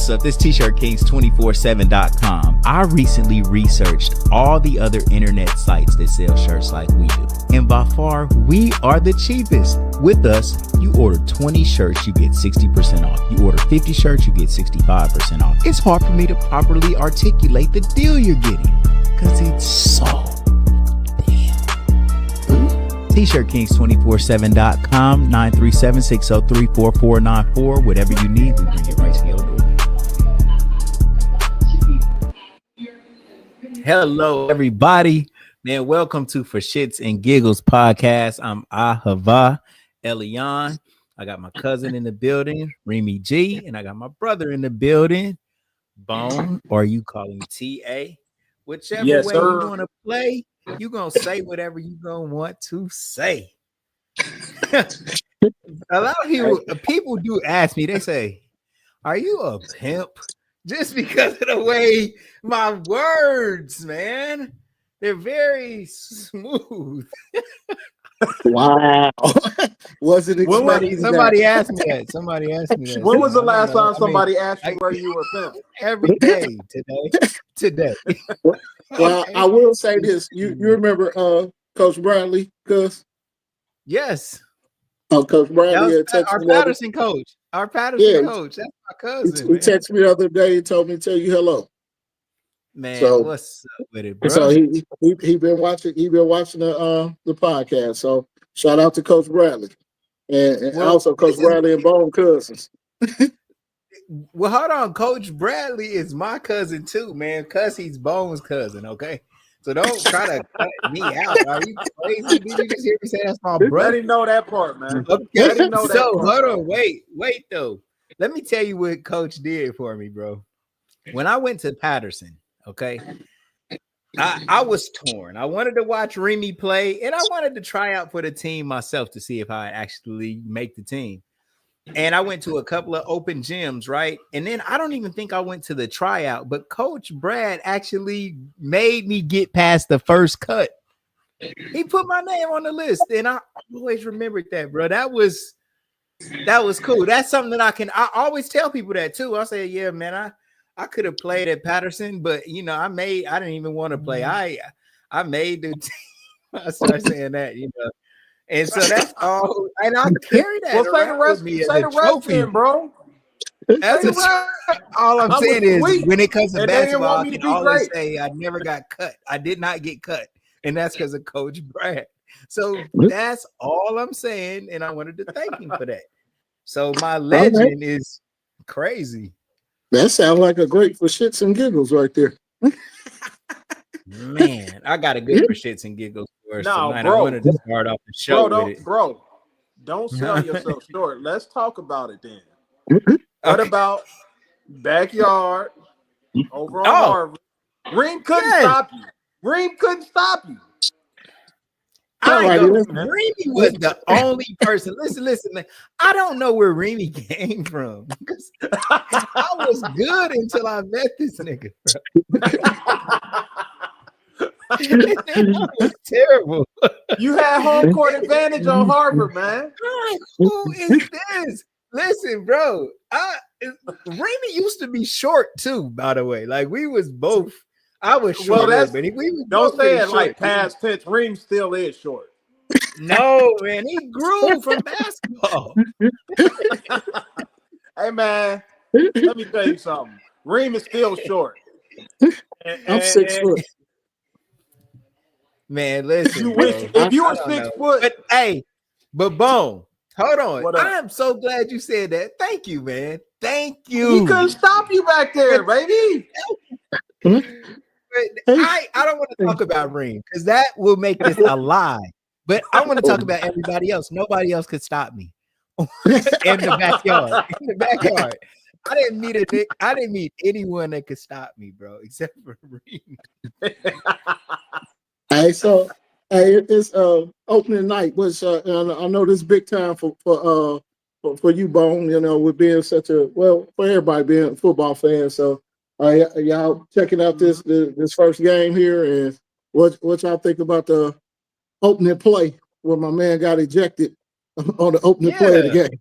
What's up? This T-Shirt Kings 247.com. I recently researched all the other internet sites that sell shirts like we do. And by far, we are the cheapest. With us, you order 20 shirts, you get 60% off. You order 50 shirts, you get 65% off. It's hard for me to properly articulate the deal you're getting because it's so damn. T-ShirtKings247.com, 937-603-4494. Whatever you need, we bring it right to your door. Hello, everybody. Man, welcome to For Shits and Giggles podcast. I'm Ahava Elian. I got my cousin in the building, Remy G, and I got my brother in the building, Bone, or you call him TA. Whichever way you want to play, you're going to say whatever you're going to want to say. A lot of people do ask me, they say, are you a pimp? Just because of the way my words, man, they're very smooth. Wow. Wasn't expecting somebody asked me that. Somebody asked me that. When was the last time somebody asked you where you were pimp? Every day today. Well, I will say this. You remember Coach Bradley, Cuz? Yes. Oh, Coach Bradley our Patterson coach. Our Patterson coach. That's my cousin. He texted me the other day and told me to tell you hello. Man, so, what's up with it, bro? So he been watching the podcast. So shout out to Coach Bradley. And also Coach Bradley and Bone cousins. Well, hold on. Coach Bradley is my cousin too, man, because he's Bone's cousin, okay? So don't try to cut me out. Are you crazy? Did you just hear me say that's my brother? I didn't know that part, man. Okay, hold on. Wait, though. Let me tell you what Coach did for me, bro. When I went to Patterson, okay, I was torn. I wanted to watch Remy play, and I wanted to try out for the team myself to see if I actually make the team. And I went to a couple of open gyms, right? And then I don't even think I went to the tryout, but Coach Brad actually made me get past the first cut. He put my name on the list, and I always remembered that, bro. That was cool. That's something that I always tell people that too. I say, yeah, man, I could have played at Patterson, but I didn't even want to play. I made the team. I started saying that, And so that's all, and I carry that. Well, say the rest, then, bro. All I'm saying is, when it comes to basketball, I can always say I never got cut. I did not get cut, and that's because of Coach Brad. So that's all I'm saying, and I wanted to thank him for that. So my legend is crazy. That sounds like a great For Shits and Giggles right there. Man, I got a good For Shits and Giggles. No, tonight. bro. I wanted to start off the show Don't sell yourself short. Let's talk about it then. What about backyard over on Harvard? Reem couldn't stop you. Remy was the only person. Listen, man. I don't know where Remy came from. I was good until I met this nigga, bro. It was terrible. You had home court advantage on Harvard, man. Who is this? Listen, bro. Remy used to be short too, by the way. Like we was both. I was short, but we was don't say it like past tense. Reem still is short. No, man, he grew from basketball. Hey, man, let me tell you something. Reem is still short. I'm 6 foot. Man, listen. If you were 6 foot, but Bone, hold on. I am so glad you said that. Thank you, man. Thank you. He couldn't stop you back there, baby. I don't want to talk about Reem because that will make this a lie. But I want to talk about everybody else. Nobody else could stop me in the backyard. I didn't meet anyone that could stop me, bro, except for Reem. Hey, so it's opening night, which I know this big time for you, Bone. With being for everybody being a football fan. So, y'all checking out this first game here, and what y'all think about the opening play where my man got ejected on the opening play of the game?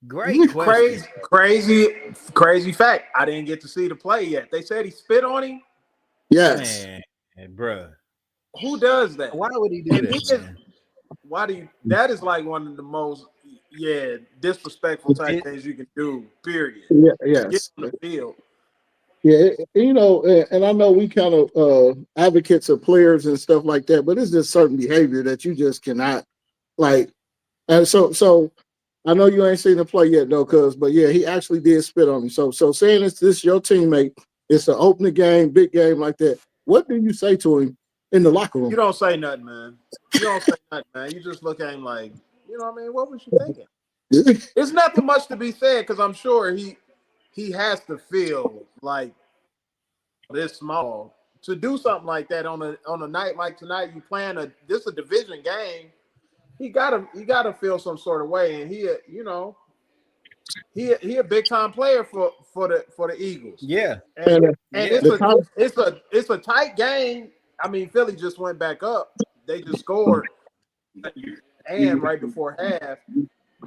Great question. Crazy fact. I didn't get to see the play yet. They said he spit on him. Yes. Man, bruh. Who does that? Why would he do that, man? Why do you? That is like one of the most disrespectful type things you can do. Period. Yeah. Get Yes. on the field. Yeah. And I know we kind of advocates of players and stuff like that, but it's just certain behavior that you just cannot like. And so I know you ain't seen the play yet though, but yeah, he actually did spit on him. So saying this your teammate, it's an opening game, big game like that. What do you say to him in the locker room? You don't say nothing, man. You don't say nothing, man. You just look at him like, you know what I mean? What was you thinking? There's nothing much to be said because I'm sure he has to feel like this small to do something like that on a night like tonight. You playing a division game. He gotta feel some sort of way, and he a big time player for the Eagles. Yeah, and it's a tight game. I mean, Philly just went back up. They just scored, and right before half.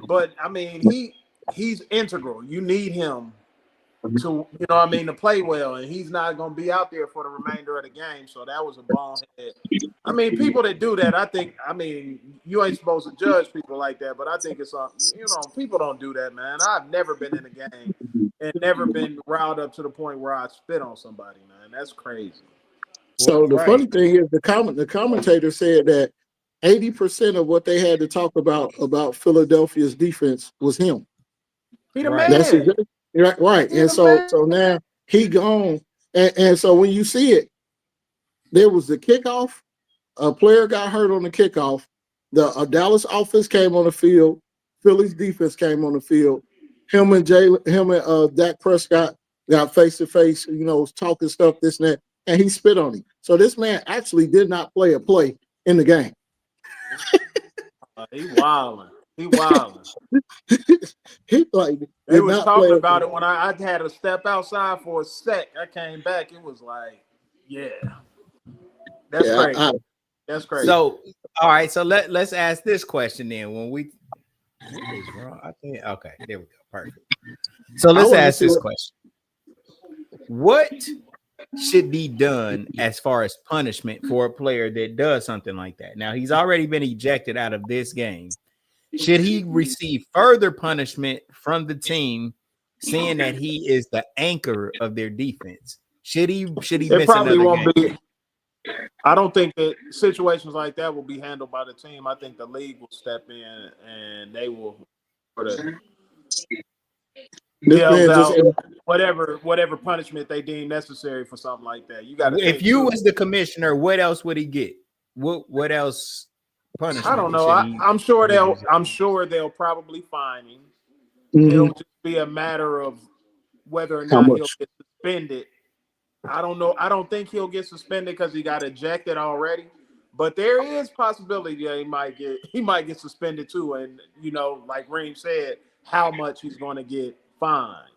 But I mean, he's integral. You need him to to play well, and he's not going to be out there for the remainder of the game. So that was a bonehead. I mean, people that do that, you ain't supposed to judge people like that, but I think it's people don't do that, man. I've never been in a game and never been riled up to the point where I spit on somebody, man. That's crazy. So the funny thing is, the commentator said that 80% of what they had to talk about Philadelphia's defense was him. He the man. That's right. And so now he gone. And so when you see it, there was the kickoff. A player got hurt on the kickoff. The Dallas offense came on the field. Philly's defense came on the field. Him and Dak Prescott got face to face, talking stuff, this and that, and he spit on him. So this man actually did not play a play in the game. He wilding. He wilding. He like they was talking about it when I had to step outside for a sec. I came back. It was like, that's crazy. That's crazy. So, all right. So let's ask this question then. When what is wrong? I think okay. There we go. Perfect. So let's ask this question: what should be done as far as punishment for a player that does something like that? Now he's already been ejected out of this game. Should he receive further punishment from the team, seeing that he is the anchor of their defense? Should he miss another game? I don't think that situations like that will be handled by the team. I think the league will step in and they will whatever punishment they deem necessary for something like that. You got. If you was the commissioner, what else would he get? What else? Punishment? I don't know. I'm sure they'll probably fine him. Mm-hmm. It'll just be a matter of whether or not he'll get suspended. I don't know. I don't think he'll get suspended because he got ejected already. But there is possibility that he might get suspended too. And like Reem said, how much he's going to get fined.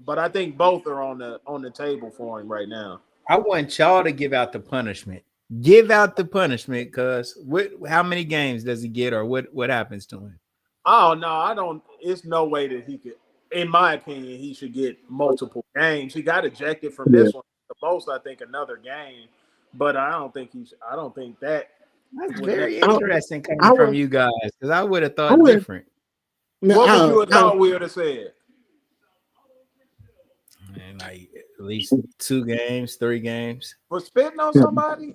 But I think both are on the table for him right now. I want y'all to give out the punishment. Give out the punishment, because how many games does he get, or what happens to him? Oh no, I don't. It's no way that he could. In my opinion, he should get multiple games. He got ejected from this one. The most, I think, another game. But I don't think that. That's very interesting coming from you guys, because I would have thought different. What would you have thought we would have said? Man, like at least 2 games, 3 games. For spitting on somebody?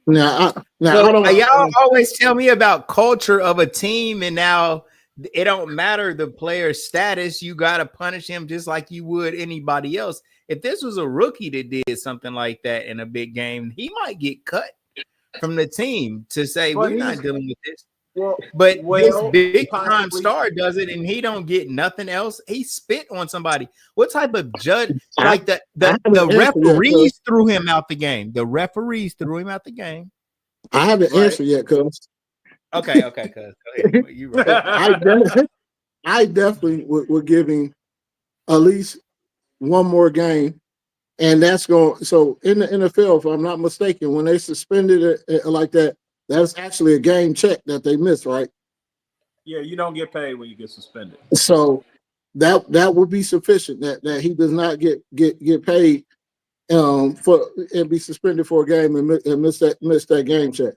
Y'all always tell me about culture of a team, and now it don't matter the player's status. You got to punish him just like you would anybody else. If this was a rookie that did something like that in a big game, he might get cut from the team to say, we're not dealing with this. But this big time star does it, and he don't get nothing else. He spit on somebody. What type of judge? Like the referees threw him out the game. The referees threw him out the game. I haven't answered yet, cuz. Okay, cuz. Go ahead. You right. I definitely would give him at least one more game, and that's going. So in the NFL, if I'm not mistaken, when they suspended it like that, that's actually a game check that they missed, right? Yeah, you don't get paid when you get suspended. So that would be sufficient. That he does not get paid for and be suspended for a game and miss that game check,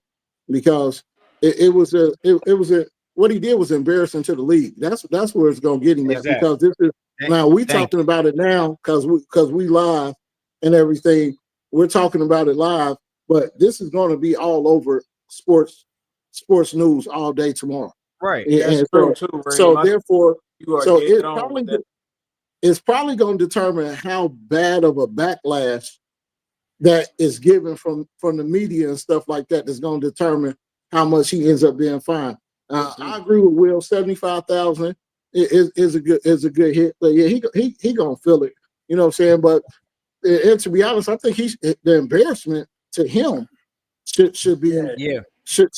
because it was a what he did was embarrassing to the league. That's where it's going to get him at, Exactly. because this is now we Thank talking about it now because we live and everything. We're talking about it live, but this is going to be all over sports news all day tomorrow. Right. That's true too, Reem. So therefore, so it's probably going to determine how bad of a backlash that is given from the media and stuff like that. That's going to determine how much he ends up being fined. I agree with Will. 75,000 is a good hit. But yeah, he gonna feel it. You know what I'm saying? But and to be honest, I think the embarrassment to him should be should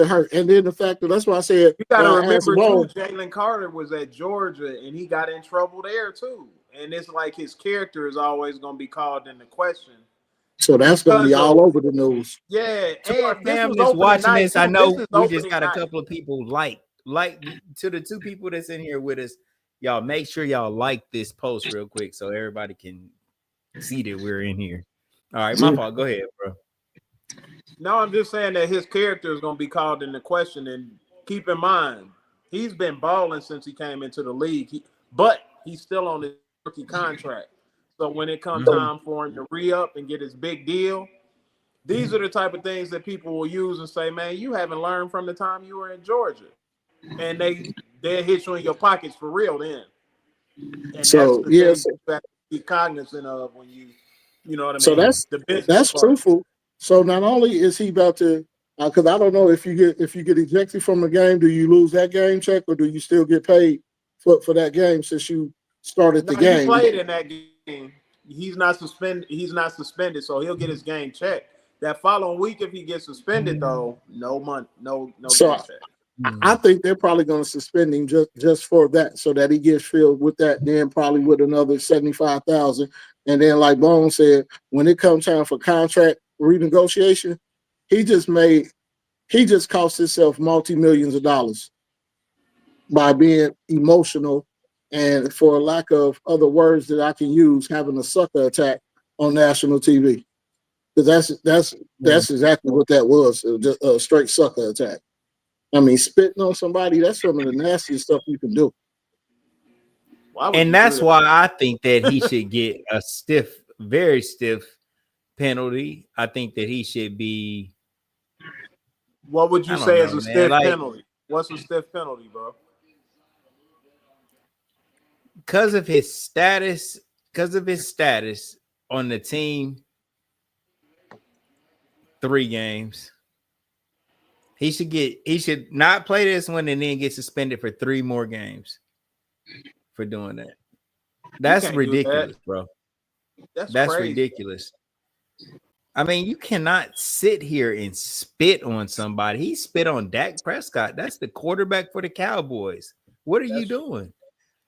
hurt. And then the fact that's why I said you got to remember too, Jalen Carter was at Georgia and he got in trouble there too. And it's like his character is always going to be called into question. So that's going to be all over the news. Yeah, to our families watching this, I know we just got a couple of people like to the two people that's in here with us. Y'all make sure y'all like this post real quick so everybody can see that we're in here. All right, my fault. Go ahead, bro. No, I'm just saying that his character is going to be called into question. And keep in mind, he's been balling since he came into the league, but he's still on his rookie contract. So when it comes time for him to re-up and get his big deal, these are the type of things that people will use and say, man, you haven't learned from the time you were in Georgia. And they'll hit you in your pockets for real then. And so, that's the thing that you be cognizant of when you know what I mean? So that's truthful. So not only is he about to, because I don't know if you get ejected from the game, do you lose that game check or do you still get paid for that game since you started the game? He played in that game. He's not suspended, so he'll get his game check. That following week, if he gets suspended, though, no money, no game check. I think they're probably going to suspend him just for that, so that he gets filled with that, then probably with another 75,000. And then, like Bone said, when it comes time for contract renegotiation, he just cost himself multi-millions of dollars by being emotional and, for lack of other words that I can use, having a sucker attack on national TV. Because that's exactly what that was, just a straight sucker attack. I mean, spitting on somebody, that's some of the nastiest stuff you can do. And that's why I think that he should get a very stiff penalty. I think that he should be. What would you say is a stiff penalty? What's a stiff penalty, bro? Because of his status on the team, 3 games. He should not play this one and then get suspended for 3 more games for doing that. That's ridiculous, bro. That's ridiculous. I mean, you cannot sit here and spit on somebody. He spit on Dak Prescott. That's the quarterback for the Cowboys. What are you doing?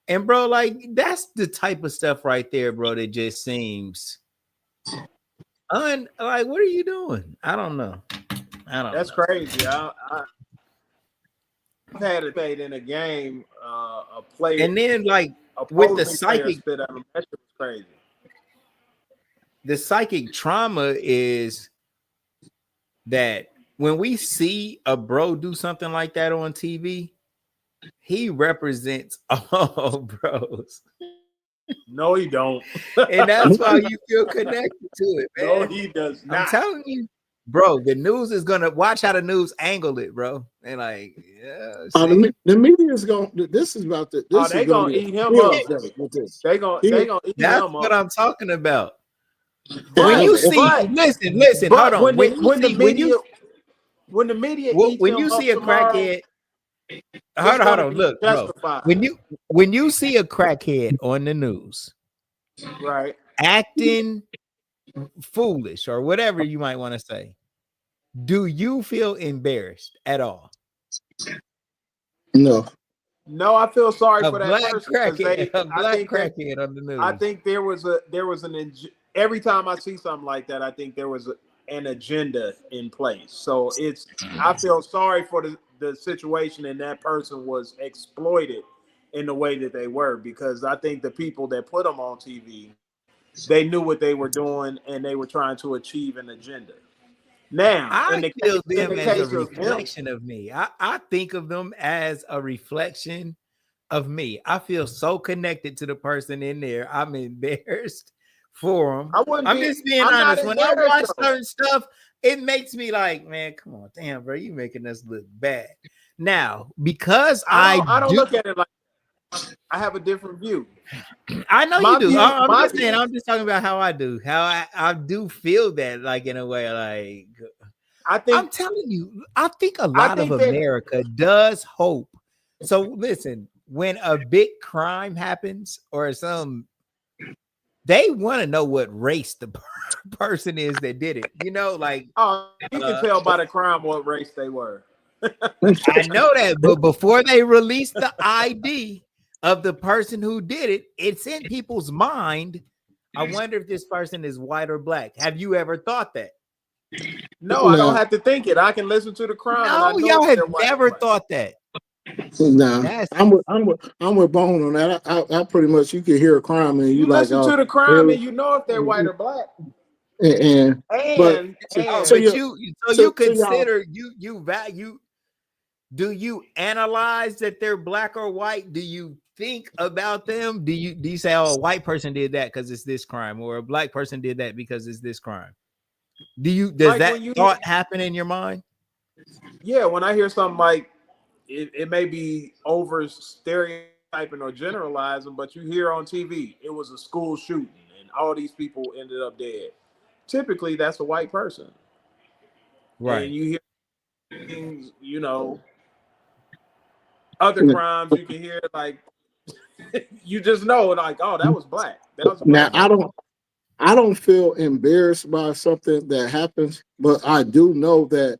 And bro, like, that's the type of stuff right there, bro, that just seems like, what are you doing? I don't know. That's crazy. I've had it played in a game, a player, and then like with the psychic, spit at him. That shit was crazy. The psychic trauma is that when we see a bro do something like that on TV, he represents all bros. No, he don't. And that's why you feel connected to it, man. No, he does not. I'm telling you, bro, the news is gonna watch how the news angle it, bro. And like, the media is going. This is about the. They gonna eat him up. They gonna eat him up. That's what I'm talking about. When you see, listen, hold on. When you see a crackhead, hold on, look, bro. When you see a crackhead on the news, right, acting foolish or whatever you might want to say, do you feel embarrassed at all? No, I feel sorry for that person. Crackhead on the news. I think there was an every time I see something like that, I think there was an agenda in place. So I feel sorry for the situation, and that person was exploited in the way that they were, because I think the people that put them on TV, they knew what they were doing and they were trying to achieve an agenda. Now, I feel in them the as a case of him, reflection of me. I think of them as a reflection of me. I feel so connected to the person in there. I'm embarrassed for them. I'm just being honest. When I watch certain stuff, it makes me like, man, come on, damn, bro, you making us look bad. Now, because I don't look at it like I have a different view. I know you do. I'm just saying. I'm just talking about how I do. How I do feel that, like, in a way, like, I'm telling you, I think a lot of America does hope. So listen, when a big crime happens or they want to know what race the person is that did it. You know, like, you can tell by the crime what race they were. I know that, but before they release the ID of the person who did it, it's in people's mind. I wonder if this person is white or black. Have you ever thought that? No, I don't have to think it. I can listen to the crime. No, y'all have never thought that. No, I'm with Bone on that. I pretty much, you can hear a crime and you like, listen to the crime and you know if they're white or black. You consider you value. Do you analyze that they're black or white? Do you think about them? Do you say, oh, a white person did that because it's this crime, or a black person did that because it's this crime? Does that thought happen in your mind? Yeah, when I hear something like it may be over stereotyping or generalizing, but you hear on TV it was a school shooting and all these people ended up dead. Typically, that's a white person, right? And you hear things, other crimes. You can hear like you just know, like, oh, that was black. That was black. Now I don't feel embarrassed by something that happens, but I do know that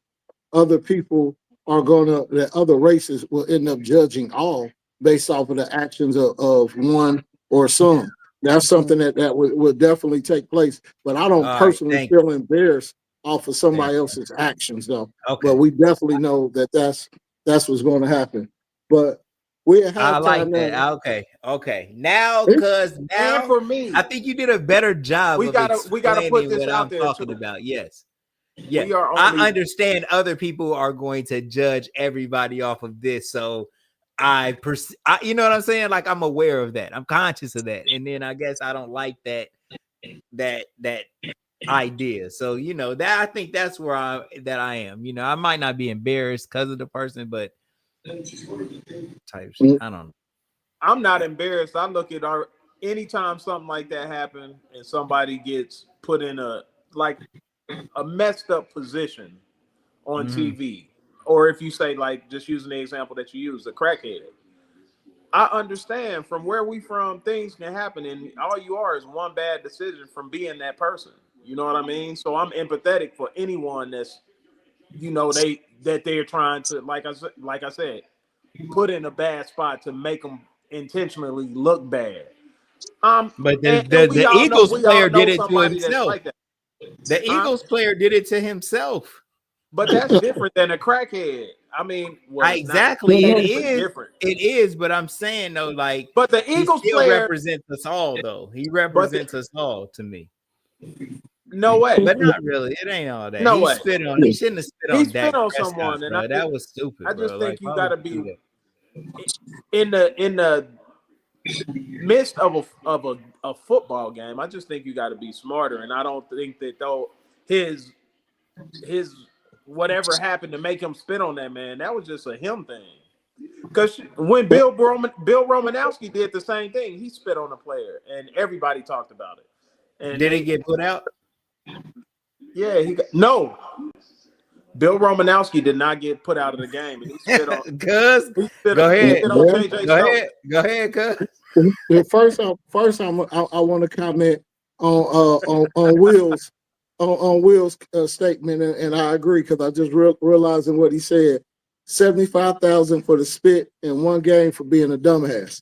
other people that other races will end up judging all based off of the actions of one or some. That's something that would definitely take place. But I don't personally feel embarrassed off of somebody else's actions, though. Okay. But we definitely know that that's what's going to happen. But we have I like that. Now. Okay. Now, because now for me, I think you did a better job. We gotta put this out there talking about. Yes. Yeah, I understand other people are going to judge everybody off of this. So you know what I'm saying? Like, I'm aware of that. I'm conscious of that. And then I guess I don't like that idea. So, that I think that's where I am. I might not be embarrassed because of the person, but type shit. I don't know. I'm not embarrassed. I look at anytime something like that happens and somebody gets put in a messed up position on TV, or if you say, like, just using the example that you use, a crackhead. I understand from where we from, things can happen, and all you are is one bad decision from being that person. You know what I mean? So I'm empathetic for anyone that's, they're trying to, like I said, put in a bad spot to make them intentionally look bad. But the Eagles player did it to himself. Like that. The Eagles player did it to himself. But that's different than a crackhead. I mean, exactly. It is different. It is, but I'm saying, though, like, but the Eagles player represents us all, though. He represents us all to me. No way. But not really. It ain't all that. No way. He shouldn't have spit on He spit on someone, and that was stupid. I just think you gotta be in the midst of a football game. I just think you got to be smarter, and I don't think that though his whatever happened to make him spit on that man, that was just a him thing. Because when Bill Romanowski did the same thing, he spit on a player, and everybody talked about it. And did he get put out? Yeah, no. Bill Romanowski did not get put out of the game. And he spit on. Go ahead, cuz. First, I want to comment on Will's statement, and I agree because I just realizing what he said. 75,000 for the spit and one game for being a dumbass.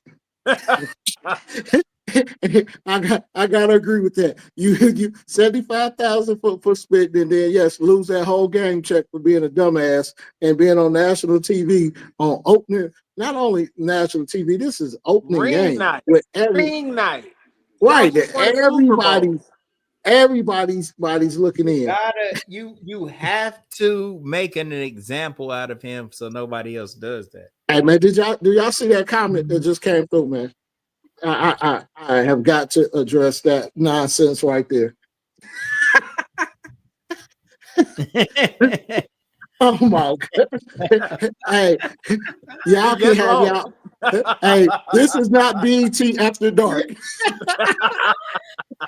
I gotta agree with that. You 75,000 for spitting, and then yes, lose that whole game check for being a dumbass and being on national TV on opening. Not only national TV, this is opening Ring game night. with Ring night. Y'all right. just won the Super Bowl. Everybody's looking in. You have to make an example out of him so nobody else does that. Hey man, do y'all see that comment that just came through, man? I have got to address that nonsense right there. Oh my god! Hey, y'all can have y'all. Hey, this is not BET After Dark.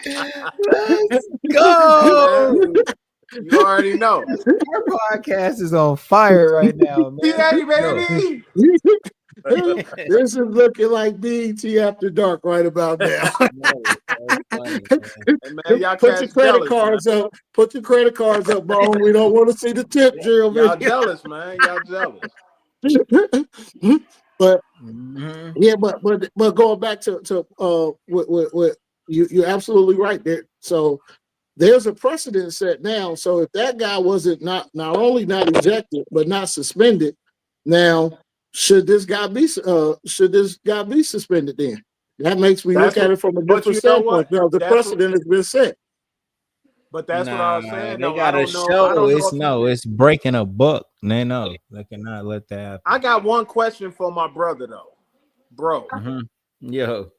Let's go. You already know. Our podcast is on fire right now, man. Baby. This is looking like BET After Dark right about now. Hey, man, y'all Put your credit cards up. Put your credit cards up, Bone. We don't want to see the tip drill. Y'all jealous, man. Y'all jealous. But yeah, but going back to what you're absolutely right there. So there's a precedent set now. So if that guy wasn't not only not ejected but not suspended, now should this guy be suspended then? That makes me look at it from a different standpoint. Now, the precedent has been set. But that's what I was saying. They gotta show it's breaking a buck. They know they cannot let that happen. I got one question for my brother though, bro. Yo,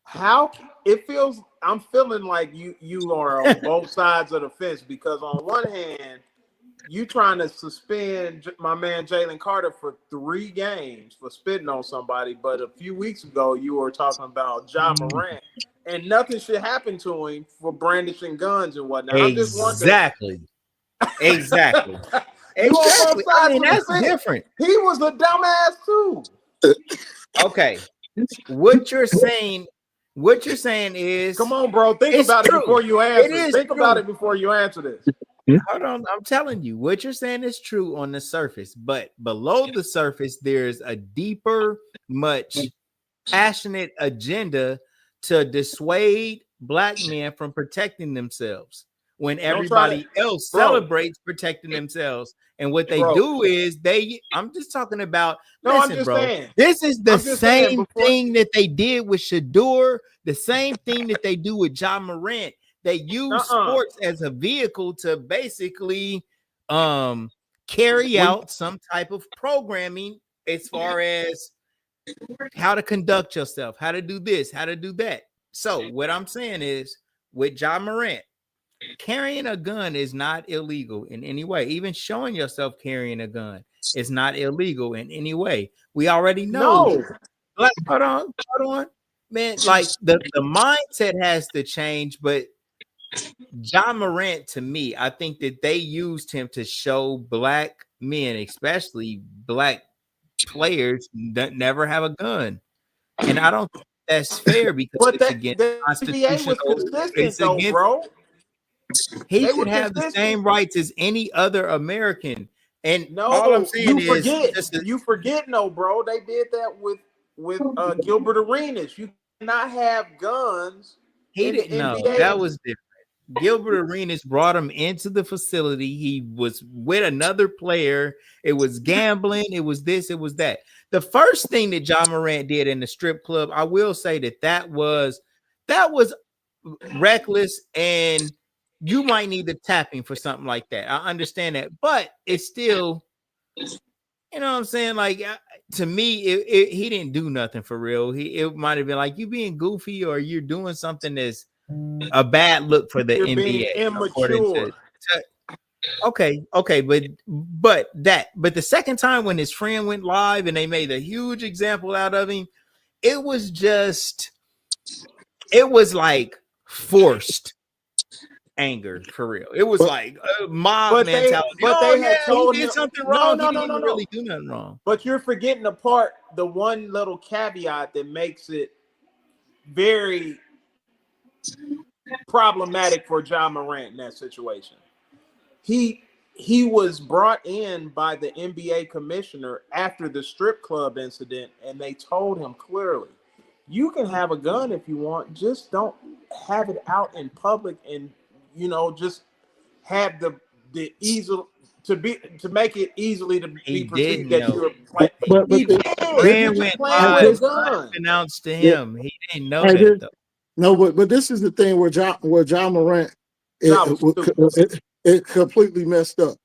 how it feels? I'm feeling like you are on both sides of the fence because on one hand, you trying to suspend my man Jalen Carter for 3 games for spitting on somebody, but a few weeks ago you were talking about Ja Morant. And nothing should happen to him for brandishing guns and whatnot. Exactly. Exactly. I mean, that's different. He was a dumbass too. Okay. What you're saying is, come on, bro. Think about it before you answer. Think about it before you answer this. Hold on. I'm telling you, what you're saying is true on the surface, but below the surface, there's a deeper, much passionate agenda to dissuade black men from protecting themselves when everybody else celebrates protecting themselves. And what they do is I'm just talking about, saying. This is the same thing that they did with Shador, the same thing that they do with Ja Morant. They use sports as a vehicle to basically carry out some type of programming as far as how to conduct yourself, how to do this, how to do that. So what I'm saying is with Ja Morant, carrying a gun is not illegal in any way. Even showing yourself carrying a gun is not illegal in any way. We already know. Like, hold on. Man, like the mindset has to change, but Ja Morant, to me, I think that they used him to show black men, especially black players, that never have a gun. And I don't think that's fair because it's against the Constitution. was consistent though, bro. He should have the same rights as any other American. And all I'm saying you forget, no, bro. They did that with Gilbert Arenas. You cannot have guns. He didn't know. That was different. Gilbert Arenas brought him into the facility. He was with another player. It was gambling. It was this. It was that. The first thing that Ja Morant did in the strip club, I will say that was reckless, and you might need the tapping for something like that. I understand that, but it's still, you know what I'm saying? Like, to me, he didn't do nothing for real. It might have been like you being goofy or you're doing something that's a bad look for the NBA. Immature. Okay, but the second time when his friend went live and they made a huge example out of him, it was like forced anger for real. It was like mob mentality. They had told he did him something wrong. No, he didn't really do nothing wrong. But you're forgetting the one little caveat that makes it very problematic for Ja Morant in that situation. He was brought in by the NBA commissioner after the strip club incident, and they told him clearly, You can have a gun if you want, just don't have it out in public, and just have the easy to make it easily to He be perceived didn't that know. you're playing. But He did. He Friend was just went playing by with a this, gun. unbeknownst to yeah, him. He didn't know that this, though. no, but this is the thing where John Morant That was stupid. it completely messed up.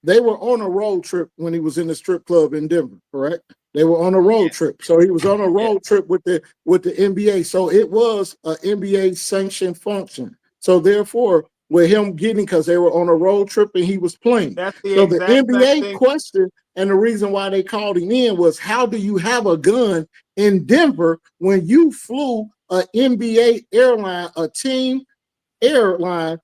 They were on a road trip when he was in the strip club in Denver, correct? They were on a road trip. So he was on a road trip with the NBA. So it was an NBA sanctioned function. So therefore, with him getting, because they were on a road trip and he was playing. That's the So the exact same NBA thing. question and the reason why they called him in was, how do you have a gun in Denver when you flew an NBA airline, a team airline,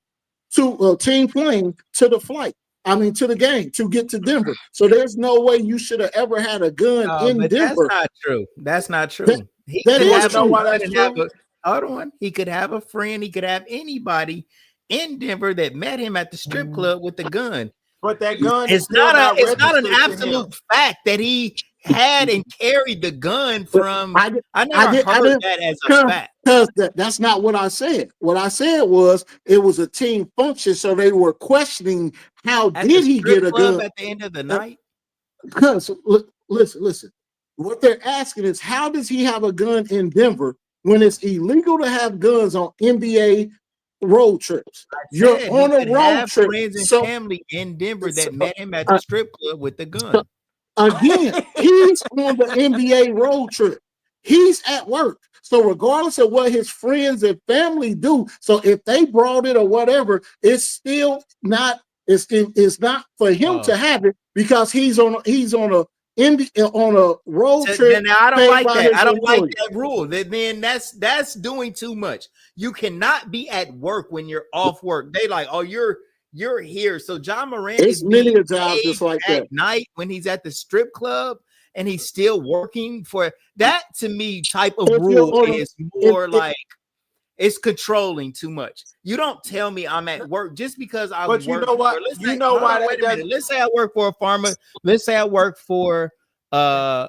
to a team plane to the flight? I mean, to the game to get to Denver. So there's no way you should have ever had a gun in But that's Denver. not true. That's not true. That, He that could You want is to know have a true. why friend that's and have true? hold on. He could have a friend. He could have anybody in Denver that met him at the strip club with the gun. But that gun is It's still not it's not an registered to him. absolute fact that he had and carried the gun from. I never heard that as a fact. Because that's not what I said. What I said was it was a team function, so they were questioning how At did the he strip get a club gun? at the end of the night? Because listen. What they're asking is, how does he have a gun in Denver when it's illegal to have guns on NBA road trips? You're Said on he a could road have trip. friends and So family in Denver that met him at the strip club with the gun. again, he's on the NBA road trip. He's at work. So regardless of what his friends and family do, so if they brought it or whatever, it's still not. It's not for him to have it because he's on a road trip. Then I don't paid like by that. his I don't like employer. that rule. Then that's doing too much. You cannot be at work when you're off work. They like, oh, you're here. So John Morant It's is many being a job paid just like at that. night when he's at the strip club and he's still working for that. To me, type of If you're rule on a- is more like it's controlling too much. You don't tell me I'm at work just because I work. But you know what? You know why that does. Let's say I work for a pharma. Let's say I work for a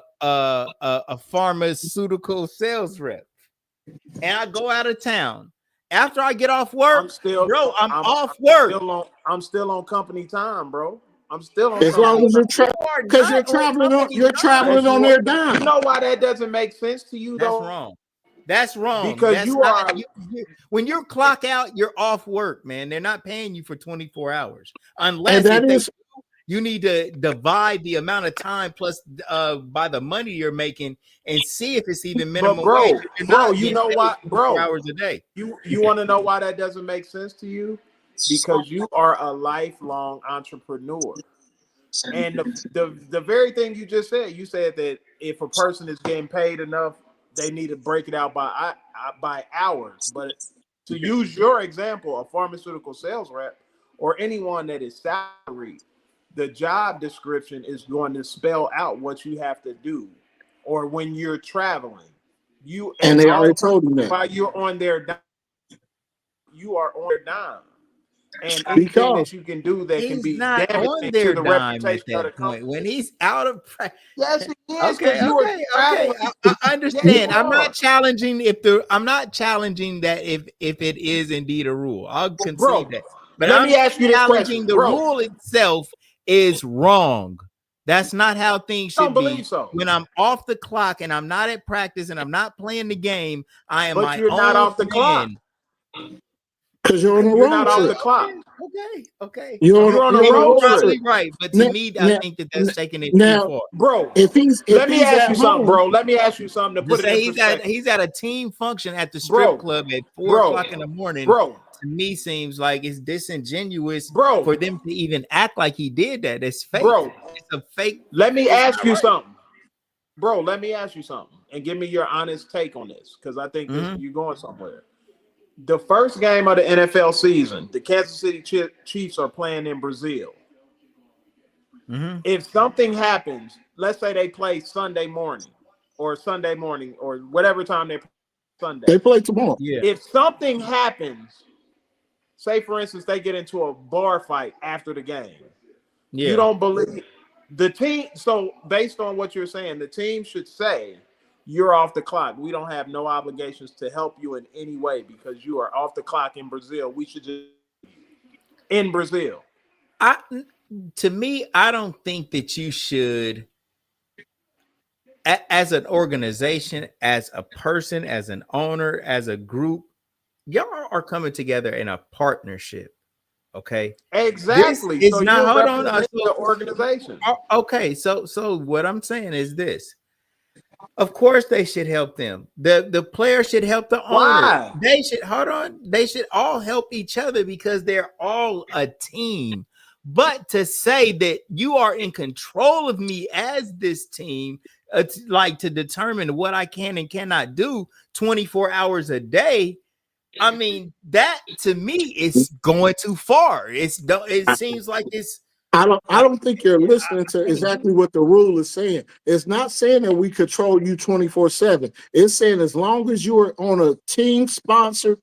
pharmaceutical sales rep, and I go out of town. After I get off work, I'm off work. I'm still on company time, bro. I'm still on. As long as you're traveling on their dime. You know why that doesn't make sense to you, though? That's wrong. That's wrong. Because that's you not, are when you clock out, you're off work, man. They're not paying you for 24 hours unless you need to divide the amount of time plus by the money you're making and see if it's even minimum wage. Bro, you know why, bro? Hours a day. You want to know why that doesn't make sense to you? Because you are a lifelong entrepreneur. And the very thing you just said, you said that if a person is getting paid enough, they need to break it out by hours. But to use your example, a pharmaceutical sales rep or anyone that is salaried, the job description is going to spell out what you have to do. Or when you're traveling, and they already told you that. While you're on their dime, you are on their dime. And anything that you can do that can be damaging to the reputation of the company. When he's out of practice. Yes, it is. Okay. I understand. I'm not challenging that if it is indeed a rule. I'll concede that. But let me ask you this question. The rule itself is wrong. That's not how things should be. So. When I'm off the clock and I'm not at practice and I'm not playing the game, I am but you're not off the clock. Because you're on the road off the clock. Okay. You're on the road trip. Right, but to me, I think that's taking it too far. Bro, let me ask you something to put it in perspective. He's at a team function at the strip club at 4 o'clock in the morning. Bro, to me seems like it's disingenuous for them to even act like he did that. It's fake. Bro, it's a fake. Let me ask you something. Bro, let me ask you something and give me your honest take on this because I think you're going somewhere. The first game of the NFL season, the Kansas City Chiefs are playing in Brazil. Mm-hmm. If something happens, let's say they play Sunday morning or whatever time they play Sunday. They play tomorrow. Yeah. If something happens, say for instance, they get into a bar fight after the game. Yeah. You don't believe the team. So based on what you're saying, the team should say, you're off the clock. We don't have no obligations to help you in any way because you are off the clock in Brazil. We should just in Brazil. I to me, I don't think that you should, as an organization, as a person, as an owner, as a group, y'all are coming together in a partnership. Okay. Exactly. This is So not, you're hold on. representing the organization. Okay. So what I'm saying is this. Of course, they should help them. The player should help the owner. Why? They should, hold on. They should all help each other because they're all a team. But to say that you are in control of me as this team, like to determine what I can and cannot do 24 hours a day, I mean, that to me is going too far. It seems like it's. I don't think you're listening to exactly what the rule is saying. It's not saying that we control you 24/7. It's saying as long as you are on a team sponsored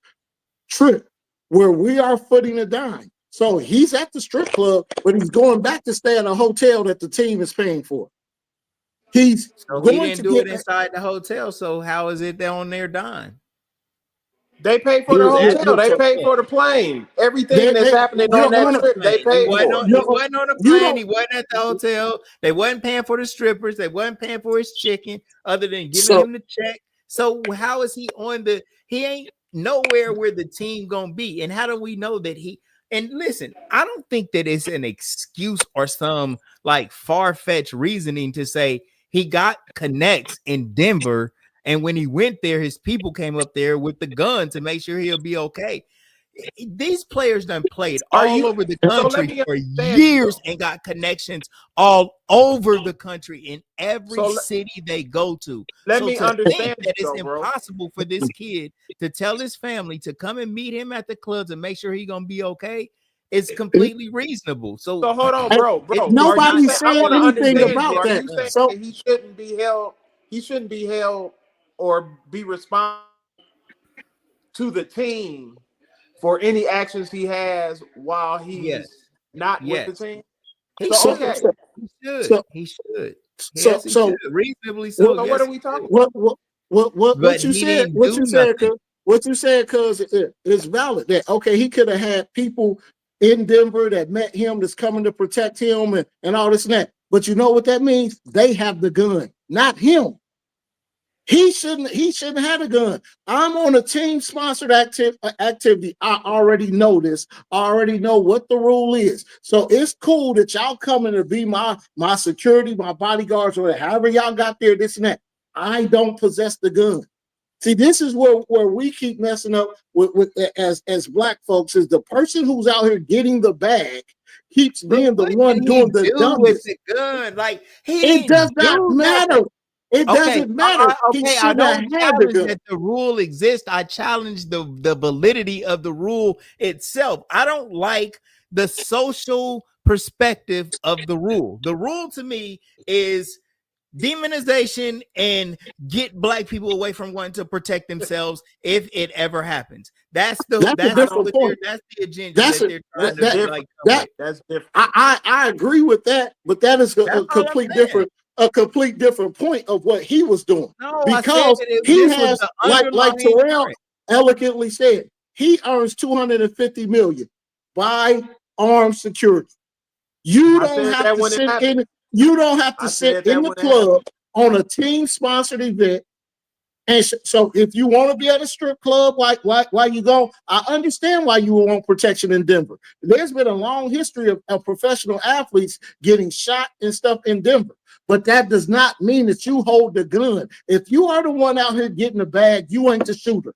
trip where we are footing a dime. So he's at the strip club, but he's going back to stay at a hotel that the team is paying for. He's So he going didn't to do get it inside the hotel. So how is it on their dime? They pay for the Here's hotel. They so pay for the plane. Everything that's happening on that trip, they He pay wasn't for. on, he wasn't on the plane. He wasn't at the hotel. They wasn't paying for the strippers. They wasn't paying for his chicken other than giving him the check. So how is he on the, he ain't nowhere where the team gonna be. And how do we know that he, and listen, I don't think that it's an excuse or some like far-fetched reasoning to say he got connects in Denver, and when he went there, his people came up there with the gun to make sure he'll be okay. These players done played all over the country for years and got connections all over the country in every city they go to. Let me understand that it's impossible for this kid to tell his family to come and meet him at the clubs and make sure he's gonna be okay. It's completely reasonable. So hold on, bro. Nobody said anything about that. Are you saying that he shouldn't be held? He shouldn't be held or be responsible to the team for any actions he has while he's not with the team? He should. He should. Reasonably so. So what are we talking about? What you said? What you said? Because it's valid that he could have had people in Denver that met him that's coming to protect him and all this and that. But you know what that means? They have the gun, not him. He shouldn't have a gun. I'm on a team-sponsored activity. I already know this. I already know what the rule is. So it's cool that y'all coming to be my security, my bodyguards, or however y'all got there, this and that. I don't possess the gun. See, this is where we keep messing up with as black folks, is the person who's out here getting the bag keeps being the one doing the dumbest. With the gun. Like it does not matter. It doesn't matter. I don't challenge that the rule exists. I challenge the validity of the rule itself. I don't like the social perspective of the rule. The rule to me is demonization and get black people away from wanting to protect themselves if it ever happens. That's the agenda that's different. I agree with that, but that is a complete different point of what he was doing. No, because he has, like Terrell elegantly said, he earns $250 million by armed security. You don't have to sit in. You don't have to sit in the club on a team-sponsored event. And so, if you want to be at a strip club, why you go? I understand why you want protection in Denver. There's been a long history of professional athletes getting shot and stuff in Denver. But that does not mean that you hold the gun. If you are the one out here getting the bag, you ain't the shooter.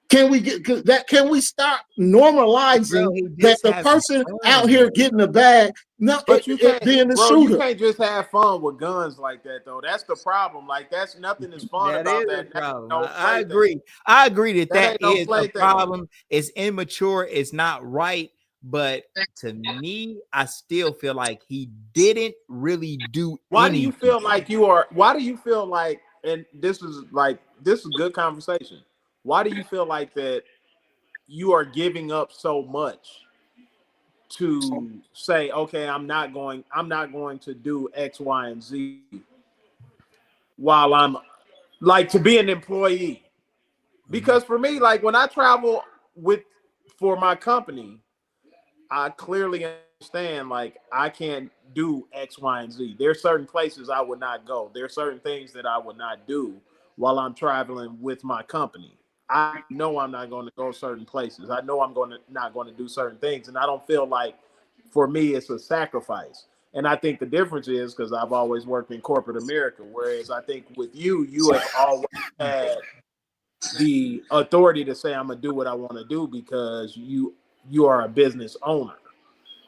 Can we get that? Can we start normalizing that the person out here getting the bag, being the shooter? You can't just have fun with guns like that, though. That's the problem. Like that's nothing is fun about that. Problem. I agree. I agree that is a problem. It's immature. It's not right. But to me, I still feel like he didn't really do. Why do you feel like you are? Why do you feel like? And this is good conversation. Why do you feel like that you are giving up so much to say, okay, I'm not going to do X, Y, and Z? while I'm like to be an employee. Because for me, like when I travel for my company, I clearly understand like I can't do X, Y, and Z. There's certain places I would not go. There's certain things that I would not do while I'm traveling with my company. I know I'm not going to go certain places. I know I'm not going to do certain things, and I don't feel like for me it's a sacrifice. And I think the difference is because I've always worked in corporate America, whereas I think with you have always had the authority to say I'm gonna do what I want to do because you are a business owner.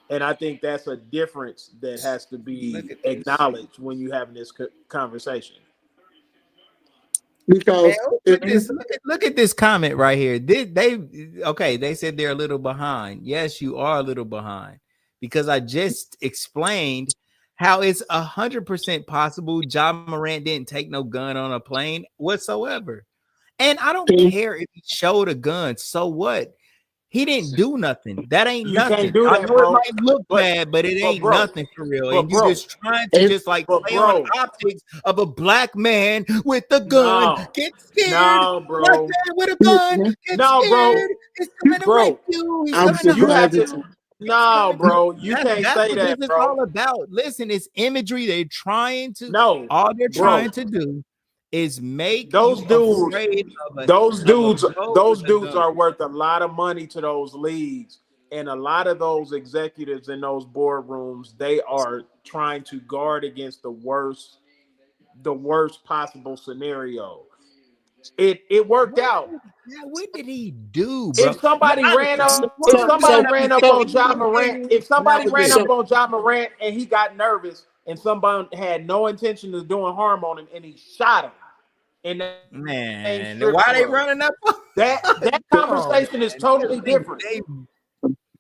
And I think that's a difference that has to be acknowledged when you're having this conversation. Man, Because look at this comment right here. They said they're a little behind. Yes, you are a little behind because I just explained how it's 100% possible John Morant didn't take no gun on a plane whatsoever. And I don't care if he showed a gun. So what? He didn't do nothing. That ain't You can't nothing. do I that, know it bro. might look But bad, but it ain't bro, nothing for real. but And you bro, just trying to just like but play on bro, optics of a black man with a gun, no, get scared. no, Black bro, man with a gun, get no, bro, scared. He's coming to rape bro. you. He's I'm coming to just You gonna hurt have have to. to. you. He's No, coming to bro, you can't that's say what this that, is bro. all about. Listen, it's imagery. They're trying to No, all they're bro. trying to do is make Those you dudes, afraid of a those of a dudes, bro with those a dudes gun. are worth a lot of money to those leagues, and a lot of those executives in those boardrooms, they are trying to guard against the worst possible scenario. It worked out. What did he do, bro? If somebody ran up, Honestly, if So, somebody so, ran up so, on John Morant, if not somebody for ran this. up so, on John Morant and he got nervous and somebody had no intention of doing harm on him and he shot him in that same Man, strip why they club, running up? that Come on, conversation is man. totally different.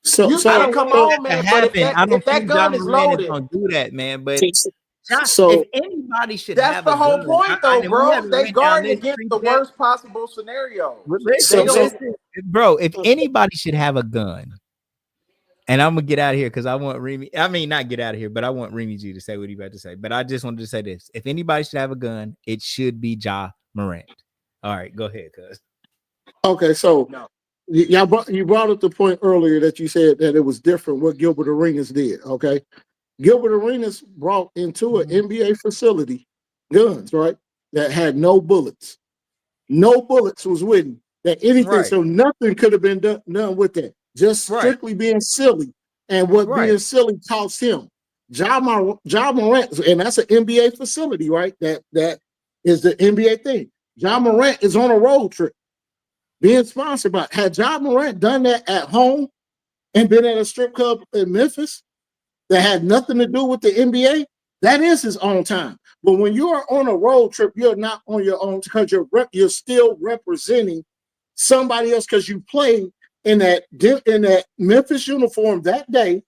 so, You I say, so, don't come want so, on, that to man, but happen. I if don't that think gun John is Moran is loaded, going to do that, man. But if so, anybody should that's have a the whole gun, point, though, and we bro. haven't They went down guarding this against the preset. worst possible scenarios. They Listen, don't. listen, bro. If anybody should have a gun, and I'm gonna get out of here because I want Remy. I mean, not get out of here, but I want Remy G to say what he about to say. But I just wanted to say this: if anybody should have a gun, it should be Ja Morant. All right, go ahead, cuz. okay, so No. you brought up the point earlier that you said that it was different what Gilbert Arenas did. Okay, Gilbert Arenas brought into an NBA facility guns, right, that had no bullets. No bullets was with him. That anything, Right, so nothing could have been done with that. Just right, strictly being silly, and what right. being silly cost him. Ja Morant, and that's an NBA facility, right? That is the NBA thing. Ja Morant is on a road trip being sponsored by. Had Ja Morant done that at home and been at a strip club in Memphis that had nothing to do with the NBA, that is his own time. But when you are on a road trip, you're not on your own because you're still representing somebody else because you played in that Memphis uniform that day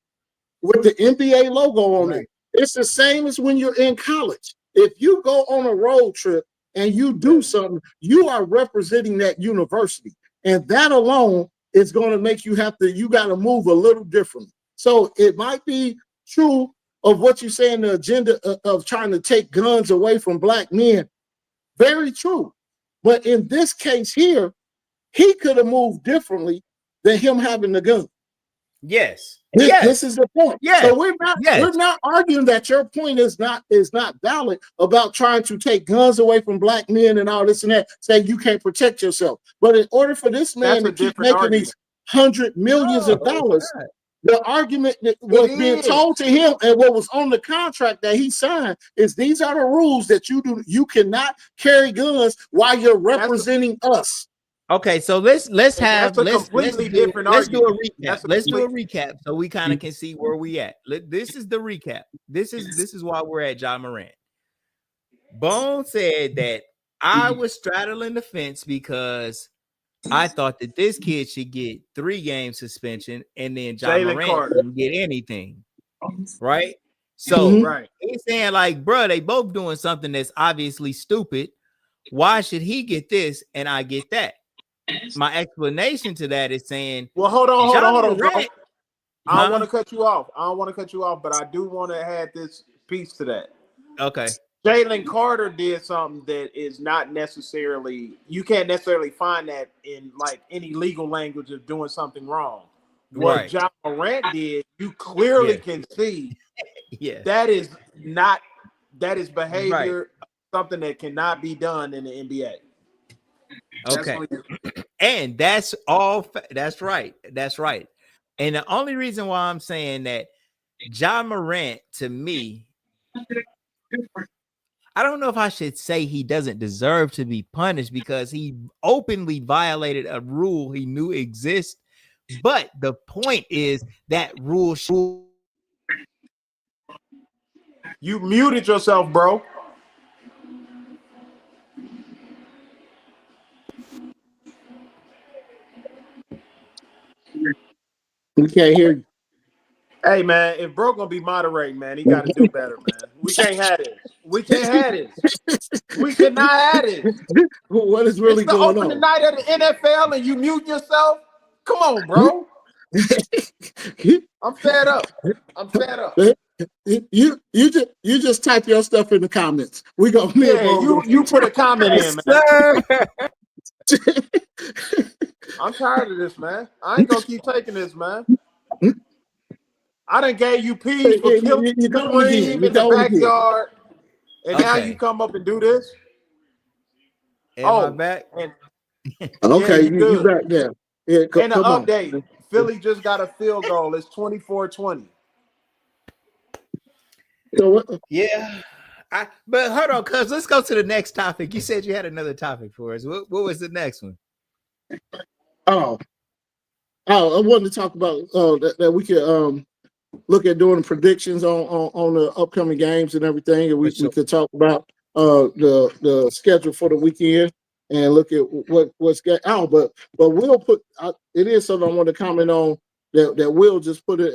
with the NBA logo on it. Right. It's the same as when you're in college. If you go on a road trip and you do something, you are representing that university. And that alone is going to make you got to move a little differently. So it might be true of what you say in the agenda of trying to take guns away from black men. Very true. But in this case here, he could have moved differently than him having the gun. Yes, This is the point. yes, So we're yes. not arguing that your point is not valid about trying to take guns away from black men and all this and that, saying you can't protect yourself. But in order for this man That's to a keep different making argument. these hundred millions of No, it's dollars, not. the argument that It was being is. told to him and what was on the contract that he signed is these are the rules that you cannot carry guns while you're representing us. Okay, so let's That's a completely different let's do a argument. recap. That's a Let's do a complete. recap so we kind of can see where we at. This is the recap. This is why we're at John Morant. Bone said that I was straddling the fence because I thought that this kid should get 3-game suspension and then John Jalen Morant Carter. didn't get anything. Right? So Right. he's saying, like, bro, they both doing something that's obviously stupid. Why should he get this and I get that? My explanation to that is saying, Well, hold on, bro. Morant, I don't want to cut you off. But I do want to add this piece to that. Okay. Jalen Carter did something that is not necessarily, you can't necessarily find that in like any legal language of doing something wrong. What Right. John Morant did, you clearly can see Yes. that is not, that is Right. behavior, something that cannot be done in the NBA. Okay. And that's all. That's right. That's right. And the only reason why I'm saying that John Morant, to me, I don't know if I should say he doesn't deserve to be punished because he openly violated a rule he knew exists. But the point is that rule. You muted yourself, bro. We can't hear you. Hey man, if bro gonna be moderating, man, he got to do better, man. We can't have this. We can't have this. We cannot have this. What is It's really the going opening on? night of the NFL, and you mute yourself. Come on, bro. I'm fed up. I'm fed up. You just type your stuff in the comments. We go. Yeah, you put a comment in, man. I'm tired of this, man. I ain't gonna keep taking this, man. I done gave you peas for killing Kareem in the backyard, and now you come up and do this. Am I back? Okay, you back there. Yeah, and an come update. on. Philly just got a field goal. It's 24-20. So yeah. But hold on, cuz let's go to the next topic. You said you had another topic for us. What was the next one? I wanted to talk about that we could look at doing predictions on the upcoming games and everything, and we could talk about the schedule for the weekend and look at what's got out. But we'll put it is something I want to comment on that Will just put it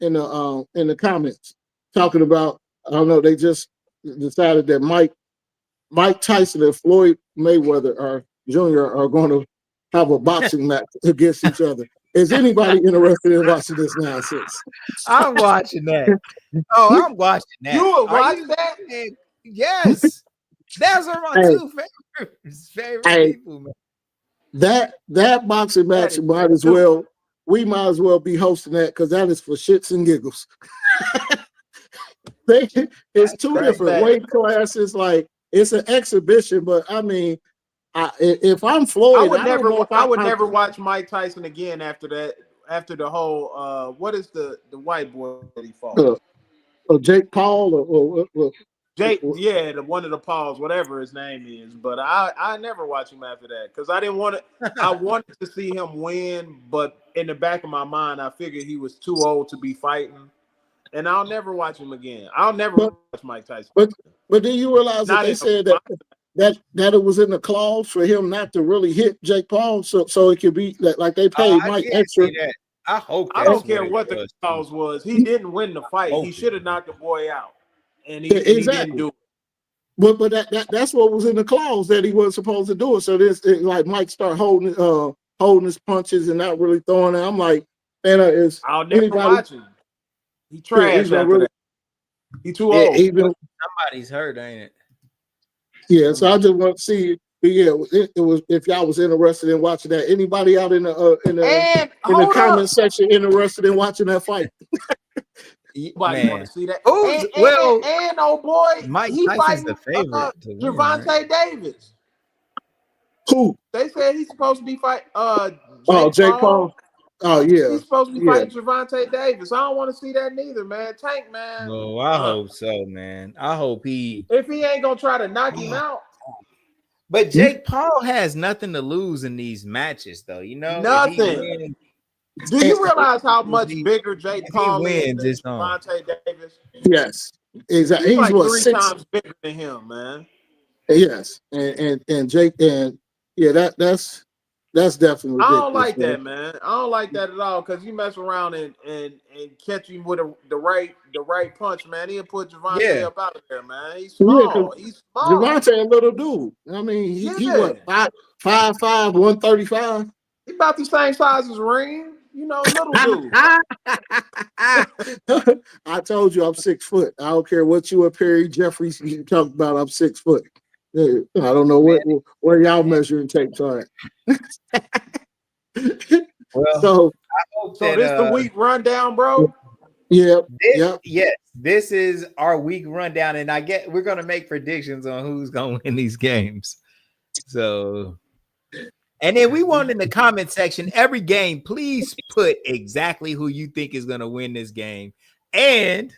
in the comments talking about. I don't know. They just decided that Mike Tyson and Floyd Mayweather Jr. are going to have a boxing match against each other. Is anybody interested in watching this nonsense? I'm watching that. Oh, I'm watching that. You would watch that? Yes. Those are my two favorite people, man. That boxing match might as well be hosting that because that is for shits and giggles. It's two different weight classes. Like it's an exhibition, but I mean, if I'm Floyd, I would never watch Mike Tyson again after that. After the whole, what is the white boy that he fought? Jake Paul or Jake, yeah, one of the Pauls, whatever his name is. But I never watch him after that because I didn't want to. I wanted to see him win, but in the back of my mind, I figured he was too old to be fighting, and I'll never watch him again. I'll never watch Mike Tyson. But then you realize that they said that it was in the clause for him not to really hit Jake Paul, so it could be like they paid Mike extra. I hope. I don't care what the clause was. He didn't win the fight. He should have knocked the boy out, and he didn't do it. But that's what was in the clause that he wasn't supposed to do it. So like Mike start holding his punches and not really throwing it. I'm like, I'll never watch him. He trash after that. He too old. Somebody's hurt, ain't it? Yeah, so I just want to see. Yeah, it was. If y'all was interested in watching that, anybody out in the comment section interested in watching that fight? Anybody want to see that? And oh boy, Mike Tyson's the favorite. Gervonta Davis. Who? They said he's supposed to be fighting. Jake Paul. Oh yeah, he's supposed to be fighting Gervonta Davis. I don't want to see that neither, man. Tank, man. Oh, I hope so, man. I hope if he ain't gonna try to knock him out. But Jake Paul has nothing to lose in these matches, though. You know, nothing. Do you realize how much bigger Jake Paul is than Gervonta Davis? Yes, exactly. He's like three times bigger than him, man. Yes, and Jake that's definitely ridiculous. I don't like that, man. I don't like that at all because you mess around and catch him with the right punch, man. He'll put Gervonta up out of there, man. He's small. He's small. Gervonta a little dude. I mean, he what 5'5", 135. He about the same size as Reem. little dude. I told you I'm 6 foot. I don't care what you and Perry Jeffries you talk about. I'm 6 foot. I don't know where y'all measuring tapes are at. Well, So I hope So that this the week rundown, bro. yeah, yes, this is our week rundown, and we're gonna make predictions on who's gonna win these games. So, and then we want in the comment section every game, please put exactly who you think is gonna win this game, and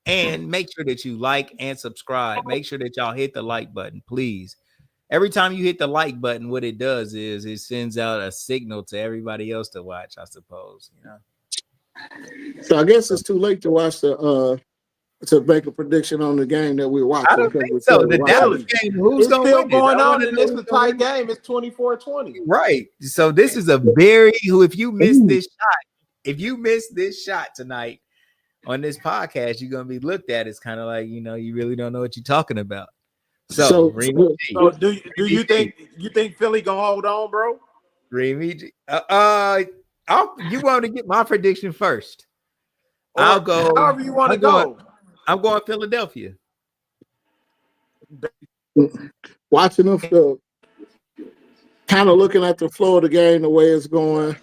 make sure that you like and subscribe. Make sure that y'all hit the like button, please. Every time you hit the like button, what it does is it sends out a signal to everybody else to watch, I suppose, So I guess it's too late to watch to make a prediction on the game that we're watching. I don't think so. The Dallas game, who's It's going to still win going this? on, and it's a tight game. It's 24-20. Right. So this is a if you miss this shot tonight on this podcast, you're going to be looked at as kind of like, you really don't know what you're talking about. So do you think Philly gonna hold on, bro? Remy, you want to get my prediction first? Or I'll go. However you want to go. I'm going Philadelphia. Watching them, kind of looking at the flow of the game, the way it's going.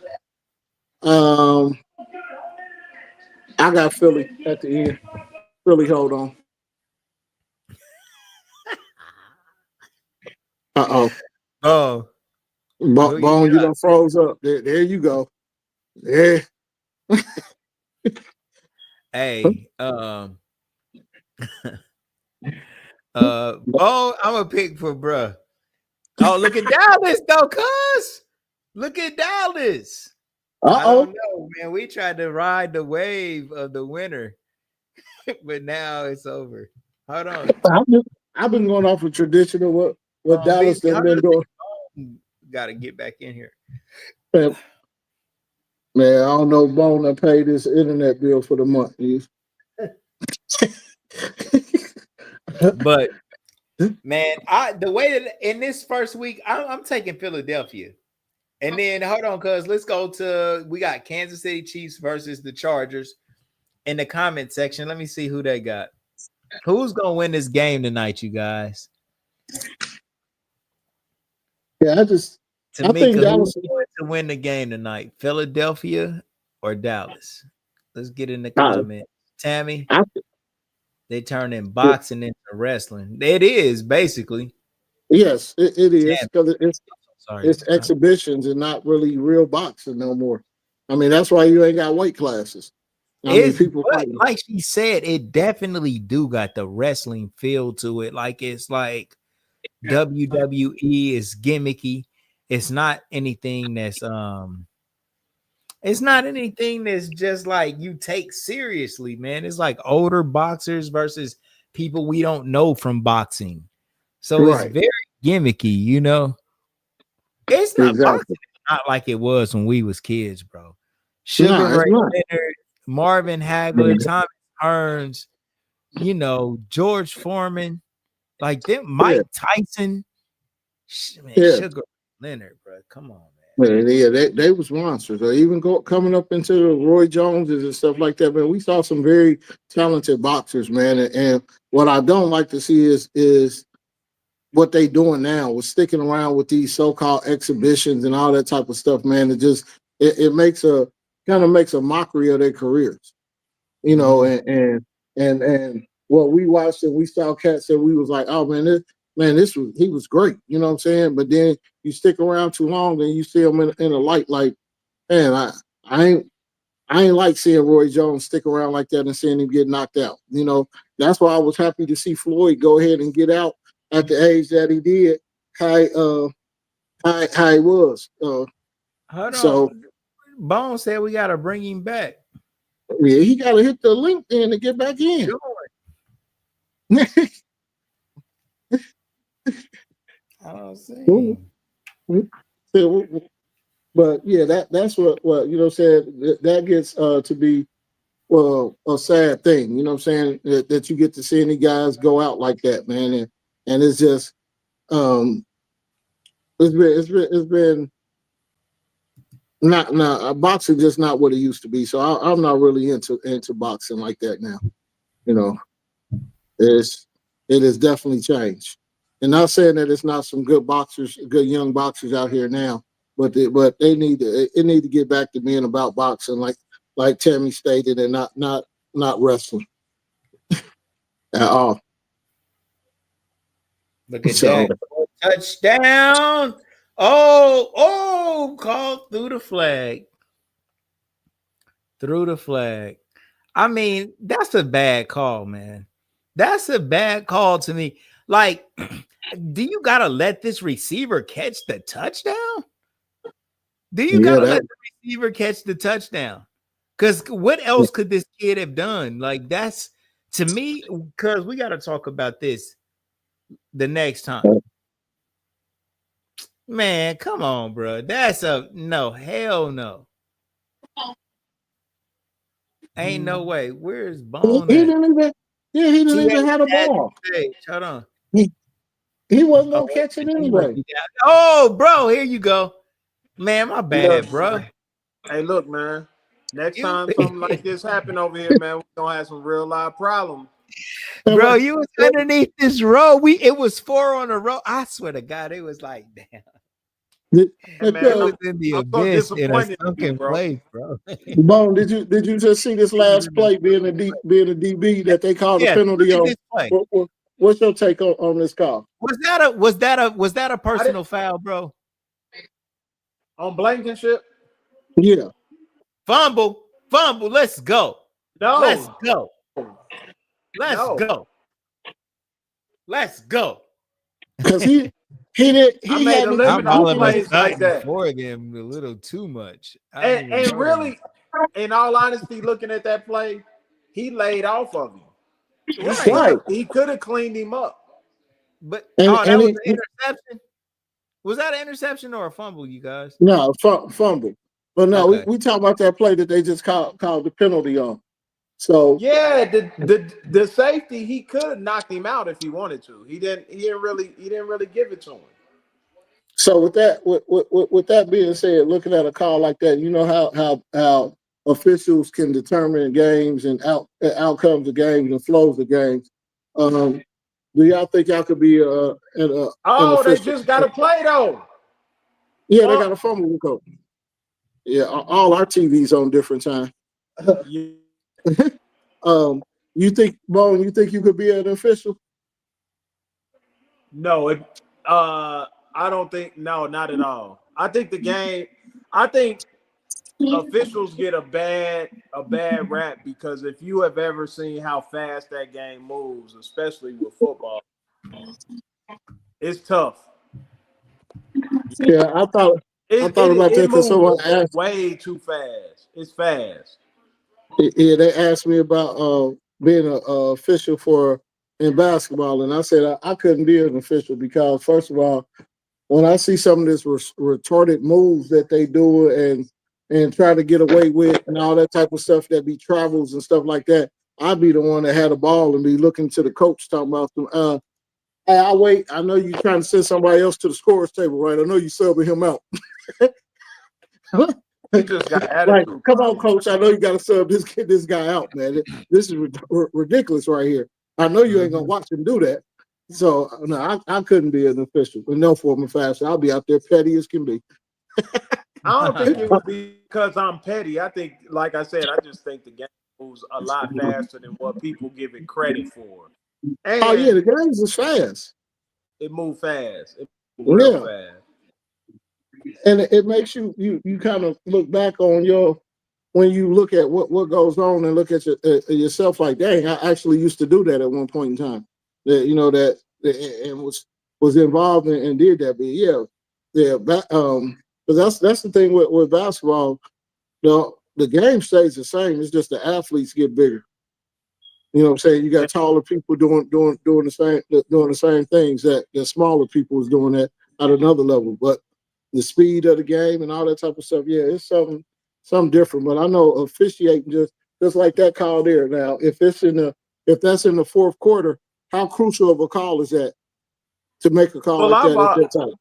I got Philly at the end. Philly, hold on. Oh, Bone, you done froze up. There you go. Yeah. Hey, Bone, I'm a pick for bruh. Oh, look at Dallas though, cuz. Look at Dallas. I don't know, man. We tried to ride the wave of the winter, but now it's over. Hold on. I've been going off of traditional what Dallas has been doing. Got to get back in here. Man, I don't know. Bone that paid his internet bill for the month. But man, the way that in this first week, I'm taking Philadelphia. And then hold on, cuz let's go to we got Kansas City Chiefs versus the Chargers in the comment section. Let me see who they got. Who's gonna win this game tonight, you guys? Yeah, I think Dallas who's going to win the game tonight, Philadelphia or Dallas? Let's get in the comment. Tammy, they turn in boxing into wrestling. It is basically. Yes, it is because it's exhibitions and not really real boxing no more. I mean, that's why you ain't got weight classes. People like she said, it definitely do got the wrestling feel to it. Like it's like WWE is gimmicky. It's not anything that's just like you take seriously, man. It's like older boxers versus people we don't know from boxing. So it's very gimmicky, It's not boxing, not like it was when we was kids, bro. Sugar Ray Leonard, Marvin Hagler, Thomas Hearns, George Foreman, like them, Mike Tyson, man, Sugar Leonard, bro. Come on, man. Yeah, they was monsters. Even coming up into the Roy Joneses and stuff like that, man. We saw some very talented boxers, man. And what I don't like to see is what they doing now with sticking around with these so-called exhibitions and all that type of stuff, man. It makes a mockery of their careers, and what we watched and we saw cats and we was like, oh man, he was great, you know what I'm saying? But then you stick around too long, then you see him in a light like, man, I ain't like seeing Roy Jones stick around like that and seeing him get knocked out. That's why I was happy to see Floyd go ahead and get out at the age that he did, how he was. Hold on. Bone said we gotta bring him back. Yeah, he gotta hit the link then to get back in. I don't see. But yeah, that's what said that gets to be a sad thing, you know what I'm saying, that you get to see any guys go out like that, man, and it's just it's been boxing just not what it used to be. So I'm not really into boxing like that now. You know, it has definitely changed. And not saying that it's not some good boxers, good young boxers out here now, but they need to get back to being about boxing, like Tammy stated, and not wrestling at all. Look at that touchdown! Oh, called through the flag. Through the flag. I mean, that's a bad call, man. That's a bad call to me. Like, do you gotta let this receiver catch the touchdown? Do you gotta let the receiver catch the touchdown? Because what else could this kid have done? Like, that's to me, because we gotta talk about this the next time. Man, come on, bro. That's a no, hell no. Ain't no way. Where's Bone? He didn't even have a ball. Hold on. He wasn't gonna catch it anyway. Oh, bro, here you go. Man, my bad, bro. Hey, look, man. Next time something like this happen over here, man, we're gonna have some real live problems. Bro, you was underneath this row. It was 4 on a row. I swear to God, it was like, damn. Hey, man, was in the abyss in a sunken place, bro. Bone, did you just see this last play being a DB that they called a penalty on? What's your take on this call? Was that a personal foul, bro? On Blankenship? Yeah. Fumble. Let's go. No. Let's go. Let's go. Because he did. He made a living on plays like that for them a little too much. And really, in all honesty, looking at that play, he laid off of him. Right. He could have cleaned him up. But that was an interception. Was that an interception or a fumble, you guys? No, fumble. But no, we talk about that play that they just called the penalty on. So yeah, the safety, he could have knocked him out if he wanted to. He didn't really give it to him. So with that being said, looking at a call like that, you know how officials can determine games and outcomes of games and flows of games. Do y'all think y'all could be they just got to play though. Yeah, they got a fumble coach. Yeah, all our TVs on different time. You think, Bone? You think you could be an official? No, I don't think. No, not at all. I think the game. I think officials get a bad rap because if you have ever seen how fast that game moves, especially with football, it's tough. Yeah, I thought about that because someone asked. Way too fast. It's fast. Yeah, they asked me about being an official in basketball, and I said I couldn't be an official because, first of all, when I see some of this retarded moves that they do and try to get away with and all that type of stuff that be travels and stuff like that, I'd be the one that had a ball and be looking to the coach talking about some. Hey, I'll wait. I know you're trying to send somebody else to the scorer's table, right? I know you subbing him out. He just got attitude. Like, come on, coach. I know you got to sub this guy out, man. This is ridiculous right here. I know you ain't gonna watch him do that. So no, I couldn't be an official in no form or fashion. I'll be out there petty as can be. I don't think it would be because I'm petty. I think, like I said, I just think the game moves a lot faster than what people give it credit for. And oh yeah, the games is fast. It moves fast. It moves real fast. And it makes you kind of look back on when you look at what goes on and look at yourself like, dang, I actually used to do that at one point in time. That and was involved and did that. But because that's the thing with basketball, the game stays the same. It's just the athletes get bigger. You know what I'm saying? You got taller people doing the same things that smaller people was doing that at another level. But the speed of the game and all that type of stuff, yeah, it's something different. But I know officiating just like that call there. Now, if that's in the fourth quarter, how crucial of a call is that to make a call like that at that time?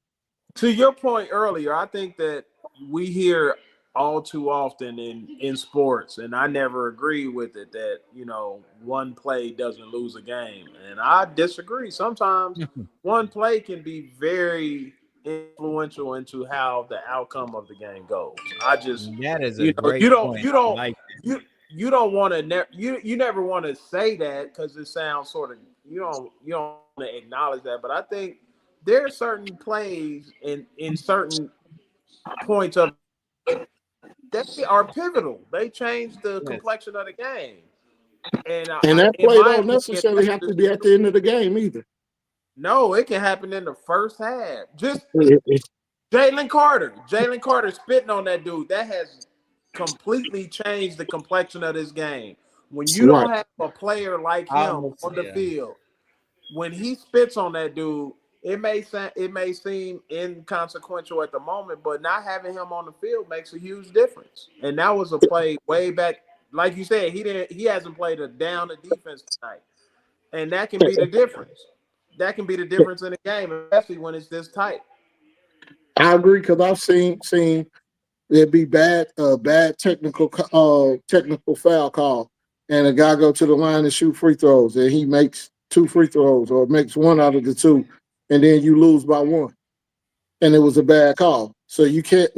To your point earlier, I think that we hear all too often in sports, and I never agree with it that one play doesn't lose a game, and I disagree. Sometimes one play can be very influential into how the outcome of the game goes. I just That is a you know great point. I like you don't want to you never want to say that because it sounds sort of you don't want to acknowledge that, but I think there are certain plays in certain points of they are pivotal. They change the that. Yes. complexion of the game. And And that in play my don't opinion, necessarily have to be at the end of the game either. no, it can happen in the first half. Just Jalen Carter spitting on that dude, that has completely changed the complexion of this game. When you Right. don't have a player like him Almost, on the yeah. field, when he spits on that dude, it may seem inconsequential at the moment, but not having him on the field makes a huge difference. And that was a play way back, like you said, he hasn't played a down of defense tonight, and that can be the difference. That can be the difference in the game, especially when it's this tight. I agree because I've seen there'd be bad technical foul call, and a guy go to the line and shoot free throws, and he makes two free throws or makes one out of the two, and then you lose by one, and it was a bad call. So you can't.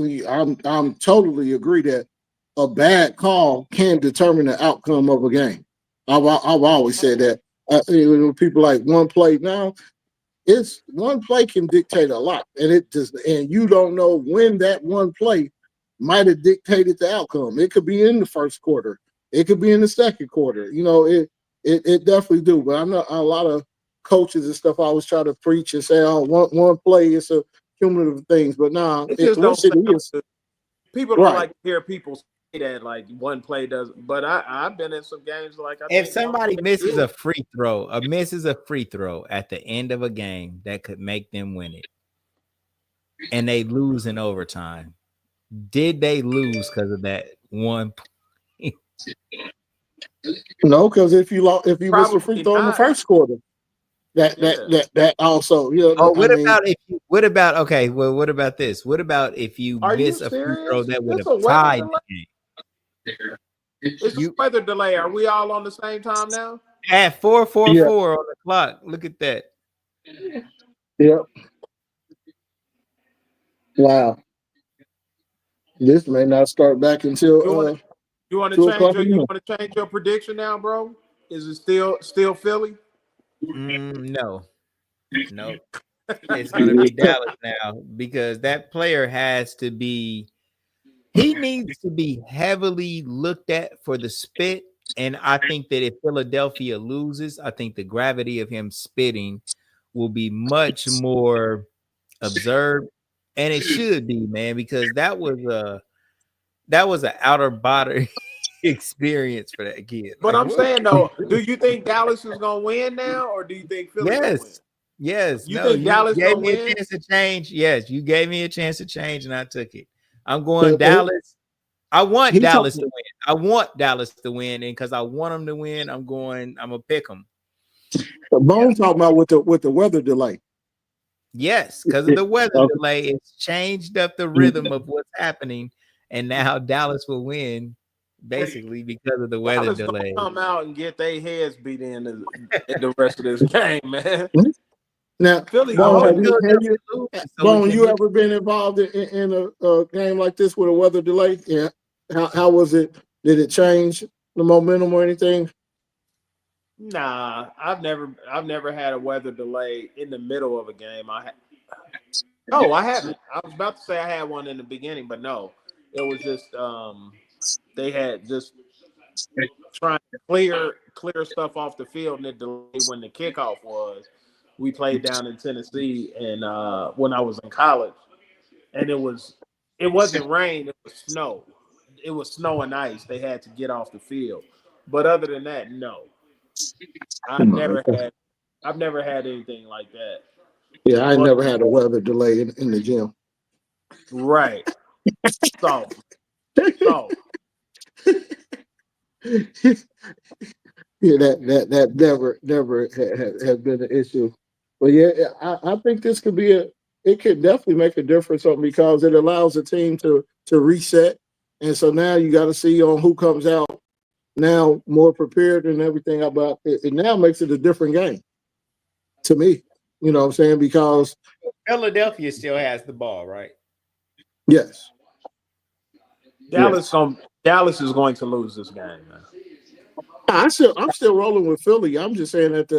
I'm totally agree that a bad call can determine the outcome of a game. I've always said that. People like one play now. It's one play can dictate a lot, and you don't know when that one play might have dictated the outcome. It could be in the first quarter, it could be in the second quarter. It definitely do. But I know a lot of coaches and stuff always try to preach and say, "Oh, one play is a cumulative things," but nah, It just don't once it sound is good. People don't right. like to hear people say that like one play does. But I've been in some games like I If think one somebody play misses did. a free throw at the end of a game that could make them win it, and they lose in overtime, did they lose because of that one? No, because if you miss a free Probably throw in the not. first quarter, that that Yeah. that that also, Oh, I mean, what about okay? Well, what about this? What about if you Are you miss a free throw serious? that would It's have a weather tied delay. the game? It's a You weather delay. Are we all on the same time now? at 4 yeah, 4 on the clock. Look at that. yeah, wow. This may not start back You want until to you want to 2 o'clock change again. your prediction now, bro? Is it still Philly? No, no. It's gonna be Dallas now because that player has to be. He needs to be heavily looked at for the spit. And I think that if Philadelphia loses, I think the gravity of him spitting will be much more observed. And it should be, man, because that was an outer body experience for that kid. But Like, I'm what? saying though, do you think Dallas is gonna win now, or do you think Philly gonna win? Yes. Yes. You No, think you Dallas gave gonna me a win? chance to change. Yes, you gave me a chance to change, and I took it. I'm Uh, going uh, Dallas. I want he Dallas to talking. win. I want Dallas to win, and because I want them to win, I'm gonna pick them. Yeah. Bone talking about with the weather delay. Yes, because of the weather Uh, delay, it's changed up the rhythm of what's happening, and now Dallas will win basically because of the weather Dallas gonna delay. come out and get their heads beat in the rest of this game, man. Now, Philly I Bone, gonna hope have win. Philadelphia loses so we Bone, can you look. ever been involved in a game like this with a weather delay? Yeah. How was it? Did it change the momentum or anything? Nah, I've never had a weather delay in the middle of a game. No, I haven't. I was about to say I had one in the beginning, but no, it was just they had just trying to clear stuff off the field, and it delayed when the kickoff was. We played down in Tennessee, and when I was in college, and it wasn't rain, it was snow. It was snow and ice. They had to get off the field, but other than that, no, I've No, never okay. had I've never had anything like that. Yeah, I But never had a weather delay in the gym. right, so so Yeah, that never has been an issue. But yeah, I think this could definitely make a difference on because it allows the team to reset. And so now you got to see on who comes out now more prepared and everything about it. It now makes it a different game to me. You know what I'm saying? Because Philadelphia still has the ball, right? yes. Dallas is going to lose this game, man. I'm still rolling with Philly. I'm just saying that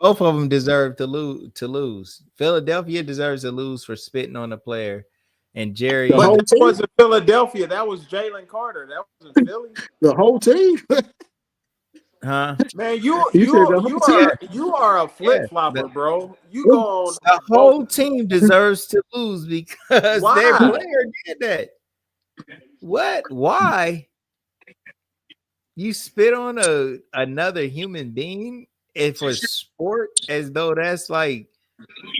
both of them deserve to lose. Philadelphia deserves to lose for spitting on a player, and Jerry. But that wasn't Philadelphia. That was Jalen Carter. That wasn't Philly. The whole team. Huh? Man, you are a flip flopper, bro. You go on. The whole team deserves to lose because their player did that. What? Why? You spit on another human being for sport as though that's like,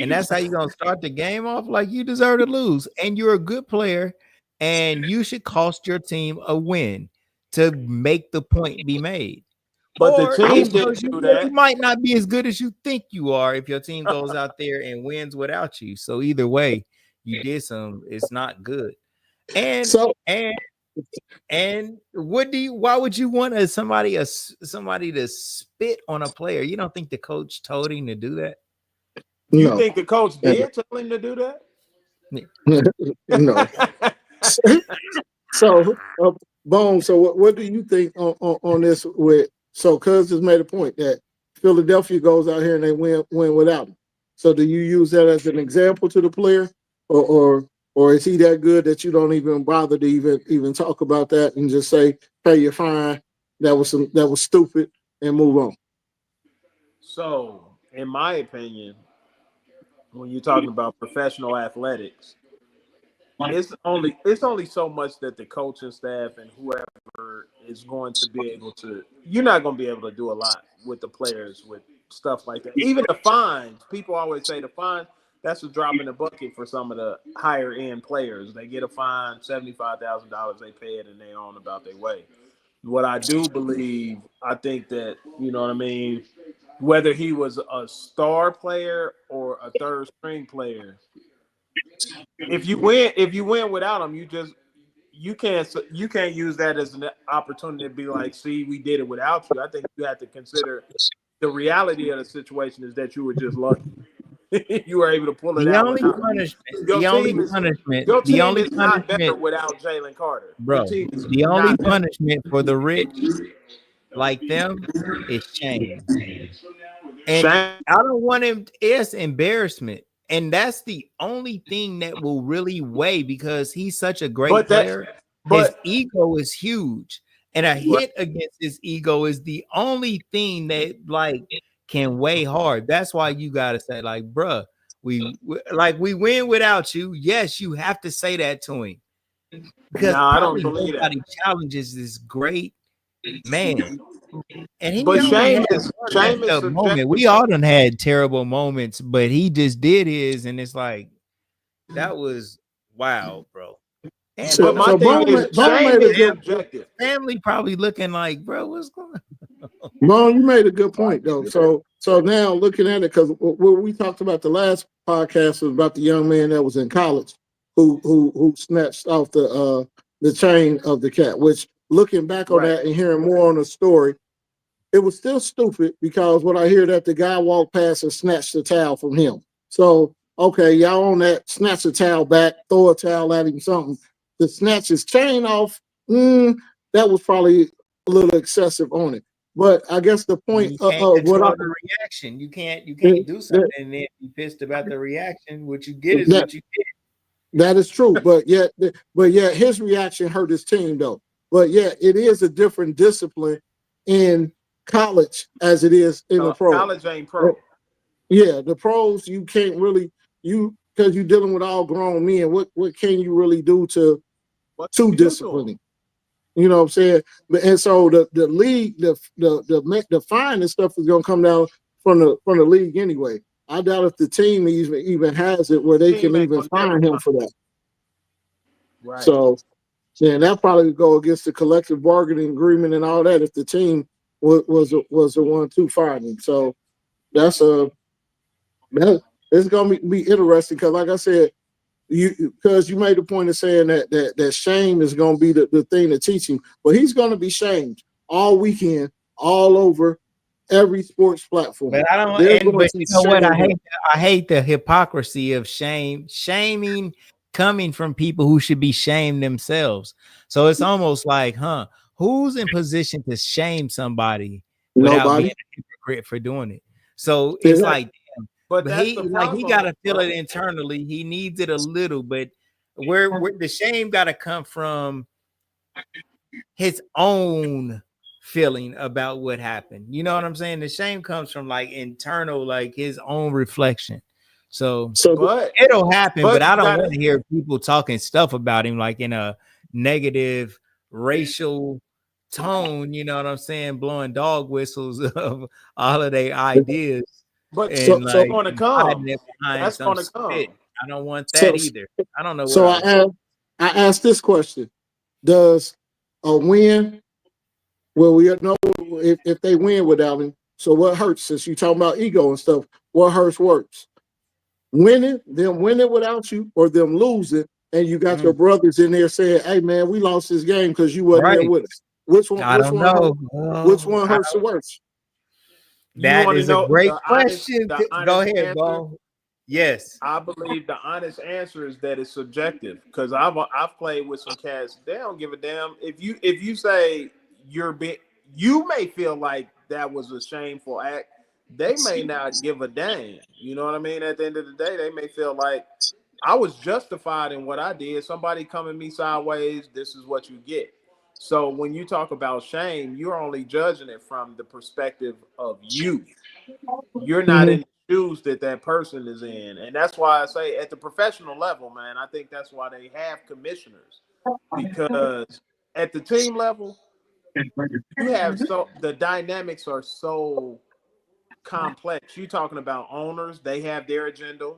and that's how you gonna start the game off? Like, you deserve to lose, and you're a good player, and you should cost your team a win to make the point be made. But the team didn't do that. You might not be as good as you think you are if your team goes out there and wins without you. So either way, you did some. It's not good. And and why would you want somebody to spit on a player? You don't think the coach told him to do that? You think the coach did tell him to do that? No. So Bone, so what do you think on this with Cuz has made a point that Philadelphia goes out here and they win without him. So do you use that as an example to the player, or is he that good that you don't even bother to even talk about that and just say, "Hey, you're fine. That was stupid," and move on? So, in my opinion, when you're talking about professional athletics, it's only so much that the coaching staff and whoever is going to be able to. You're not going to be able to do a lot with the players with stuff like that. Even the fines. People always say the fines. That's a drop in the bucket for some of the higher end players. They get a fine, $75,000. They pay it and they on about their way. What I do believe, I think that, you know what I mean, whether he was a star player or a third string player, if you win without him, you can't use that as an opportunity to be like, see, we did it without you. I think you have to consider the reality of the situation is that you were just lucky. You were able to pull it out. The only punishment is not better without Jalen Carter. Bro, the only punishment for the rich like them is shame. And I don't want him. It's embarrassment. And that's the only thing that will really weigh because he's such a great player. His ego is huge. And a hit against his ego is the only thing that can weigh hard. That's why you gotta say, bruh, we win without you. Yes, you have to say that to him. Because I don't believe nobody challenges this great man. And he shame is moment. We all done had terrible moments, but he just did his, and it's like that was wow, bro. And so my thing is, shame is objective. Family probably looking like, bro, what's going on? Bone, you made a good point though. So now looking at it, because what we talked about the last podcast was about the young man that was in college who snatched off the chain of the cat. Which looking back on that and hearing more on the story, it was still stupid because what I hear that the guy walked past and snatched the towel from him. So, okay, y'all on that, snatch the towel back, throw a towel at him, something. To snatch his chain off, that was probably a little excessive on it. But I guess the point of what the reaction, you can't do something and then be pissed about the reaction. What you get is what you get. That is true, but yet his reaction hurt his team though. But yeah, it is a different discipline in college as it is in the pro. College ain't pro. Yeah, the pros you can't really because you're dealing with all grown men. What can you really do to discipline? You know what I'm saying? And so the league, the fine and stuff is gonna come down from the league anyway. I doubt if the team even has it where they can even fine him for that. Right. So yeah, that probably would go against the collective bargaining agreement and all that if the team was the one to fine him. So it's gonna be interesting because, like I said, because you made the point of saying that shame is going to be the thing to teach him, but he's going to be shamed all weekend, all over every sports platform. But I don't. They're And going but to you know what? shame him. I hate the hypocrisy of shaming coming from people who should be shamed themselves. So it's almost like, who's in position to shame somebody without being Nobody. a hypocrite for doing it? So it's Yeah. like, But but that's the he problem, got to feel bro. it internally. He needs it a little, but where the shame got to come from his own feeling about what happened. You know what I'm saying? The shame comes from like internal, like his own reflection. So So But it'll happen, but but I you don't gotta want to hear people talking stuff about him like in a negative racial tone. You know what I'm saying? Blowing dog whistles of all of their ideas but so and so like gonna hiding come. it behind That's some gonna spit. come. I don't want that so either. I don't know what so I was. I asked this question: does a win? Well, we know if they win without him. So what hurts? Since you talking about ego and stuff, what hurts worse? Winning without you, or them losing, and you got your Mm, brothers in there saying, "Hey, man, we lost this game because you wasn't there right. with us." Which one? I Which don't one hurt? know. Which one hurts the worst? You That want to is a know great the honest question. the Go honest ahead, answer? Bo. Yes. I believe the honest answer is that it's subjective because I've played with some cats. They don't give a damn if you say you're big. You may feel like that was a shameful act. They may not give a damn. You know what I mean? At the end of the day, they may feel like I was justified in what I did. Somebody coming me sideways. This is what you get. So when you talk about shame, you're only judging it from the perspective of you. You're not Mm-hmm. in the shoes that that person is in, and that's why I say at the professional level, man, I think that's why they have commissioners, because at the team level you have so the dynamics are so complex. You talking about owners, they have their agenda,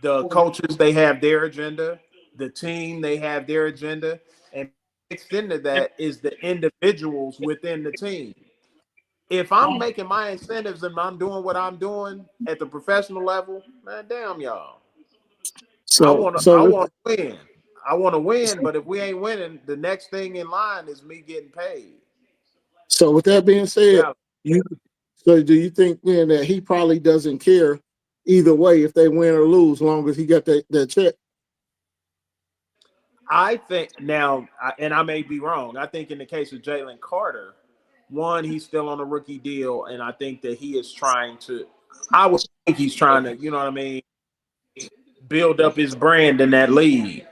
the coaches, they have their agenda, the team, they have their agenda, and mixed into that is the individuals within the team. If I'm making my incentives and I'm doing what I'm doing at the professional level, man, damn y'all. So I so wanna win. I wanna win, but if we ain't winning, the next thing in line is me getting paid. so with that being said, Yeah. you so do you think then that he probably doesn't care either way if they win or lose, long as he got that check? I think now, and I may be wrong. I think in the case of Jalen Carter, one, he's still on a rookie deal, and I think that he is trying to. I would think he's trying to, you know what I mean, build up his brand in that league.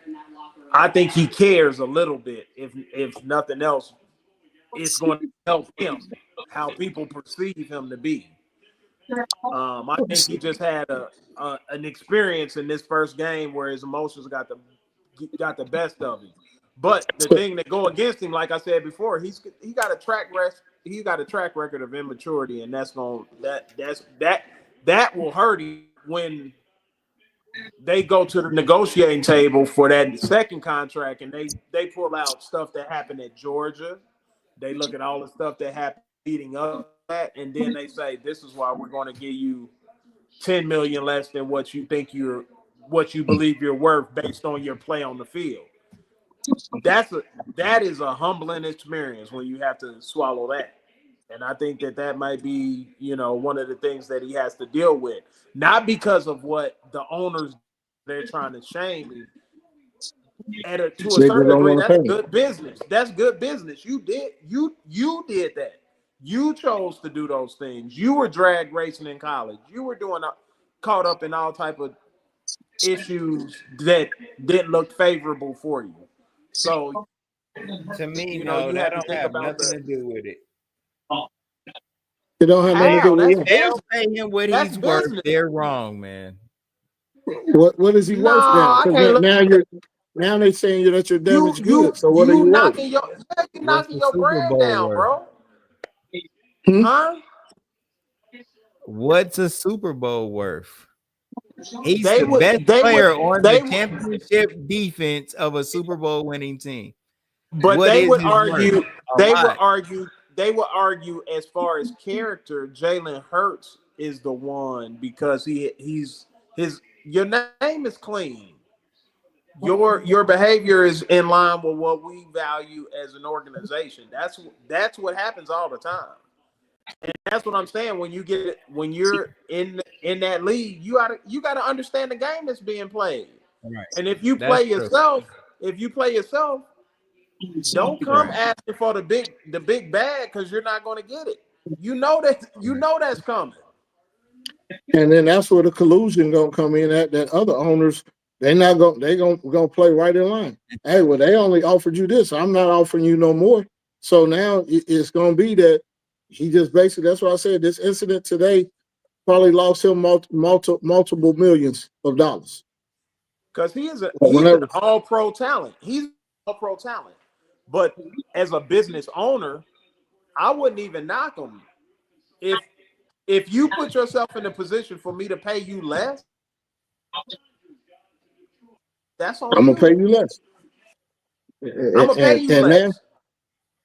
I think he cares a little bit. If nothing else, it's going to help him how people perceive him to be. I think he just had an experience in this first game where his emotions got the best of him. But the thing that go against him, like I said before, he got a track record of immaturity, and that will hurt him when they go to the negotiating table for that second contract, and they pull out stuff that happened at Georgia. They look at all the stuff that happened leading up to that, and then they say, "This is why we're going to give you 10 million less than what you believe you're worth based on your play on the field." That is a humbling experience when you have to swallow that. And I think that might be, one of the things that he has to deal with, not because of what the owners they're trying to shame him. To a They just certain don't degree, want to that's pay. good business. That's good business. You did that. You chose to do those things. You were drag racing in college. You were caught up in all type of issues that didn't look favorable for you. So, To me, no, you that have to don't think have about nothing the to do with it. It don't have nothing to do how. with That's him. They don't business. pay him what That's he's worth. business. They're wrong, man. What is he No, worth now? I can't Because look. now they're saying that you're You damaged you good. So what are you you worth? knocking your you What's knocking the your Super brand Bowl down, worth? bro. Hmm? Huh? What's a Super Bowl worth? He's They the would best they would player on the they would championship defense of a Super Bowl winning team. but What they is would his worth? argue A they would lot. argue they would argue as far as character, Jalen Hurts is the one because he's his your name is clean. your behavior is in line with what we value as an organization. That's what happens all the time. And that's what I'm saying. When you're in that league, you gotta understand the game that's being played. Right. And if you That's play true. yourself, don't come Right. asking for the big bag because you're not going to get it. You know that's coming. And then that's where the collusion gonna come in at that other owners, they gonna play right in line. Hey, well, they only offered you this. I'm not offering you no more. So now it's gonna be that he just basically, that's why I said this incident today probably lost him multiple millions of dollars. Because he's an Whenever all-pro talent. He's an all-pro talent. But as a business owner, I wouldn't even knock him. If you put yourself in a position for me to pay you less, that's on I'm you. gonna pay you less. I'm gonna pay you And less.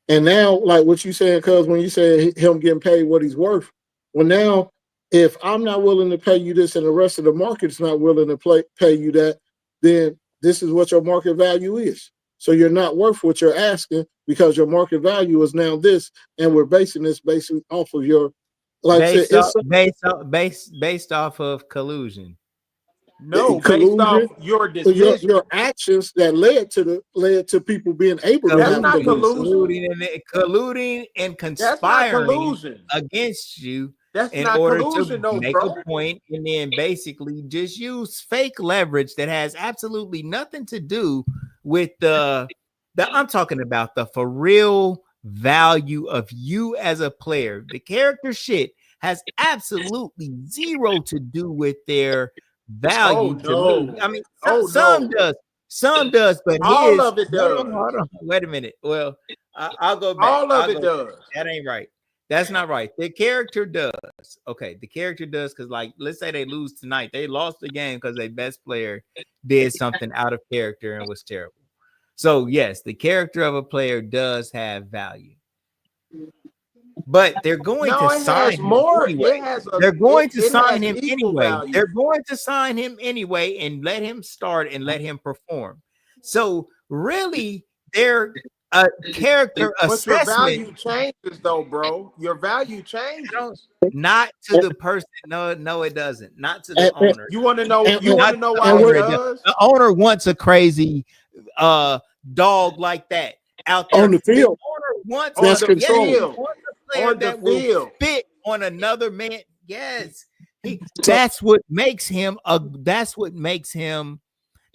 now, like what you saying, because when you say him getting paid what he's worth, well, now if I'm not willing to pay you this and the rest of the market's not willing to pay you that, then this is what your market value is. So you're not worth what you're asking because your market value is now this, and we're basing this basically off of your, like I said, Based off of collusion. No, based off collusion. your decision. Your actions that led to people being able to That's have not collusion. colluding and That's not conspiring collusion. against you That's in not order collusion, to though, make bro. a point, and then basically just use fake leverage that has absolutely nothing to do with the I'm talking about the for real value of you as a player. The character shit has absolutely zero to do with their value to me. I mean, some does, but all his of it does. hold on, wait a minute. Well, I'll go back. All of it does. That ain't right. That's not right. The character does. Okay, the character does because, like, let's say they lose tonight. They lost the game because their best player did something out of character and was terrible. So, yes, the character of a player does have value. But they're going to sign him anyway. They're going to sign him anyway. They're going to sign him anyway and let him start and let him perform. So, really, they're a character assessment. But your value changes, though, bro. Your value changes. Not to the person. No, it doesn't. Not to the owner. You want to know? You want to know why it does? The owner wants a crazy dog like that out there on the field. The owner wants that's control. a player that will spit on another man. Yes, that's what makes him That's what makes him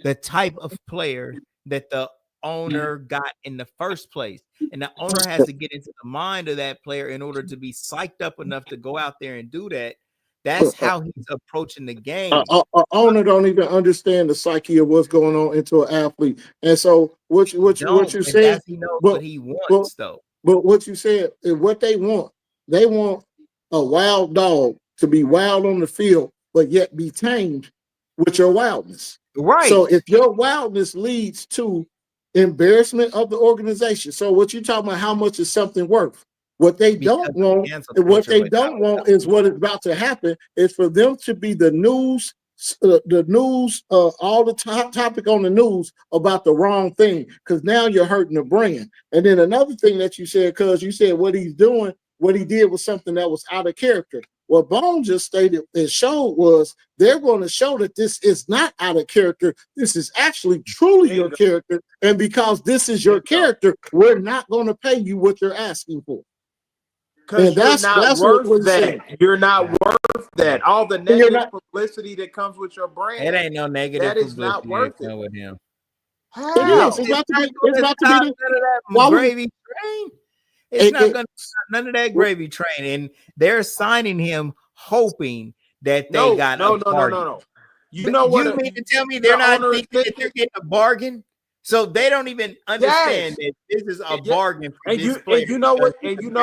the type of player that the owner got in the first place. And the owner has to get into the mind of that player in order to be psyched up enough to go out there and do that. That's how he's approaching the game. An owner don't even understand the psyche of what's going on into an athlete. And so what you said, he knows what he wants, though. But what you said is what they want a wild dog to be wild on the field, but yet be tamed with your wildness. Right. So if your wildness leads to embarrassment of the organization, so what you talking about, how much is something worth? What they don't want is what is about to happen is for them to be the news, all the topic on the news about the wrong thing, because now you're hurting the brand. And then another thing that you said, because you said what he did was something that was out of character. What Bone just stated and showed was they're going to show that this is not out of character. This is actually truly your character. And because this is your character, we're not going to pay you what you're asking for. Because you're not worth that. You're not worth that. All the negative publicity that comes with your brand. It ain't no negative that is not worth it with him. How? It is. It's about to be the gravy train. It's not going to none of that gravy train. And they're signing him hoping that they got a bargain. No. You know what? You mean to tell me they're not thinking that they're getting a bargain? So they don't even understand that this is a bargain for this player. And you know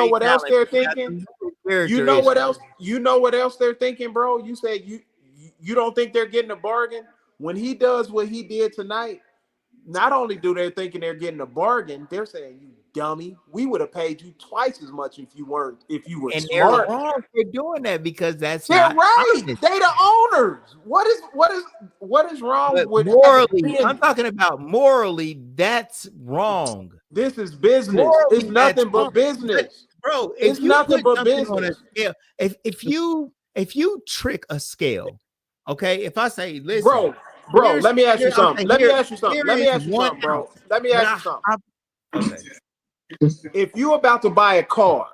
what else they're thinking? You know what else they're thinking, bro? You said you don't think they're getting a bargain? When he does what he did tonight, not only do they thinking they're getting a bargain, they're saying you dummy. We would have paid you twice as much if you were And they're smart. wrong for doing that because that's They're not right. honest. They the owners. What is wrong But with morally, I'm talking about morally, that's wrong. This is business. Morally, It's nothing that's wrong. but business. Bro, It's if you nothing put but something on a business. scale, if you trick a scale, okay, if I say, listen, bro, let me ask you something. Let me ask you something, bro. Let me ask you something. Okay. If you're about to buy a car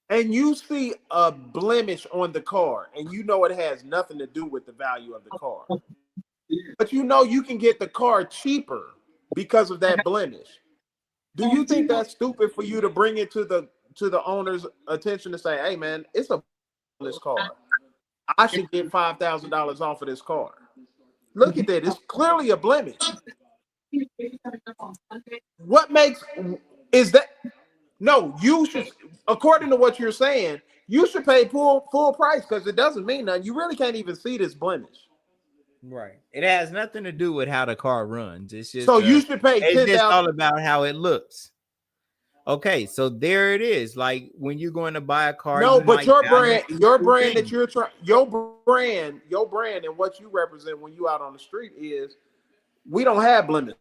and you see a blemish on the car and you know it has nothing to do with the value of the car, but you know you can get the car cheaper because of that blemish, do you think that's stupid for you to bring it to the owner's attention to say, hey man, it's a this car, I should get $5,000 off of this car? Look at that, it's clearly a blemish. What makes is that? No, you should, according to what you're saying, you should pay full price because it doesn't mean nothing. You really can't even see this blemish. Right. It has nothing to do with how the car runs. It's just so you should pay it's just all $10,000. about how it looks. Okay, so there it is. Like when you're going to buy a car, No, but your brand things. that you're trying, your brand, and what you represent when you out on the street is, we don't have blemish.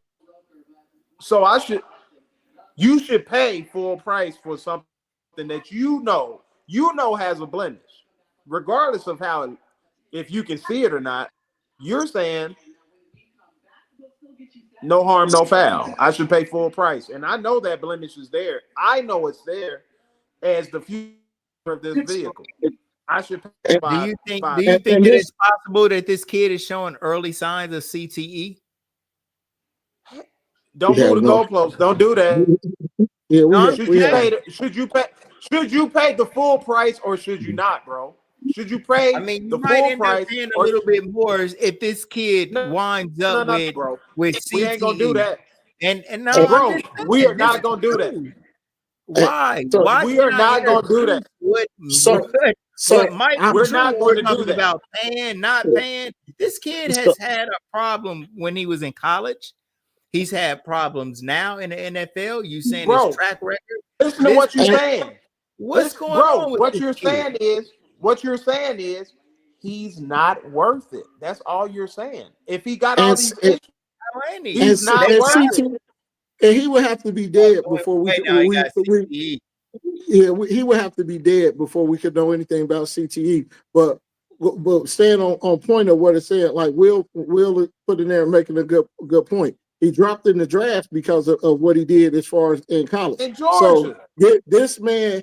So you should pay full price for something that you know has a blemish, regardless of how, if you can see it or not. You're saying no harm, no foul. I should pay full price, and I know that blemish is there. I know it's there as the future of this vehicle. I should pay. Do you think that it's possible that this kid is showing early signs of CTE? Don't move the goalposts. Don't do that. Yeah, should you pay the full price or should you not, bro? Should you pay the full price? Paying a little bit more if this kid winds up with CTE. We ain't gonna do that. And no, bro, we are not gonna do that. Why? So Why we are not gonna do that? Mike, we're not going to do that. About paying, not paying. This kid has had a problem when he was in college. He's had problems now in the NFL. You saying his track record? Listen to what you're saying. What's going on with what you're saying is he's not worth it. That's all you're saying. If he got all these issues, he's not worth it. And he would have to be dead before we he would have to be dead before we could know anything about CTE. But staying on point of what it said, like Will put in there making a good point. He dropped in the draft because of what he did as far as in college. In Georgia. So this man,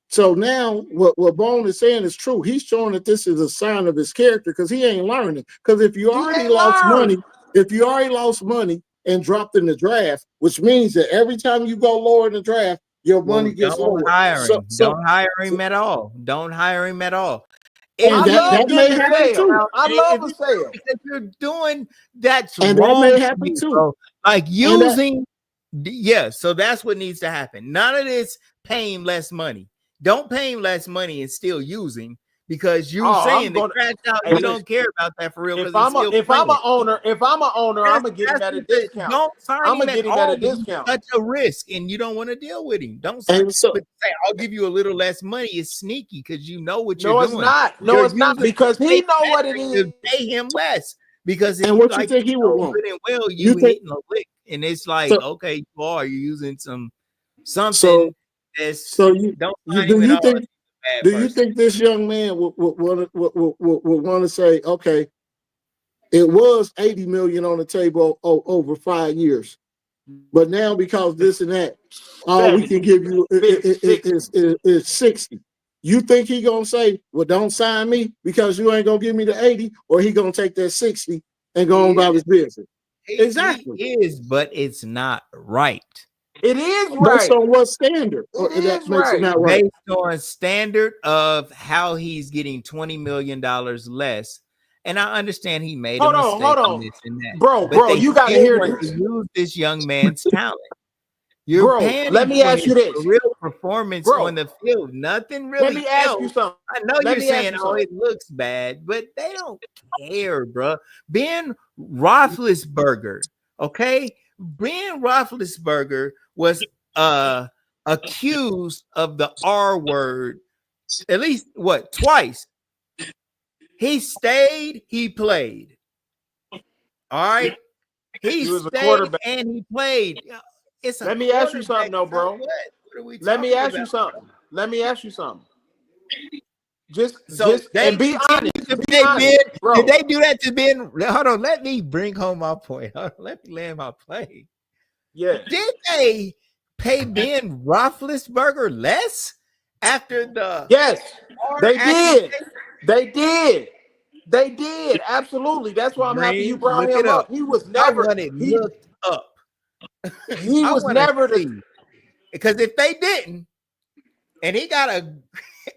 so now what Bone is saying is true. He's showing that this is a sign of his character because he ain't learning. Because if you already lost money and dropped in the draft, which means that every time you go lower in the draft, your money gets lower. Don't hire him at all. Don't hire him at all. That may happen too. I love a sale because you're doing that's wrong. That may happen too. Bro. Like using, so that's what needs to happen. None of this pay him less money. Don't pay him less money and still using because you're saying that crash out. You don't care about that for real. If I'm an owner, I'm gonna get him at a discount. Don't sign him at a discount. Such a risk, and you don't want to deal with him. Don't sign. But say I'll give you a little less money. It's sneaky because you know what you're doing. No, it's not because he know what it is. Pay him less because what you think he would want? Well, you hitting a lick, and it's like okay, you're using something. Do you think this young man would want to say, okay, it was $80 million on the table over 5 years, but now because this and that, all we can give you is 60. You think he gonna say, well, don't sign me because you ain't gonna give me the 80, or he gonna take that 60 and go on about his business? Exactly. It is, but it's not right. It is right. Based on what standard? That makes it not right. Based on standard of how he's getting $20 million less. And I understand he made a mistake on this and that. Bro, you gotta hear this. Use this young man's talent. You're paying let me ask you this. Real performance on the field. Nothing really. Let me ask you something. I know you're saying, it looks bad, but they don't care, bro. Ben Roethlisberger, okay? Ben Roethlisberger was accused of the R word at least twice. He stayed, he played. All right. He was a stayed quarterback. and he played. It's a Let me ask you something, though, bro. What are we Let me talking ask you about, something. bro? Let me ask you something. Just They and be continue honest. to Be pay honest, Ben. bro. Did they do that to Ben? Hold on, let me bring home my point. Let me land my plane. Yeah. Did they pay Ben Roethlisberger less after the? Yes, they did. accusation? They did. They did. Absolutely. That's why I'm happy you Green, brought look it him up. up. He was I never. want it He looked up. he I was want to never the. see because if they didn't, and he got a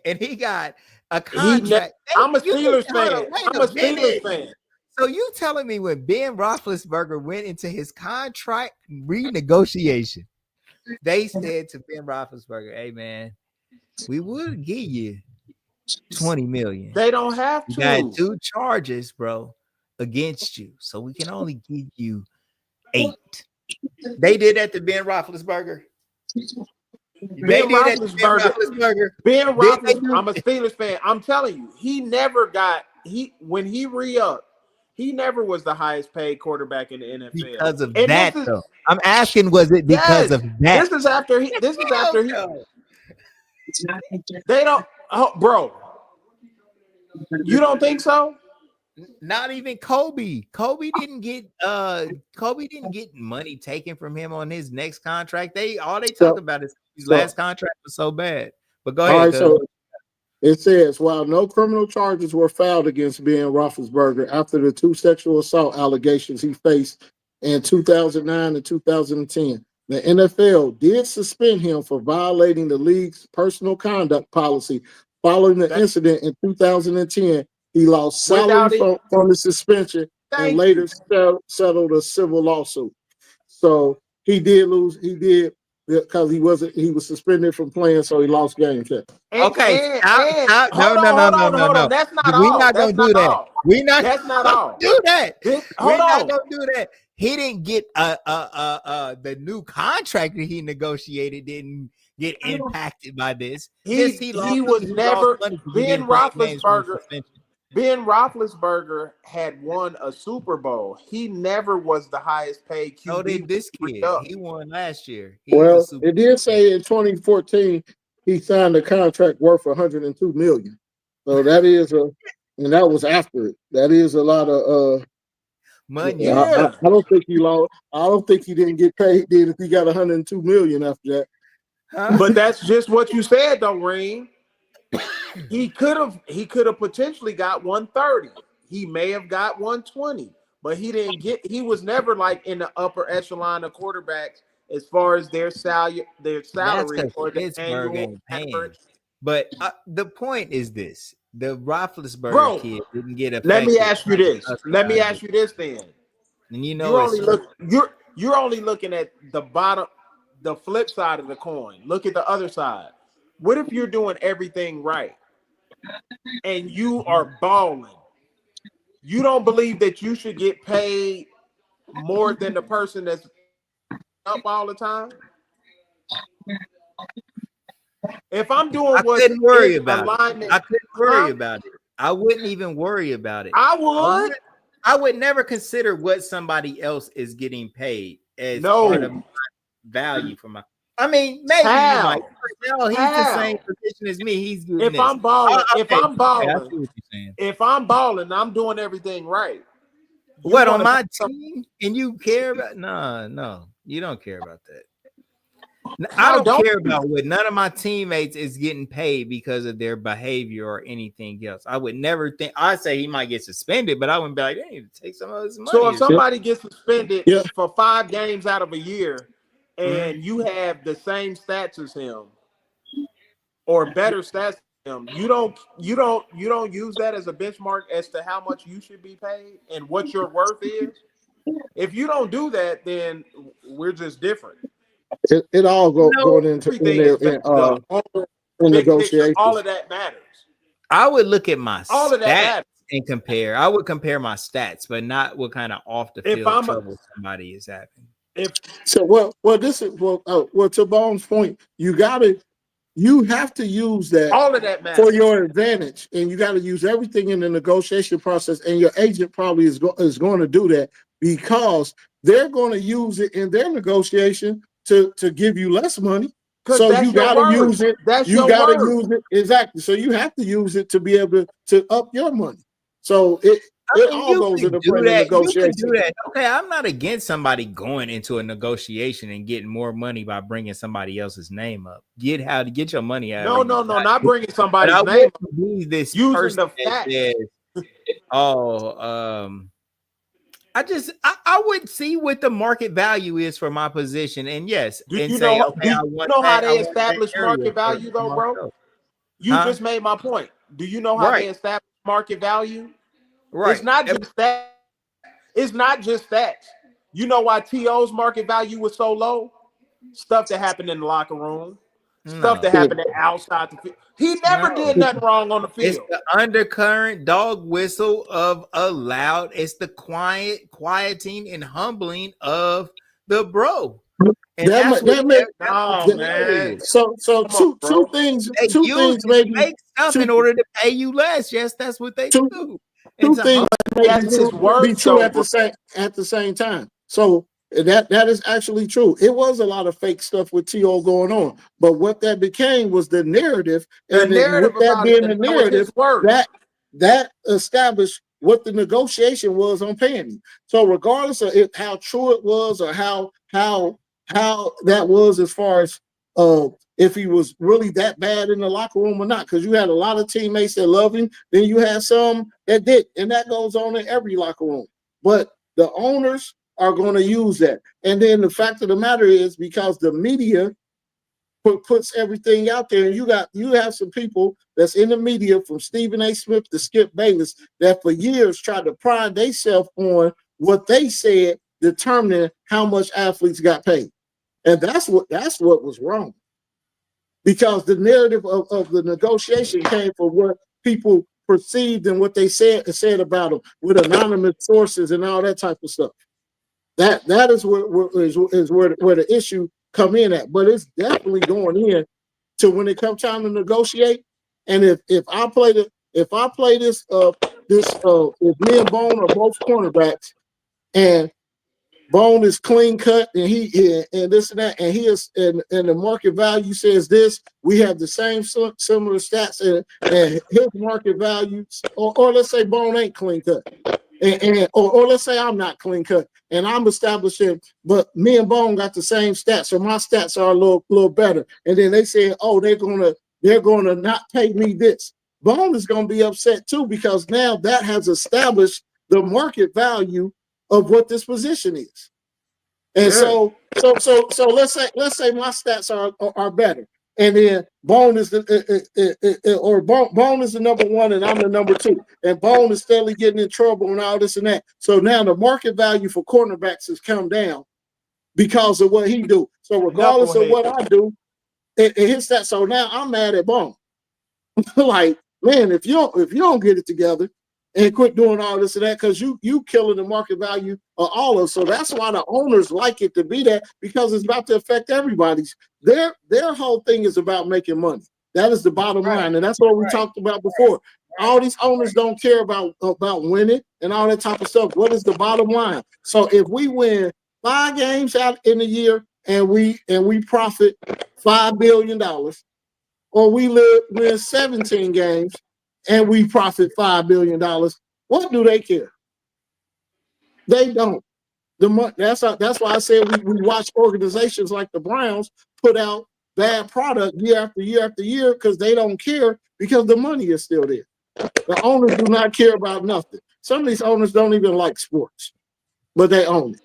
He. contract. I'm a You Steelers hold fan. on, wait I'm a a Steelers minute. fan. So you telling me when Ben Roethlisberger went into his contract renegotiation, they said to Ben Roethlisberger, "Hey man, we would give you 20 million. They don't have You got to. 2 charges, bro, against you, so we can only give you 8." They did that to Ben Roethlisberger. They Ben did that to Ben Roethlisberger. Roethlisberger. Ben Did they Roethlisberger. do I'm a Steelers fan. I'm telling you, he never got when he re-upped. He never was the highest paid quarterback in the NFL. because of And that this is though? I'm asking, was it because yes. of that? This is after he. This is after he. No. They don't, bro. You don't think so? Not even Kobe. Kobe didn't get money taken from him on his next contract. They talk So, about is his so last contract was so bad. But go all ahead, right. cuz. So it says, while no criminal charges were filed against Ben Roethlisberger after the 2 sexual assault allegations he faced in 2009 and 2010, the NFL did suspend him for violating the league's personal conduct policy. Following the That, incident in 2010, he lost salary without it, from the suspension and thank later you. settled a civil lawsuit. So he did lose. He did because he was suspended from playing, so he lost game check. Okay, And stop. No, hold no, on, no, hold no, on, no, hold on. no. That's not We're all. not That's gonna do not that. all. We're not That's not gonna all. do that. Hold We're not on. gonna do that. He didn't get the new contract that he negotiated didn't get impacted by this. Just he He was lost never money because he Ben didn't play games from the Roethlisberger. suspension. Ben Roethlisberger had won a Super Bowl. He never was the highest paid So QB. did this kid. Up. He won last year. He's a Well, super. it did say in 2014 he signed a contract worth 102 million. So that is and that was after it. That is a lot of Money. Yeah. I don't think he lost. I don't think he didn't get paid then if he got 102 million after that. Huh? But that's just what you said, though, Reem. He could have potentially got 130. He may have got 120, but he didn't get. He was never like in the upper echelon of quarterbacks as far as their salary That's because or the Pittsburgh annual ain't paying. average. But the point is this: the Roethlisberger Bro, kid didn't get let me affected. ask you this. Let me Subsidized it. ask you this then. And you know You're it's only you're only looking at the bottom, the flip side of the coin. Look at the other side. What if you're doing everything right and you are balling? You don't believe that you should get paid more than the person that's up all the time? If I'm doing I what's couldn't worry in about it. alignment, I couldn't worry huh? about it. I wouldn't even worry about it. I would. I would never consider what somebody else is getting paid as part of No. value for my. I mean, maybe you might. How? No, he's the same How? position as me. He's doing If this. I'm balling, if Okay, I'm okay, I balling, see what you're saying. if I'm balling, I'm doing everything right. You What on want to my team? And you care about? No, you don't care about that. I how don't don't care you? about what none of my teammates is getting paid because of their behavior or anything else. I would never think. I say he might get suspended, but I wouldn't be like, they need to take some of his money. So if somebody gets suspended Yeah. for 5 games out of a year, and Mhm. you have the same stats as him or better stats than him, you don't use that as a benchmark as to how much you should be paid and what your worth is. If you don't do that, then we're just different. It all No, going into Everything is the whole in big picture. All negotiations. of that matters. I would look at my All of that stats matters. and compare. I would compare my stats, but not what kind of off the If field I'm trouble somebody is having. If So this is to Bone's point, you have to use that all of that for matters. your advantage, and you got to use everything in the negotiation process. And your agent probably is going to do that because they're going to use it in their negotiation to give you less money. Because So you that's your got to word. use it. That's You your got to word. use it exactly. So you have to use it to be able to up your money. So it all you goes could into do play in that. You could negotiation. do that. Okay, I'm not against somebody going into a negotiation and getting more money by bringing somebody else's name up. Get your money out. No, not it. bringing But somebody's I name. wouldn't be this Using person the that facts. says, "Oh, I would see what the market value is for my position, and yes, Do and you say, know? okay, Do I you want know how that. I they want that establish area market value, for though, bro? myself." You Huh? just made my point. Do you know how Right, they establish market value? It's right. not just that. It's not just that. You know why T.O.'s market value was so low? Stuff that happened in the locker room, stuff that No, happened outside the field. He never did no. nothing wrong on the It's field. the undercurrent dog whistle of a loud. It's the quieting and humbling of the bro, and That that make that's what No, T.O. man. is. so Come on, two bro. things They two use things it to maybe make stuff two in order to pay you less. Yes, that's what they two do. And two to things humble may That's his be worth, true though, at bro. the same time. So that is actually true. It was a lot of fake stuff with To going on, but what that became was the narrative, The and then with narrative that about it, being and the that was narrative, his worth. that established what the negotiation was on paying you. So regardless of how true it was or how that was as far as if he was really that bad in the locker room or not, because you had a lot of teammates that love him, then you had some that did, and that goes on in every locker room. But the owners are going to use that, and then the fact of the matter is because the media puts everything out there, and you have some people that's in the media from Stephen A. Smith to Skip Bayless that for years tried to pride themselves on what they said determining how much athletes got paid, and that's what was wrong because the narrative of the negotiation came from what people perceived and what they said about them with anonymous sources and all that type of stuff. That is where the issue come in at. But it's definitely going in to when it comes time to negotiate. And if I play this if me and Bone are both cornerbacks and Bone is clean cut and and this and that, and he is and the market value says this. We have the same similar stats, and his market value, or let's say Bone ain't clean cut, or let's say I'm not clean cut, and I'm establishing, but me and Bone got the same stats, so my stats are a little better. And then they say, oh, they're gonna not pay me this. Bone is gonna be upset too because now that has established the market value of what this position is. And Yeah. so let's say my stats are better, and then Bone is Bone is the number one, and I'm the number two, and Bone is steadily getting in trouble and all this and that. So now the market value for cornerbacks has come down because of what he do. So regardless of Knucklehead. what I do, it hits that. So now I'm mad at Bone. Like, man, if you don't get it together and quit doing all this and that, because you killing the market value of all of us. So that's why the owners like it to be that, because it's about to affect everybody's. Their whole thing is about making money. That is the bottom Right, line, and that's what we right, talked about before. All these owners don't care about winning and all that type of stuff. What is the bottom line? So if we win 5 games out in a year and we profit $5 billion, or we win 17 games and we profit $5 billion, what do they care? They don't. That's why I said we watch organizations like the Browns put out bad product year after year after year because they don't care because the money is still there. The owners do not care about nothing. Some of these owners don't even like sports, but they own it.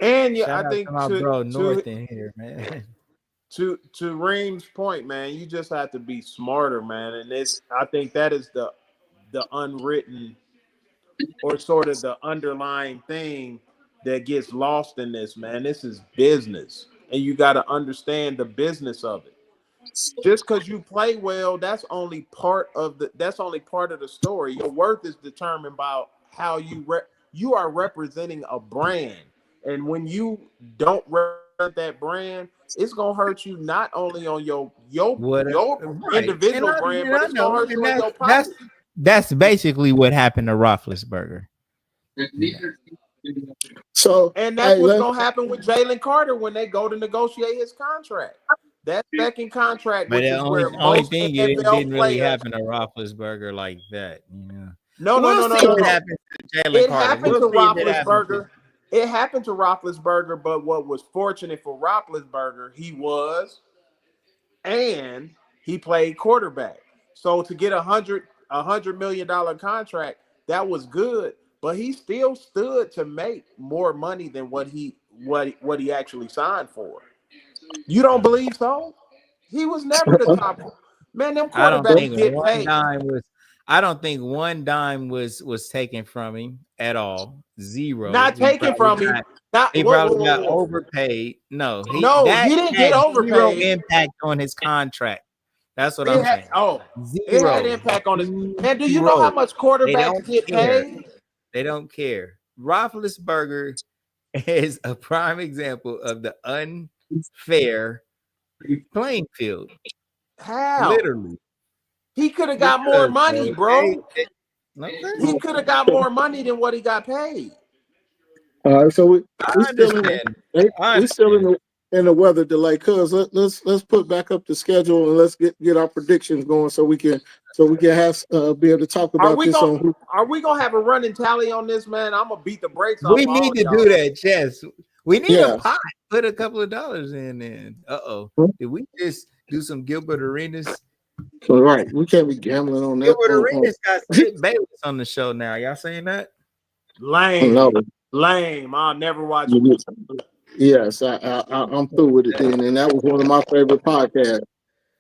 And yeah, Shout I out to think my bro North in here, man. to Reem's point, man, you just have to be smarter, man. And I think that is the unwritten or sort of the underlying thing that gets lost in this, man. This is business, and you got to understand the business of it. Just because you play well, that's only part of the story. Your worth is determined by how you are representing a brand. And when you don't represent that brand, it's gonna hurt you not only on your right. individual brand, but it's gonna know, hurt you in your that's pocket. that's basically what happened to Roethlisberger. So, And that's hey, what's gonna happen with Jalen Carter when they go to negotiate his contract. That second contract, But which the is where only most thing it NFL didn't really players. happen to Roethlisberger like that. No, We'll see what no. happens to Jalen It Carter. happened We'll to see if it happens. Roethlisberger. It happened to Roethlisberger, but what was fortunate for Roethlisberger, and he played quarterback. So to get $100 million contract, that was good. But he still stood to make more money than what he actually signed for. You don't believe so? He was never the top. Man, them I don't quarterbacks think get one paid. dime was. I don't think one dime was taken from him at all. Zero. Not taken from him. He probably got overpaid. No, He that didn't had get zero overpaid. impact on his contract. That's what I'm saying. It Zero. had impact on his. Man, do you know how much quarterbacks get paid? They don't care. Roethlisberger is a prime example of the unfair playing field. How? Literally. He could have got more money, bro. Okay. He could have got more money than what he got paid. All right, so we we still in the weather delay. Cuz let's put back up the schedule and let's get our predictions going so we can have be able to talk about this on. Are we gonna have a running tally on this, man? I'm gonna beat the brakes off. We need to do that, Chess. We need a pot. Put a couple of dollars in there. Did we just do some Gilbert Arenas? So right, we can't be gambling on that. Gilbert Arenas got Skip Bayless on the show now. Y'all saying that? Lame. I'll never watch it. Yes, I'm through with it then, and that was one of my favorite podcasts.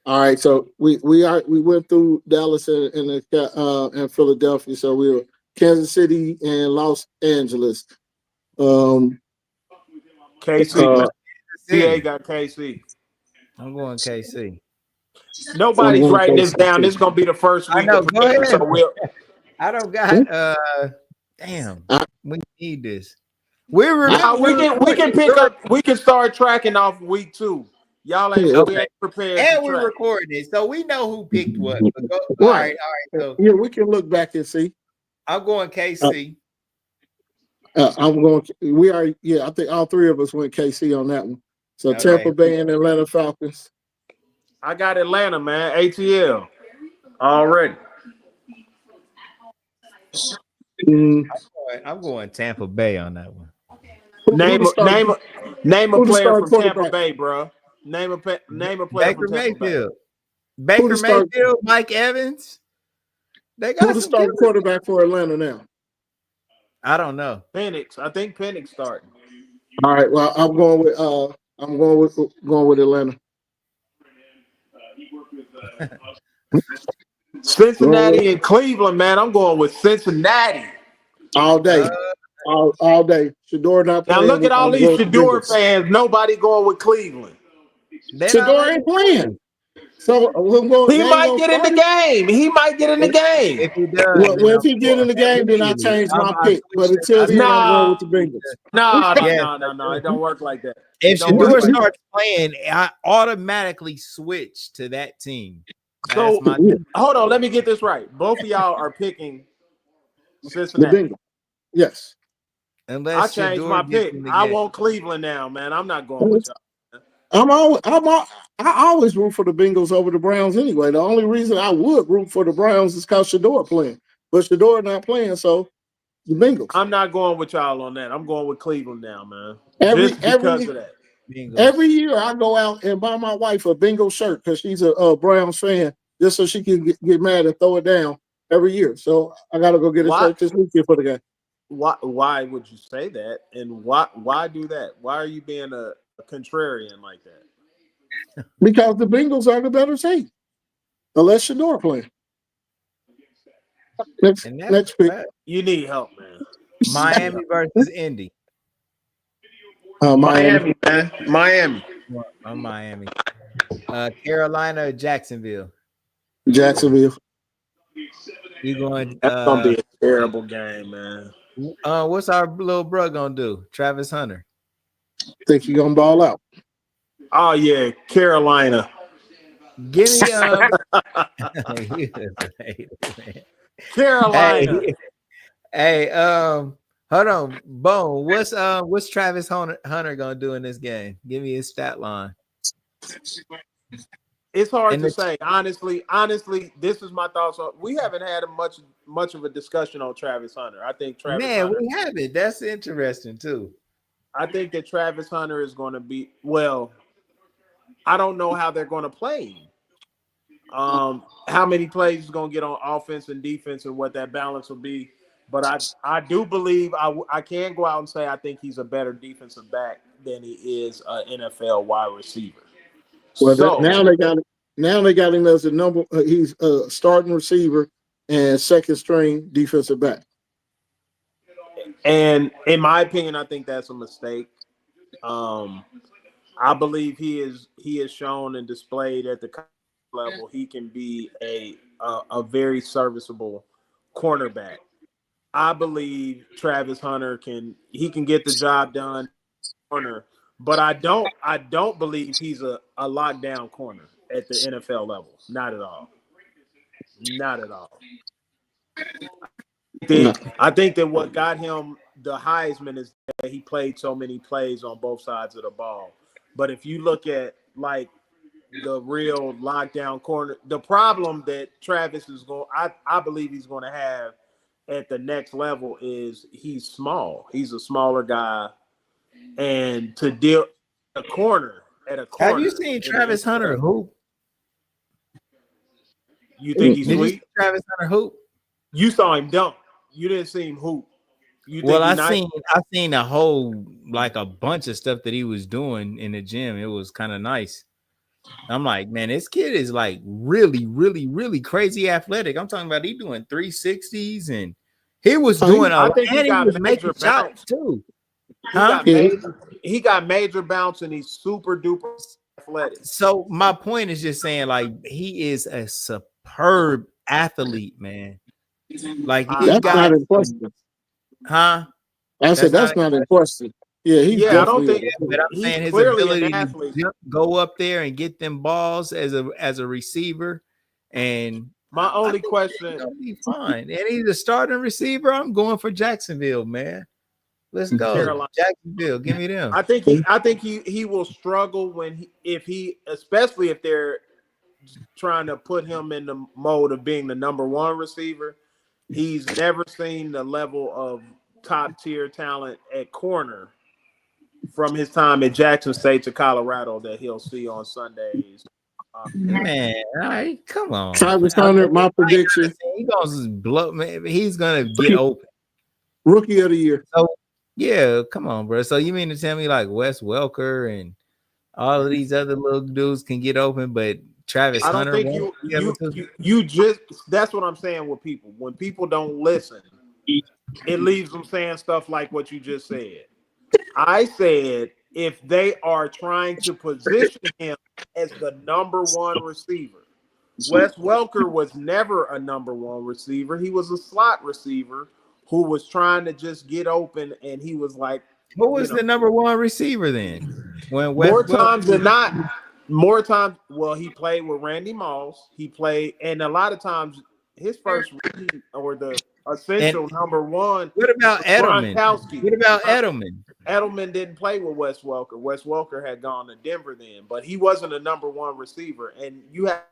All right, so we went through Dallas and Philadelphia, so we were Kansas City and Los Angeles. KC. CA got KC. I'm going KC. Nobody's writing this down. This is gonna be the first week. I know. Go ahead. So I don't got. Damn. We need this. We can pick up. We can start tracking off week 2. Y'all ain't prepared. And we're recording it, so we know who picked what. All right. So yeah, we can look back and see. I'm going KC. I'm going. We are. Yeah, I think all three of us went KC on that one. So Tampa Bay and Atlanta Falcons. I got Atlanta, man. ATL already. I'm going Tampa Bay on that one. Name a player from Tampa Bay, bro. Name a player Baker from Tampa Mayfield. Bay. Baker Mayfield, Mike Evans. They got who's the starting quarterback for Atlanta now? I don't know. Penix. I think Penix starting. All right. Well, I'm going with Atlanta. Cincinnati and Cleveland, man. I'm going with Cincinnati all day. All day. Shador not playing. Now look at all these Shador fans. Nobody going with Cleveland. Shador ain't playing. So he might get in the game. He might get in the game. If he does, if he get in the game, then I change my pick. But until then, I'm going with the Bengals. No. It don't work like that. If Shador starts playing, I automatically switch to that team. So hold on, let me get this right. Both of y'all are picking Cincinnati. Yes. Unless I changed my pick. I want Cleveland now, man. I'm not going with y'all. I always root for the Bengals over the Browns anyway. The only reason I would root for the Browns is because Shador playing. But Shador not playing, so the Bengals. I'm not going with y'all on that. I'm going with Cleveland now, man. Just because of that. Bengals. Every year I go out and buy my wife a Bengals shirt because she's a Browns fan, just so she can get mad and throw it down every year. So I got to go get a shirt this weekend for the game. Why would you say that? And why do that? Why are you being a contrarian like that? Because the Bengals are the better team, unless Shador playing. Next pick. You need help, man. Miami versus Indy. Miami, man. Miami. I'm Miami. Carolina or Jacksonville? Jacksonville. You going? That's gonna be a terrible game, man. What's our little bro gonna do? Travis Hunter. Think he gonna ball out? Oh yeah, Carolina. Give me Carolina. hey, hey, hold on, Bone. What's Travis Hunter gonna do in this game? Give me his stat line. It's hard to say. Honestly, this is my thoughts on. We haven't had much of a discussion on Travis Hunter. I think Hunter, we haven't. That's interesting too. I think that Travis Hunter is going to be well. I don't know how they're going to play him. How many plays he's going to get on offense and defense, and what that balance will be. But I do believe I can go out and say I think he's a better defensive back than he is an NFL wide receiver. Well, now they got him as a number. He's a starting receiver and second string defensive back. And in my opinion, I think that's a mistake. I believe he is shown and displayed at the level he can be a very serviceable cornerback. I believe Travis Hunter can get the job done corner, but I don't believe he's a lockdown corner at the NFL level. Not at all. Not at all. I think that what got him the Heisman is that he played so many plays on both sides of the ball. But if you look at like the real lockdown corner, the problem that Travis is going, I believe he's going to have at the next level is he's small. He's a smaller guy, and to deal at a corner. Have you seen Travis Hunter hoop? You think he's sweet? Travis Hunter hoop? You saw him dunk. You didn't see him hoop. I seen a whole like a bunch of stuff that he was doing in the gym. It was kind of nice. I'm like, man, this kid is like really, really, really crazy athletic. I'm talking about he doing 360s and he was doing I think he got major shots too. He got major bounce and he's super duper athletic. So my point is just saying, like, he is a superb athlete, man. Like that's not impressive. Huh? I said that's not impressive. Yeah, I don't think. But I'm saying his ability to go up there and get them balls as a receiver, and my only question, be fine. And he's a starting receiver. I'm going for Jacksonville, man. Let's go, Carolina. Jacksonville. Give me them. I think he will struggle especially if they're trying to put him in the mode of being the number one receiver. He's never seen the level of top tier talent at corner from his time at Jackson State to Colorado that he'll see on Sundays. Man, all right, come on. Travis Hunter, my prediction. He's gonna blow, man. He's gonna get open. Rookie of the year. So yeah, come on, bro. So you mean to tell me like Wes Welker and all of these other little dudes can get open, but Travis Hunter? I don't think you just. That's what I'm saying with people. When people don't listen, it leaves them saying stuff like what you just said. I said if they are trying to position him as the number one receiver, Wes Welker was never a number one receiver. He was a slot receiver who was trying to just get open, and he was like, "Who was the number one receiver then?" When more times than not. More times, well, he played with Randy Moss. He played, and a lot of times, his first or the essential number one. What about Edelman? What about Edelman? Edelman didn't play with Wes Welker. Wes Welker had gone to Denver then, but he wasn't a number one receiver. And you have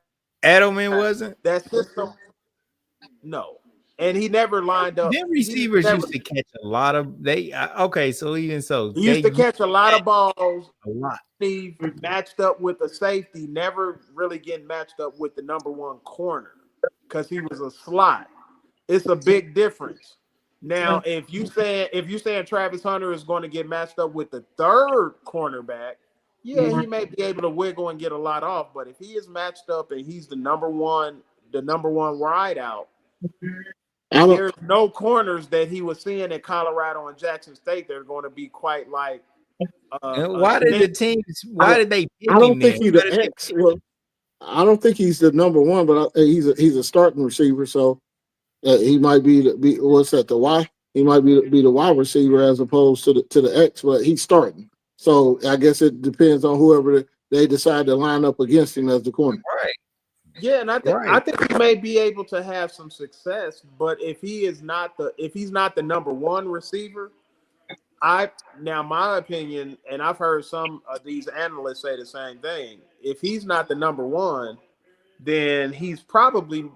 Edelman wasn't that system. No, and he never lined up. Them receivers used to catch a lot of okay. So even so, he used to catch a lot of balls. A lot. He matched up with the safety, never really getting matched up with the number one corner because he was a slot. It's a big difference. Now, if you saying Travis Hunter is going to get matched up with the third cornerback, yeah, he may be able to wiggle and get a lot off. But if he is matched up and he's the number one ride out, there's no corners that he was seeing at Colorado and Jackson State that are going to be quite like. Why did they pick I don't think he's the X. Well, I don't think he's the number one, but he's a starting receiver. So he might be what's that? The Y. He might be the wide receiver as opposed to the X, but he's starting. So I guess it depends on whoever they decide to line up against him as the corner. Right. Yeah, and I think he may be able to have some success, but if he's not the number one receiver, my opinion, and I've heard some of these analysts say the same thing. If he's not the number one, then he's probably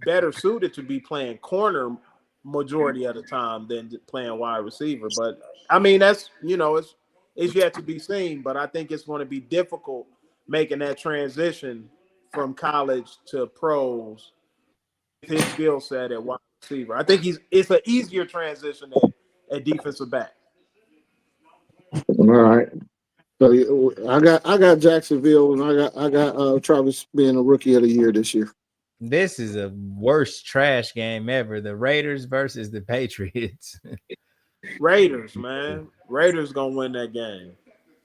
better suited to be playing corner majority of the time than playing wide receiver. But I mean, that's it's yet to be seen. But I think it's going to be difficult making that transition from college to pros with his skill set at wide receiver. I think it's an easier transition at defensive back. All right. So I got Jacksonville, and I got Travis being a rookie of the year this year. This is a worst trash game ever. The Raiders versus the Patriots. Raiders, man. Raiders gonna win that game.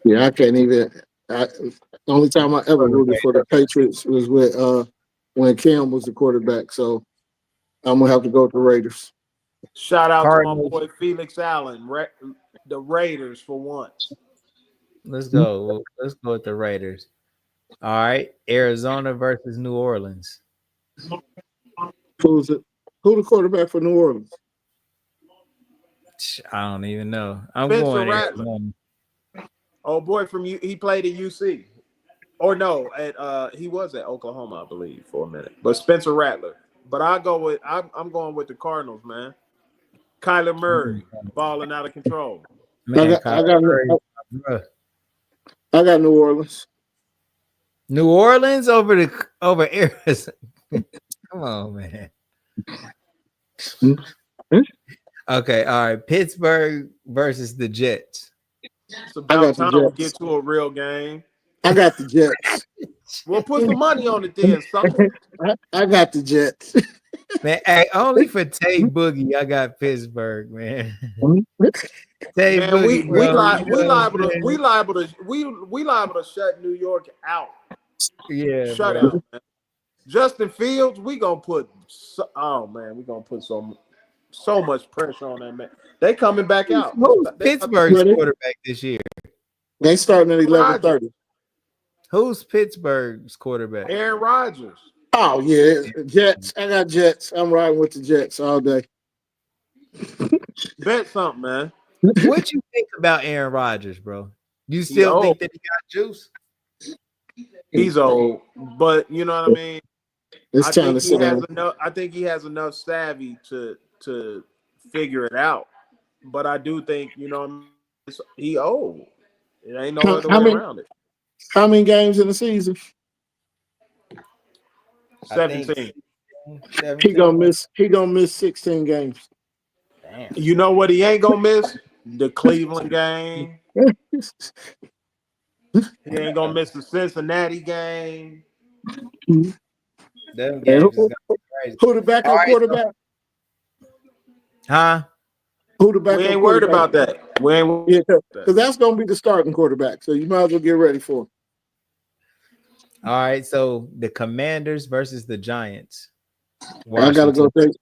Yeah, I can't even. The only time I ever rooted for the Patriots was with when Cam was the quarterback. So I'm gonna have to go with the Raiders. Shout out to my boy Felix Allen. The Raiders for once. Let's go. Let's go with the Raiders. All right. Arizona versus New Orleans. Who's it? Who the quarterback for New Orleans? I don't even know. I'm Spencer going Rattler. Oh boy, he played at UC. Or no, he was at Oklahoma, I believe, for a minute. But Spencer Rattler. But I'm going with the Cardinals, man. Kyler Murray balling out of control. Man, I got New Orleans. New Orleans over Arizona. Come on, man. Okay, all right. Pittsburgh versus the Jets. It's about time we get to a real game. I got the Jets. We'll put some money on it then, sucker. I got the Jets. Man, hey, only for Tay Boogie, I got Pittsburgh, man. Tay man, Boogie, we liable to shut New York out. Yeah, shut out, man. Justin Fields, we gonna put so much pressure on that man. They coming back out. Who's Pittsburgh's quarterback this year? They starting at 11:30. Who's Pittsburgh's quarterback? Aaron Rodgers. Oh yeah, Jets. I got Jets. I'm riding with the Jets all day. Bet something, man. What you think about Aaron Rodgers, bro? You still think that he got juice? He's old, but you know what I mean. It's time to sit down. I think he has enough savvy to figure it out. But I do think he old. It ain't no other way around it. How many games in the season? 17. He gonna miss 16 games. Damn. You know what he ain't gonna miss? The Cleveland game. He ain't gonna miss the Cincinnati game. Them games is gonna be crazy. Who the backup quarterback? Huh? Who the backup? We ain't worried about that. We ain't because that's gonna be the starting quarterback. So you might as well get ready for it. All right, so the Commanders versus the Giants. I gotta go take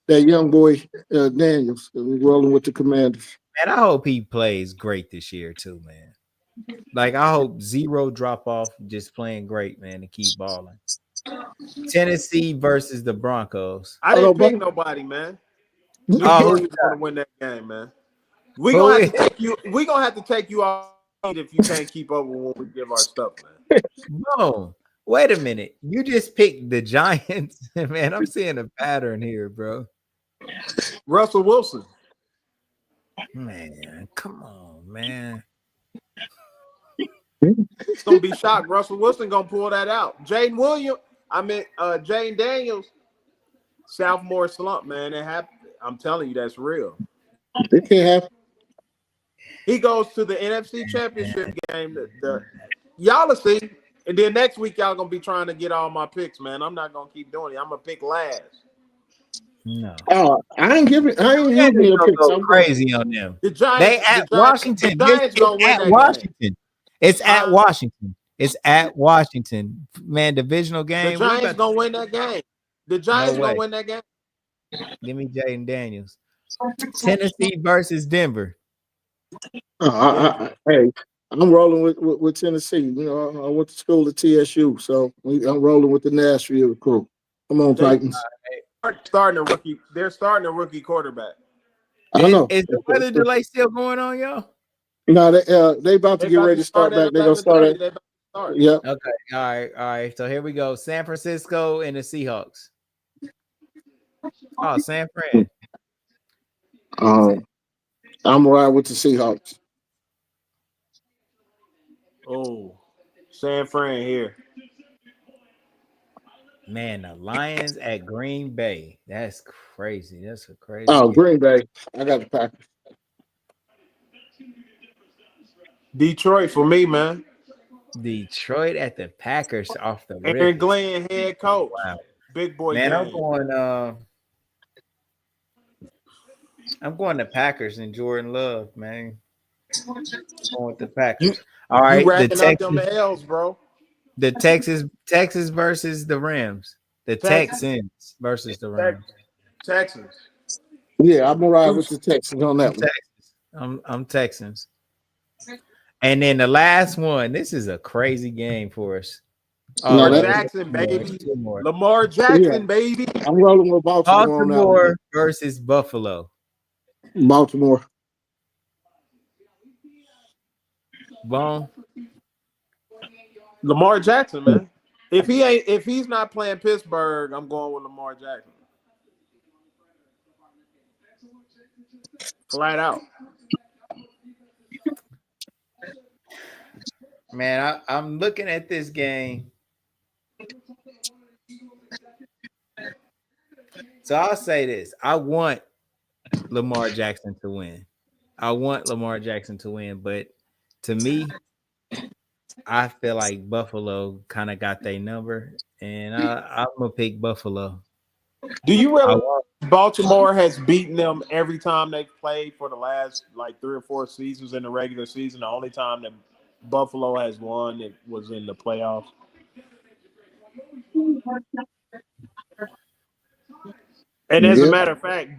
that young boy Daniels. We're rolling with the Commanders. Man, I hope he plays great this year too, man. Like I hope zero drop off, just playing great, man, and keep balling. Tennessee versus the Broncos. I didn't pick nobody, man. Who's gonna win that game, man? We're gonna have to take you off if you can't keep up with what we give our stuff, man. No, wait a minute. You just picked the Giants, man. I'm seeing a pattern here, bro. Russell Wilson. Man, come on, man. It's gonna be shocked. Russell Wilson gonna pull that out. Jaden Daniels, sophomore slump, man. It happened. I'm telling you, that's real. It can't happen. He goes to the NFC Championship game. Y'all will see. And then next week, y'all gonna be trying to get all my picks, man. I'm not gonna keep doing it. I'm gonna pick last. No. I ain't giving you a pick. I'm crazy on them. The Giants, Washington. The Giants gonna win that Washington. game. It's at Washington. It's at Washington. Man, divisional game. The Giants gonna win that game. The Giants gonna win that game. Give me Jaden Daniels. Tennessee versus Denver. Hey, I'm rolling with Tennessee. You know, I went to school at TSU, so I'm rolling with the Nashville crew. Come on, They Titans. starting a rookie. They're starting a rookie quarterback. I know. Is the weather delay still going on, y'all? No, they about to They get about ready to to start start at back. They're gonna start 11:30. at They about to start. yeah. Okay, all right. So here we go. San Francisco and the Seahawks. Oh, San Fran. I'm riding with the Seahawks. Oh, San Fran here. Man, the Lions at Green Bay. That's crazy. That's a crazy Oh, game. Green Bay. I got the Packers. Detroit for me, man. Detroit at the Packers off the rip. Aaron Glenn, head coach. Wow. Big boy Man, game. I'm going to Packers and Jordan Love, man. I'm going with the Packers. All right, You racking up them L's, bro. The Texas versus the Rams. The Texans versus the Rams. Texans. Yeah, I'm gonna ride with the Texans on that one. I'm Texans. And then the last one. This is a crazy game for us. Lamar Jackson, baby. Lamar Jackson, baby. I'm rolling with Baltimore on that one. Versus Buffalo. Baltimore. Bone. Lamar Jackson, man. If he's not playing Pittsburgh, I'm going with Lamar Jackson. Flat out. Man, I'm looking at this game. So I'll say this. I want Lamar Jackson to win. But to me, I feel like Buffalo kind of got their number, and I'm gonna pick Buffalo. Do you realize Baltimore has beaten them every time they've played for the last like 3 or 4 seasons in the regular season? The only time that Buffalo has won it was in the playoffs. And as a matter of fact,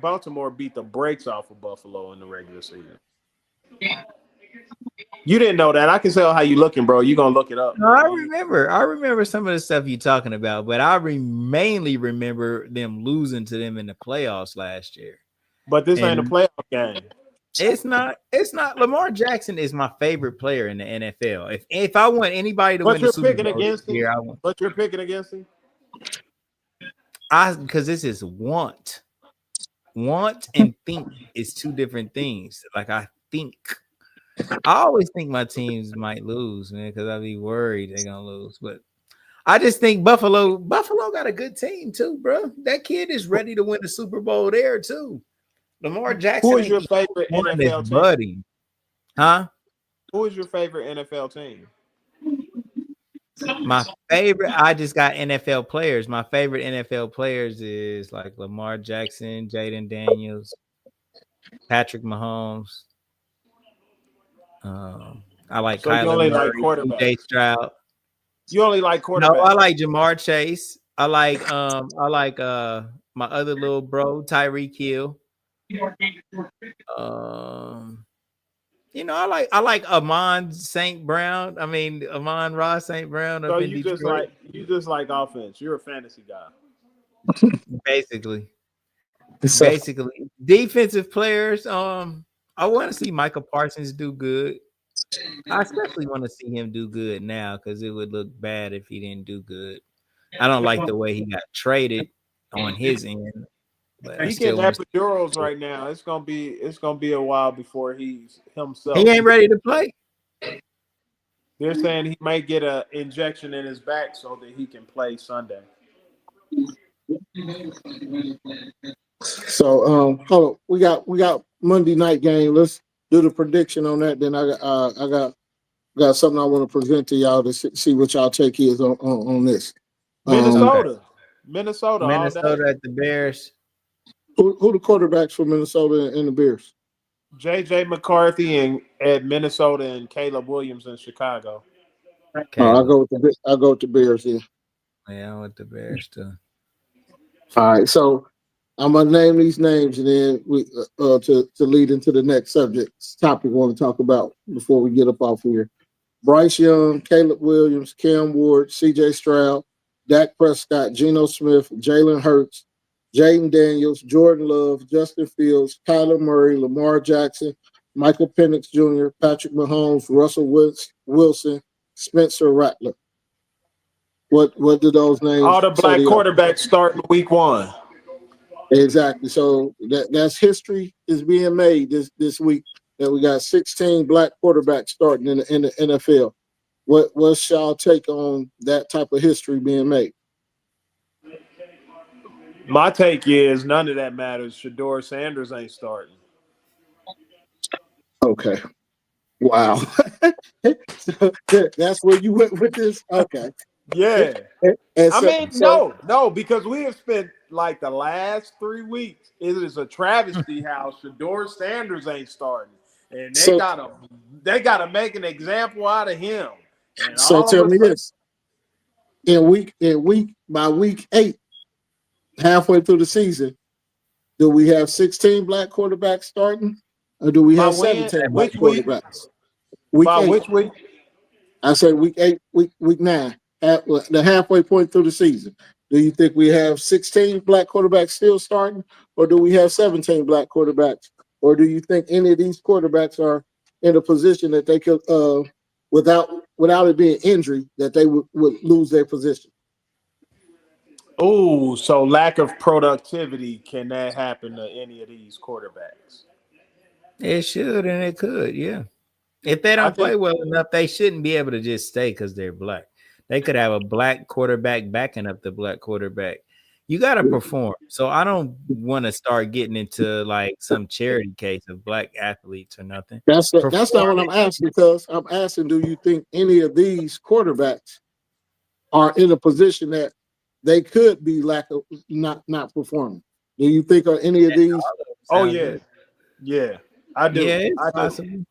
Baltimore beat the brakes off of Buffalo in the regular season. You didn't know that. I can tell how you looking, bro. You gonna look it up. No, I remember some of the stuff you're talking about, but I mainly remember them losing to them in the playoffs last year. But this ain't a playoff game. It's not. Lamar Jackson is my favorite player in the NFL. If I want anybody to win the Super Bowl this year, but you're picking against him. Because this is want and think is 2 different things. Like I always think my teams might lose, man, because I'll be worried they're gonna lose. But I just think Buffalo got a good team too, bro. That kid is ready to win the Super Bowl there too. Lamar Jackson. Who is your favorite NFL team? Buddy. Huh? Who is your favorite NFL team? My favorite, I just got NFL players. My favorite NFL players is like Lamar Jackson, Jaden Daniels, Patrick Mahomes. I like Kyler Murray, CJ Stroud. You only like quarterback. No, I like Jamar Chase. I like my other little bro, Tyreek Hill. I like Amon St. Brown. Amon Ross St. Brown. So you just like offense. You're a fantasy guy. Basically. Defensive players. I want to see Michael Parsons do good. I especially want to see him do good now because it would look bad if he didn't do good. I don't like the way he got traded on his end. But he getting epidurals right now. It's gonna be a while before he's himself. He ain't ready to play. They're saying he might get an injection in his back so that he can play Sunday. So hold on. We got Monday night game. Let's do the prediction on that. Then I got something I want to present to y'all to see what y'all take is on this. Minnesota at the Bears. Who the quarterbacks for Minnesota and the Bears? J.J. McCarthy at Minnesota and Caleb Williams in Chicago. I go with the Bears here. Yeah, I'm with the Bears too. All right, so I'm gonna name these names, and then we to lead into the next topic we want to talk about before we get up off here. Bryce Young, Caleb Williams, Cam Ward, C.J. Stroud, Dak Prescott, Geno Smith, Jalen Hurts, Jaden Daniels, Jordan Love, Justin Fields, Kyler Murray, Lamar Jackson, Michael Penix Jr., Patrick Mahomes, Russell Wilson, Spencer Rattler. What do those All names the say black to you? quarterbacks starting week 1. Exactly. So that's history is being made this week. That we got 16 black quarterbacks starting in the NFL. What's y'all take on that type of history being made? My take is none of that matters. Shador Sanders ain't starting. Okay. Wow. So that's where you went with this? Okay. Yeah. And I so, mean, no, because we have spent like the last 3 weeks. It is a travesty how Shador Sanders ain't starting. And they so, gotta make an example out of him. And so all tell of a me sudden, this. By week 8, halfway through the season, do we have 16 black quarterbacks starting? Or do we by have when? 17 black Which week? quarterbacks? Week By 8. which week? I say week 8, week 9, the halfway point through the season. Do you think we have 16 black quarterbacks still starting, or do we have 17 black quarterbacks? Or do you think any of these quarterbacks are in a position that they could, without it being injury, that they would lose their position? Oh, so lack of productivity, can that happen to any of these quarterbacks? It should and it could, yeah. If they I don't play think well enough, they shouldn't be able to just stay because they're black. They could have a black quarterback backing up the black quarterback. You got to perform. So I don't want to start getting into like some charity case of black athletes or nothing. That's not what I'm Performing. asking, because I'm asking, do you think any of these quarterbacks are in a position that they could be not performing? Do you think are any of these? oh Sound yeah. good. Yeah. I do. Yeah, it's I do. possible.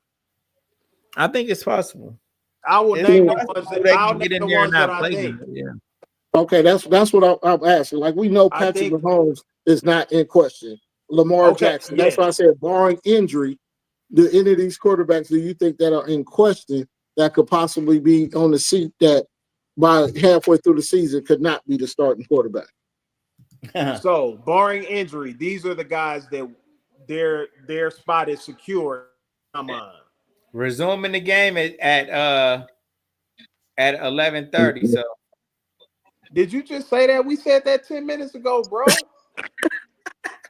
I think it's possible. I will It's name the possible ones that they I'll can name get in the there and ones that not I play think. good. Yeah. Okay, that's what I'm asking. Like, we know I Patrick think Mahomes is not in question. Lamar okay, Jackson. That's yeah. why I said, barring injury, do any of these quarterbacks do you think that are in question that could possibly be on the seat that by halfway through the season could not be the starting quarterback? So barring injury, these are the guys that their spot is secure. Come on. Resuming the game at 11:30. So Did you just say that? We said that 10 minutes ago, bro.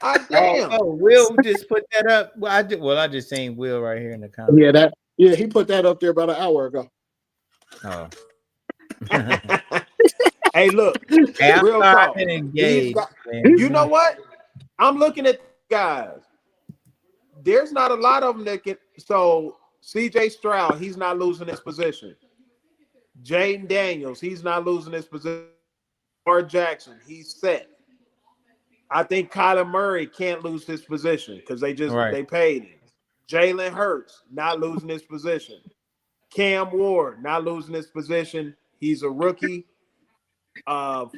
Ah damn. Will just put that up. I just seen Will right here in the comments. He put that up there about an hour ago. Oh. Hey, look, Hey, I'm real sorry I've talk. been These engaged, guys, you know man. what? I'm looking at guys. There's not a lot of them that can. So C.J. Stroud, he's not losing his position. Jaden Daniels, he's not losing his position. Lamar Jackson, he's set. I think Kyler Murray can't lose his position because Right. they paid him. Jalen Hurts not losing his position. Cam Ward not losing his position. He's a rookie.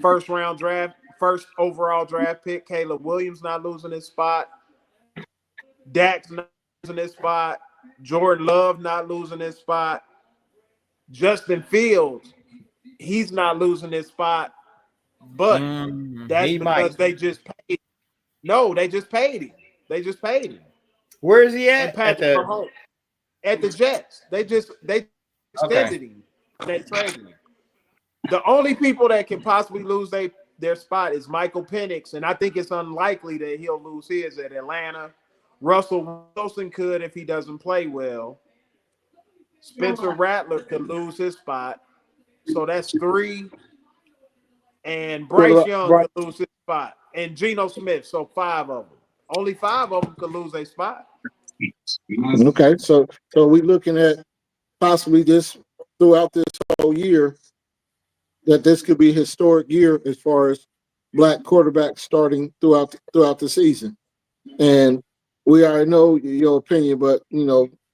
First overall draft pick. Caleb Williams not losing his spot. Dak's not losing his spot. Jordan Love not losing his spot. Justin Fields, he's not losing his spot. But that's He might. because they just paid. No, they just paid him. They just paid him. Where is he And at? Patrick Mahomes at the Jets. They Okay. extended him. They traded him. The only people that can possibly lose their spot is Michael Penix, and I think it's unlikely that he'll lose his at Atlanta. Russell Wilson could if he doesn't play well. Spencer Rattler could lose his spot. So that's 3. And What Bryce about Young right? could lose his spot. And Geno Smith. So 5 of them. Only 5 of them could lose a spot. Okay, so we looking at possibly this throughout this whole year, that this could be a historic year as far as black quarterbacks starting throughout the season. And we already know your opinion, but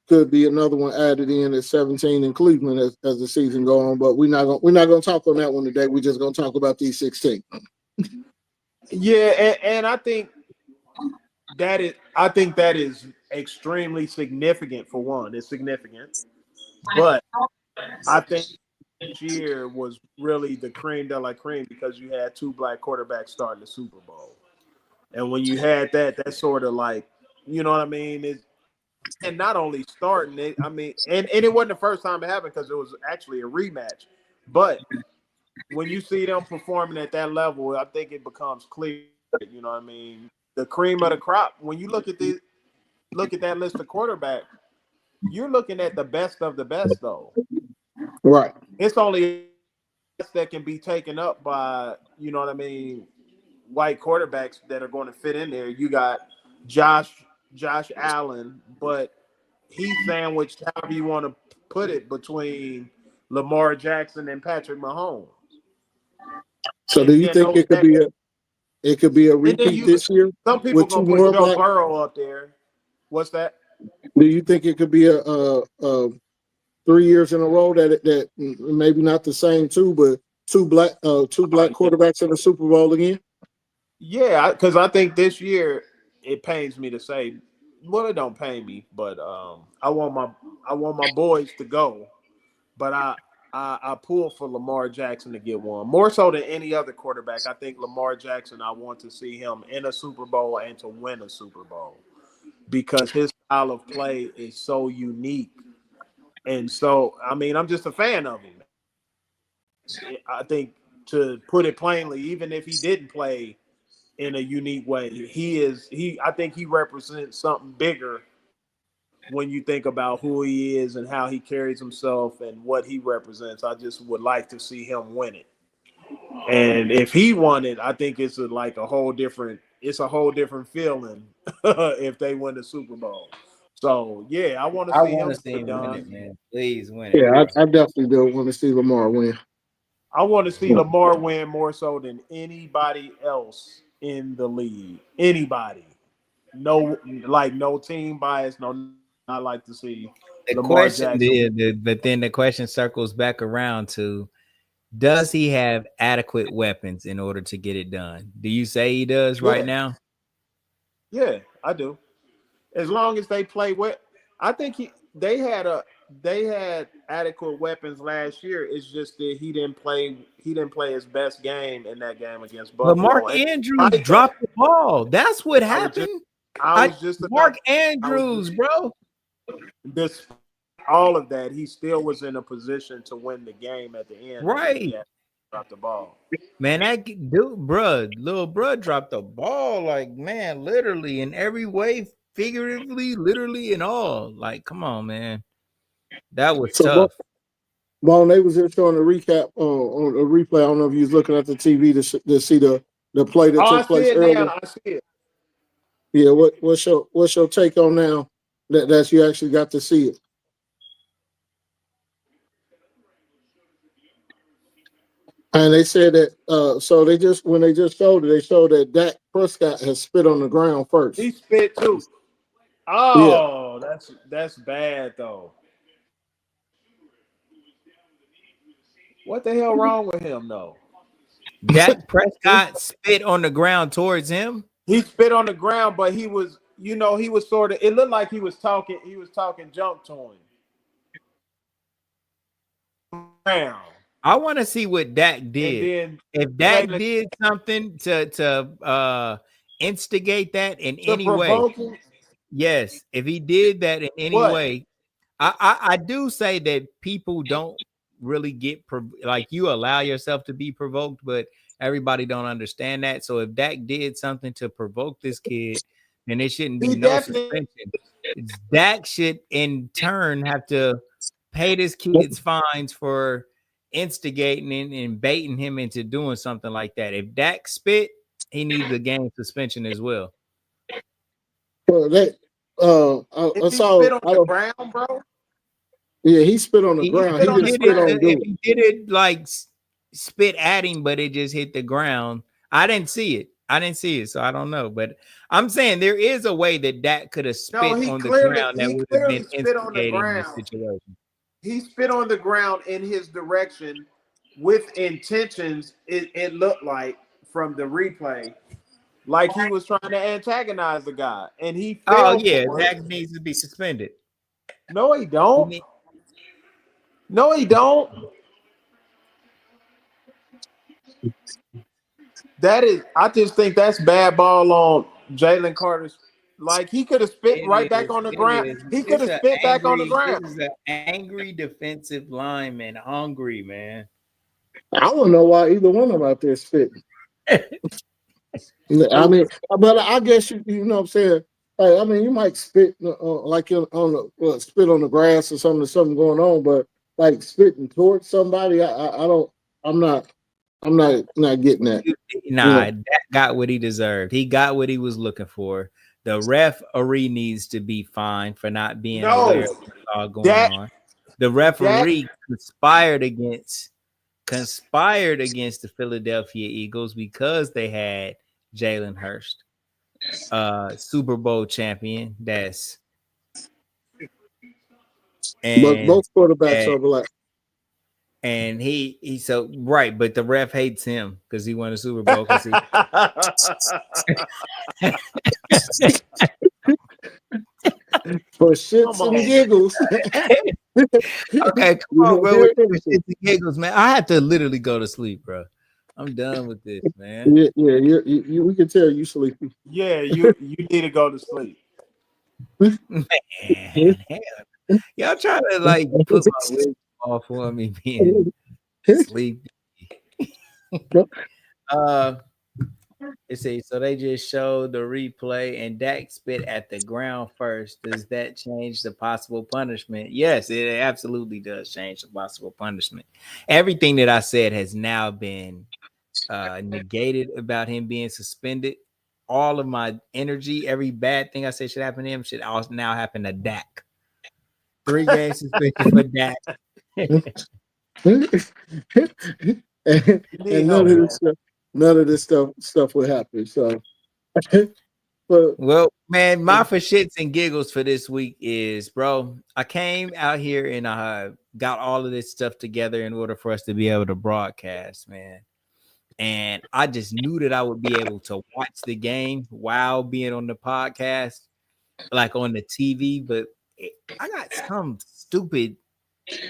could be another one added in at 17 in Cleveland as the season go on. But we're not gonna talk on that one today. We're just gonna talk about these 16. Yeah, and I think I think that is extremely significant. For one, it's significant, but I think this year was really the cream de la cream because you had two black quarterbacks starting the Super Bowl, and when you had that, that's sort of like, you know what I mean? And not only starting it, I mean, and it wasn't the first time it happened because it was actually a rematch, but when you see them performing at that level, I think it becomes clear. You know what I mean? The cream of the crop. When you look at that list of quarterbacks, you're looking at the best of the best, though. Right. It's only that can be taken up by, you know what I mean, white quarterbacks that are going to fit in there. You got Josh Allen, but he's sandwiched, however you want to put it, between Lamar Jackson and Patrick Mahomes. So do you think it could be a And then repeat this year some people with two gonna put more Joe black? Burrow up there. What's that? Do you think it could be a 3 years in a row that maybe not the same two, but two black quarterbacks in the Super Bowl again? Yeah, because I think this year it pains me to say. Well, it don't pain me, but I want my boys to go. But I pull for Lamar Jackson to get one more so than any other quarterback. I think Lamar Jackson. I want to see him in a Super Bowl and to win a Super Bowl because his style of play is so unique. And so, I mean, I'm just a fan of him. I think, to put it plainly, even if he didn't play in a unique way, I think he represents something bigger when you think about who he is and how he carries himself and what he represents. I just would like to see him win it. And if he won it, I think it's a whole different feeling if they win the Super Bowl. So yeah, I want to I see want him to see get it him win it, done. man. Please win it, Yeah, bro. I definitely do want to see Lamar win. I want to see Lamar win more so than anybody else in the league. Anybody. No, like no team bias. No, I like to see The Lamar question, Jackson. but then the question circles back around to: does he have adequate weapons in order to get it done? Do you say he does right Yeah, now? yeah, I do. As long as they play well, I think they had adequate weapons last year. It's just that he didn't play. He didn't play his best game in that game against But Mark Buffalo. And Andrews despite that, dropped the ball. That's what I was just happened. I I was just Mark about I was Andrews, just bro. despite all of that, he still was in a position to win the game at the end, and then he Right. had to drop the ball. Man, that dude, bruh, little bruh dropped the ball, like, man, literally in every way, figuratively, literally, and all. Like, come on, man. That was So, tough. Bone, they was just showing a recap on a replay. I don't know if you was looking at the TV to see the play that Oh, I took see place it earlier. now. I see it. Yeah, what's your take on now that you actually got to see it? And they said that so when they just showed it, they showed that Dak Prescott has spit on the ground He first. spit too. Yeah. Oh, that's bad though. What the hell wrong with him though? Dak He Prescott spit on the ground towards him. he spit on the ground, but he was, he was sort of. It looked like he was talking. He was talking junk to him. Ground. I want to see what Dak And did. then If Dak Jalen did something to instigate that in to any way, provoke him. yes. If he did that in any What? way, I do say that people don't really get like, you allow yourself to be provoked, but everybody don't understand that. So if Dak did something to provoke this kid, then it shouldn't be He no definitely. suspension. Dak should in turn have to pay this kid's fines for instigating and baiting him into doing something like that. If Dak spit, he needs a game suspension as well. Well, If I he saw. spit on the ground, bro. Yeah, he spit on the If ground. Spit He on didn't the spit on if dude. he did it like spit at him, but it just hit the ground, I didn't see it. So I don't know. But I'm saying there is a way that Dak could have No, spit on the ground that he would have clearly been spit on the instigating this ground. situation. He spit on the ground in his direction with intentions. It looked like from the replay like he was trying to antagonize the guy, and he Oh fell yeah, for it. Zach needs to be suspended. No, he don't. No, he don't. That is, I just think that's bad ball on Jalen Carter's. Like he could have spit right back on the ground. He could have spit back on the ground. This is an angry defensive lineman, hungry man. I don't know why either one of them out there spitting. I mean, but I guess you know what I'm saying. Like, I mean, you might spit like on the spit on the grass or something going on, but like spitting towards somebody, I don't. I'm not getting that. Nah, that got what he deserved. He got what he was looking for. The referee needs to be fined for not being aware of what's all going on. The referee conspired against the Philadelphia Eagles because they had Jalen Hurst, Super Bowl champion. But both quarterbacks are black. And he so right, but the ref hates him because he won a Super Bowl. For shits and giggles. Okay, come on, bro. With shits and giggles, man. I have to literally go to sleep, bro. I'm done with this, man. Yeah, we can tell you sleepy. Yeah, you need to go to sleep. Man, y'all trying to like put my wig off for me being sleepy. Let's see. So they just showed the replay, and Dak spit at the ground first. Does that change the possible punishment? Yes, it absolutely does change the possible punishment. Everything that I said has now been negated about him being suspended. All of my energy, every bad thing I said should happen to him should also now happen to Dak. 3 game suspension for Dak. and none of this stuff will happen. So, well, man, my for shits and giggles for this week is, bro, I came out here and I got all of this stuff together in order for us to be able to broadcast, man. And I just knew that I would be able to watch the game while being on the podcast, like on the TV. But I got some stupid.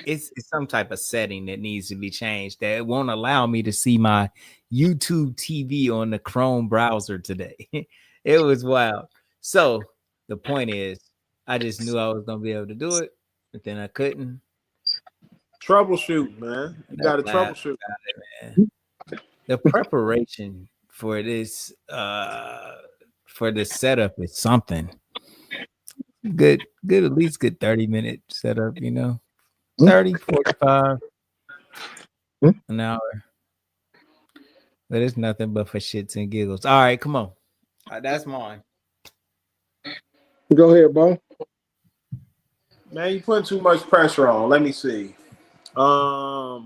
It's some type of setting that needs to be changed that won't allow me to see my YouTube TV on the Chrome browser today. It was wild. So the point is, I just knew I was gonna be able to do it, but then I couldn't. Troubleshoot, man. You got to troubleshoot, man. The preparation for this setup is something good, at least good 30-minute setup, you know. 30, 45 an hour. But it's nothing but for shits and giggles. All right, come on. That's mine. Go ahead, Bo. Man, you putting too much pressure on. Let me see. I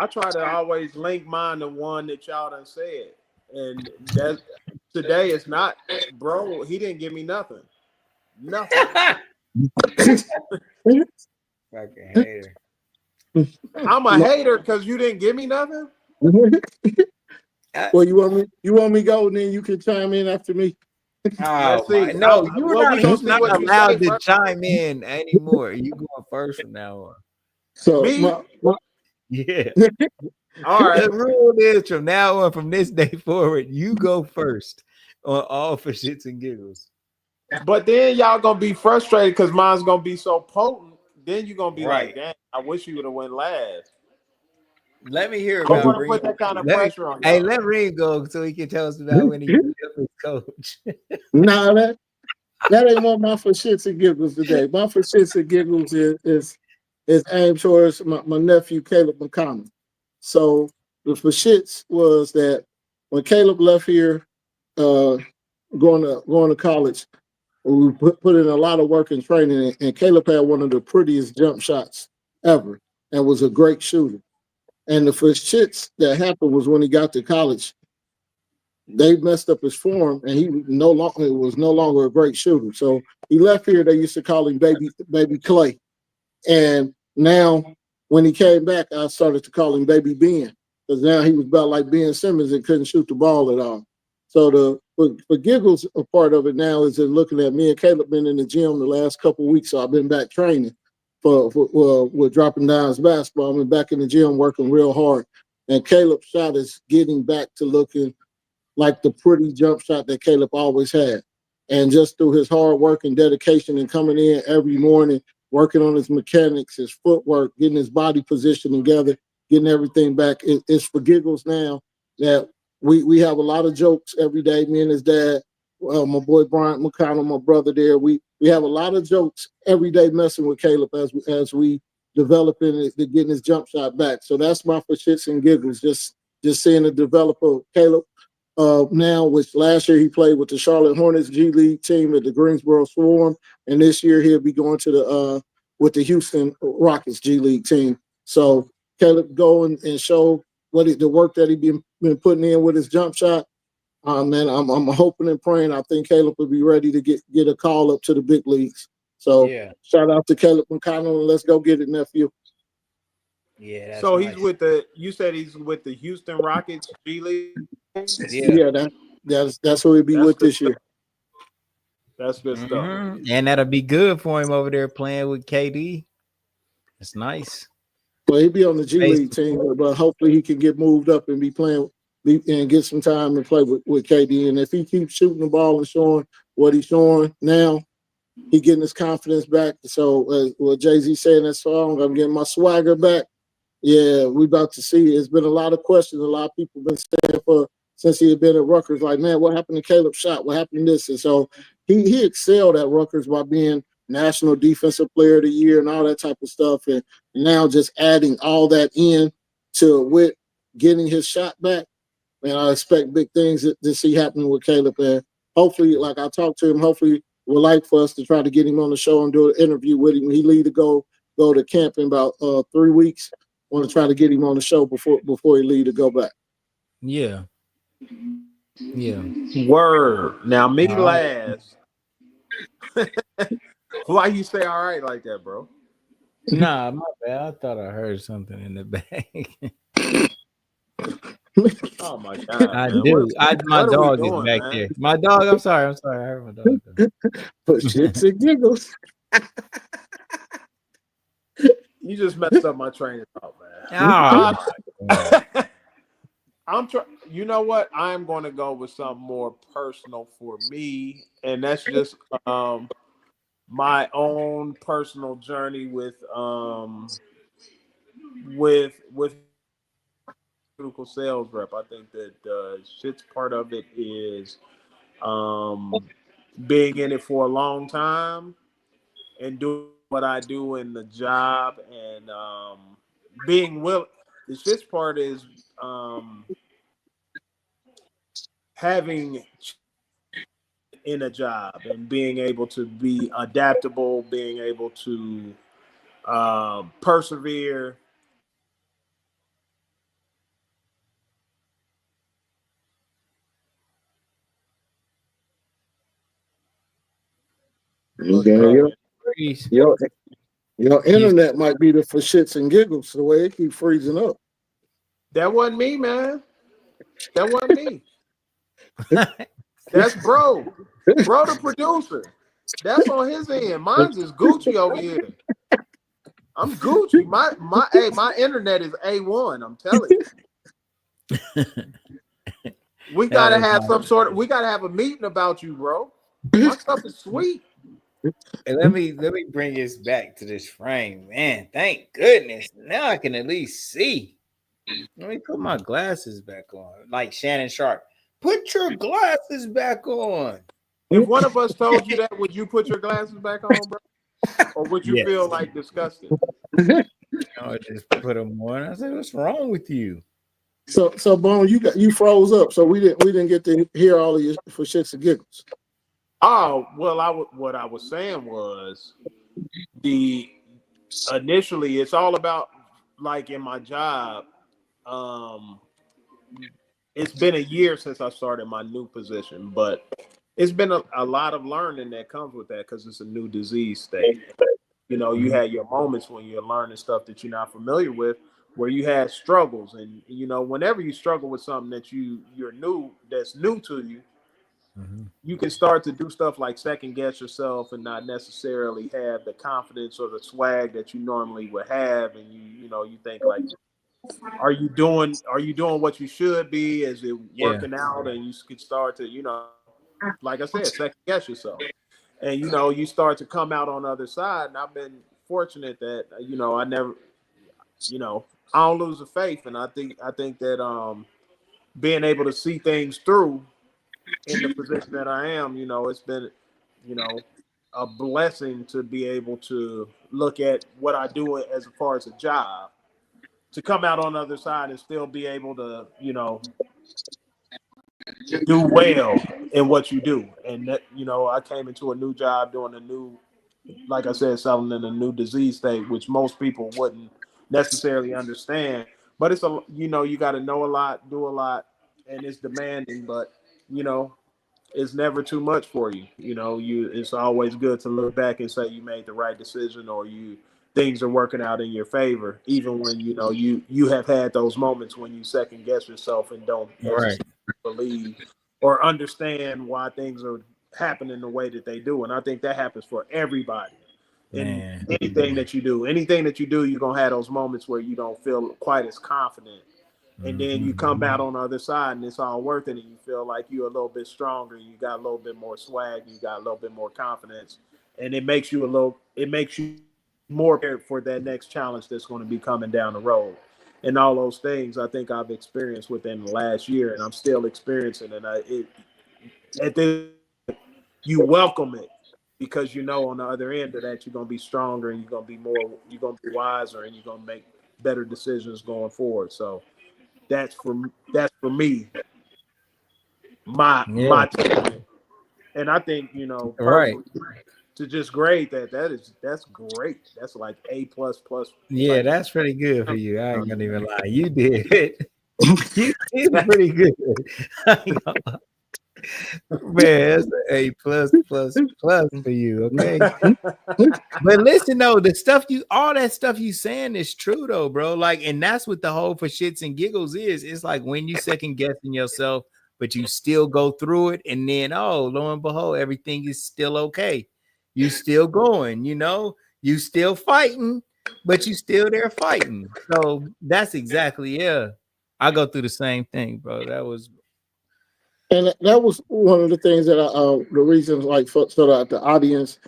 try to always link mine to one that y'all done said. And that today it's not, bro. He didn't give me nothing. Nothing. Fucking hater. I'm a hater because you didn't give me nothing. Well, you want me to go, and then you can chime in after me. Oh, no, you're not allowed to chime in anymore. You going first from now on. So yeah. All right. The rule is from now on, from this day forward, you go first on all for shits and giggles. But then y'all gonna be frustrated because mine's gonna be so potent. Then you're gonna be like, "Damn, I wish you would have went last." Let me hear about. I about want to put that kind of pressure on. Hey, let Reed go so he can tell us about when he beat up his coach. No, that ain't one of my for shits and giggles today. My for shits and giggles is aimed towards my nephew Caleb McConnell. So the for shits was that when Caleb left here, going to college, we put in a lot of work and training, and Caleb had one of the prettiest jump shots ever and was a great shooter. And the first shits that happened was when he got to college, they messed up his form, and he was no longer a great shooter. So he left here. They used to call him Baby Clay, and now when he came back, I started to call him Baby Ben because now he was about like Ben Simmons and couldn't shoot the ball at all. So for giggles, a part of it now is in looking at me and Caleb been in the gym the last couple of weeks, so I've been back training for dropping downs basketball. I've been back in the gym working real hard, and Caleb's shot is getting back to looking like the pretty jump shot that Caleb always had. And just through his hard work and dedication and coming in every morning, working on his mechanics, his footwork, getting his body position together, getting everything back, it's for giggles now that we have a lot of jokes every day. Me and his dad, my boy Bryant McConnell, my brother there. We have a lot of jokes every day messing with Caleb as we developing it, getting his jump shot back. So that's my for shits and giggles. Just seeing the developer Caleb now, which last year he played with the Charlotte Hornets G League team at the Greensboro Swarm, and this year he'll be going to the with the Houston Rockets G League team. So Caleb go and show the work that he been putting in with his jump shot. Man, I'm hoping and praying. I think Caleb will be ready to get a call up to the big leagues. So shout out to Caleb McConnell, and let's go get it, nephew. Yeah. That's so nice. he's with the. You said he's with the Houston Rockets G League. Yeah, that's who he'll be with this year. That's good stuff. And that'll be good for him over there playing with KD. It's nice. Well, he'll be on the G League team, but hopefully he can get moved up and be playing and get some time and play with KD. And if he keeps shooting the ball and showing what he's showing now, he getting his confidence back. So what Jay-Z saying in that song, I'm getting my swagger back. Yeah, we about to see. It's been a lot of questions. A lot of people been saying since he had been at Rutgers, like, man, what happened to Caleb's shot? What happened to this? And so he excelled at Rutgers by being National Defensive Player of the Year and all that type of stuff. And now just adding all that in with getting his shot back. And I expect big things to see happening with Caleb. And hopefully, like I talked to him, hopefully would like for us to try to get him on the show and do an interview with him. He leave to go to camp in about 3 weeks. Want to try to get him on the show before he leave to go back. Yeah. Word. Now me last. Why you say all right like that, bro? Nah, my bad. I thought I heard something in the back. Oh my god! I man. do. My dog is doing, back man? there. My dog. I'm sorry. I heard my dog. For shits and giggles. You just messed up my train of thought, man. Oh, I'm trying. You know what? I'm going to go with something more personal for me, and that's just my own personal journey with pharmaceutical sales rep. I think that shit's part of it is being in it for a long time and doing what I do in the job and being willing. The shit's part is having in a job and being able to be adaptable, being able to persevere. Your internet might be the for shits and giggles the way it keeps freezing up. That wasn't me, man. That wasn't me. That's bro. Bro, the producer. That's on his end. Mine's is Gucci over here. I'm Gucci. My internet is A1. I'm telling you. We gotta have we gotta have a meeting about you, bro. My stuff is sweet. Hey, let me bring this back to this frame, man. Thank goodness. Now I can at least see. Let me put my glasses back on. Like Shannon Sharp. Put your glasses back on. If one of us told you that, would you put your glasses back on, bro? Or would you feel like disgusted? I just put them on. I said, "What's wrong with you?" So Bone, you froze up, so we didn't get to hear all of your for shits and giggles. Oh well, what I was saying was initially it's all about like in my job. It's been a year since I started my new position, but it's been a lot of learning that comes with that because it's a new disease state. You know, you had your moments when you're learning stuff that you're not familiar with, where you had struggles, and whenever you struggle with something that that's new to you, Mhm. you can start to do stuff like second guess yourself and not necessarily have the confidence or the swag that you normally would have, and you think like, are you doing what you should be? Is it Yeah. working out? And you can start to, like I said, second guess yourself. And you start to come out on the other side. And I've been fortunate that I never, I don't lose the faith. And I think that being able to see things through in the position that I am, it's been, you know, a blessing to be able to look at what I do as far as a job, to come out on the other side and still be able to, do well in what you do. And that, I came into a new job doing a new, like I said, selling in a new disease state, which most people wouldn't necessarily understand. But it's you got to know a lot, do a lot, and it's demanding, but you know, it's never too much for you. It's always good to look back and say you made the right decision, or things are working out in your favor, even when you have had those moments when you second guess yourself and don't Right. necessarily believe or understand why things are happening the way that they do. And I think that happens for everybody in Man. anything that you do. Anything that you do, you're gonna have those moments where you don't feel quite as confident, and then you Mhm. come out on the other side and it's all worth it, and you feel like you're a little bit stronger, you got a little bit more swag, you got a little bit more confidence, and it makes you more prepared for that next challenge that's going to be coming down the road. And all those things I think I've experienced within the last year, and I'm still experiencing. And at this, you welcome it, because on the other end of that you're going to be stronger, and you're going to be wiser, and you're going to make better decisions going forward. So that's for me, my Yeah. take. And I think Right. personally, to just grade that's great. That's like A plus Yeah, type. that's pretty good for you. I ain't gonna even lie. You did it. You did pretty good. I ain't gonna lie. Man, that's an A plus for you. Okay. But listen though, all that stuff you saying is true though, bro. Like, and that's what the whole for shits and giggles is. It's like when you second guessing yourself, but you still go through it, and then lo and behold, everything is still okay. You still going, you still fighting, but you still there fighting. So that's exactly, yeah. I go through the same thing, bro. That was And that was one of the things that the reasons, like, so that the audience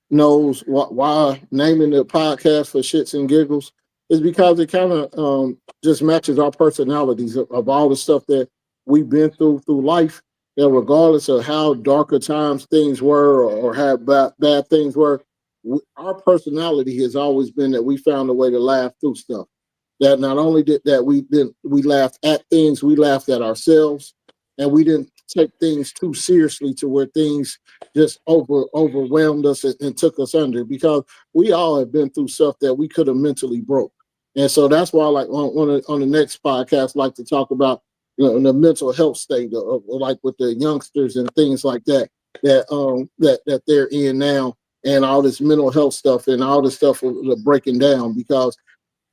knows why naming the podcast for shits and giggles is because it kind of just matches our personalities of all the stuff that we've been through life. That regardless of how darker times things were, or how bad things were, our personality has always been that we found a way to laugh through stuff. That not only did that we laughed at things, we laughed at ourselves, and we didn't take things too seriously to where things just overwhelmed us and took us under, because we all have been through stuff that we could have mentally broke. And so that's why, like, on the next podcast, I like to talk about the mental health state of like with the youngsters and things like that they're in now, and all this mental health stuff and all this stuff of breaking down. Because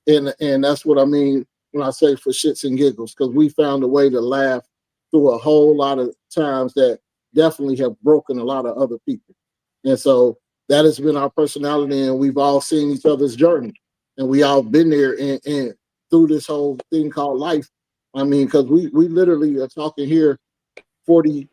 and that's what I mean when I say for shits and giggles, because we found a way to laugh through a whole lot of times that definitely have broken a lot of other people. And so that has been our personality, and we've all seen each other's journey, and we all been there and through this whole thing called life. I mean, because we literally are talking here 40.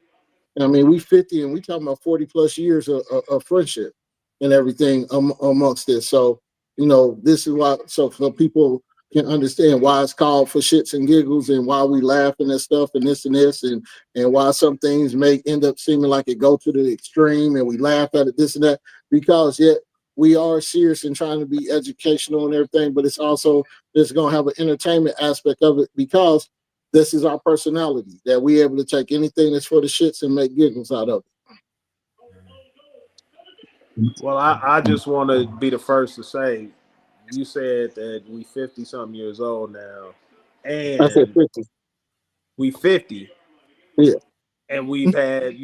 I mean, we 50 and we talking about 40 plus years of friendship and everything amongst this. So, this is why, so people can understand why it's called for shits and giggles, and why we laughing at stuff and this, and why some things may end up seeming like it go to the extreme and we laugh at it, this and that, because yet we are serious and trying to be educational and everything, but it's also, there's going to have an entertainment aspect of it, because this is our personality, that we able to take anything that's for the shits and make giggles out of Well, I just want to be the first to say, you said that we 50 something years old now, it. I said and 50. we 50, Yeah. and we've had,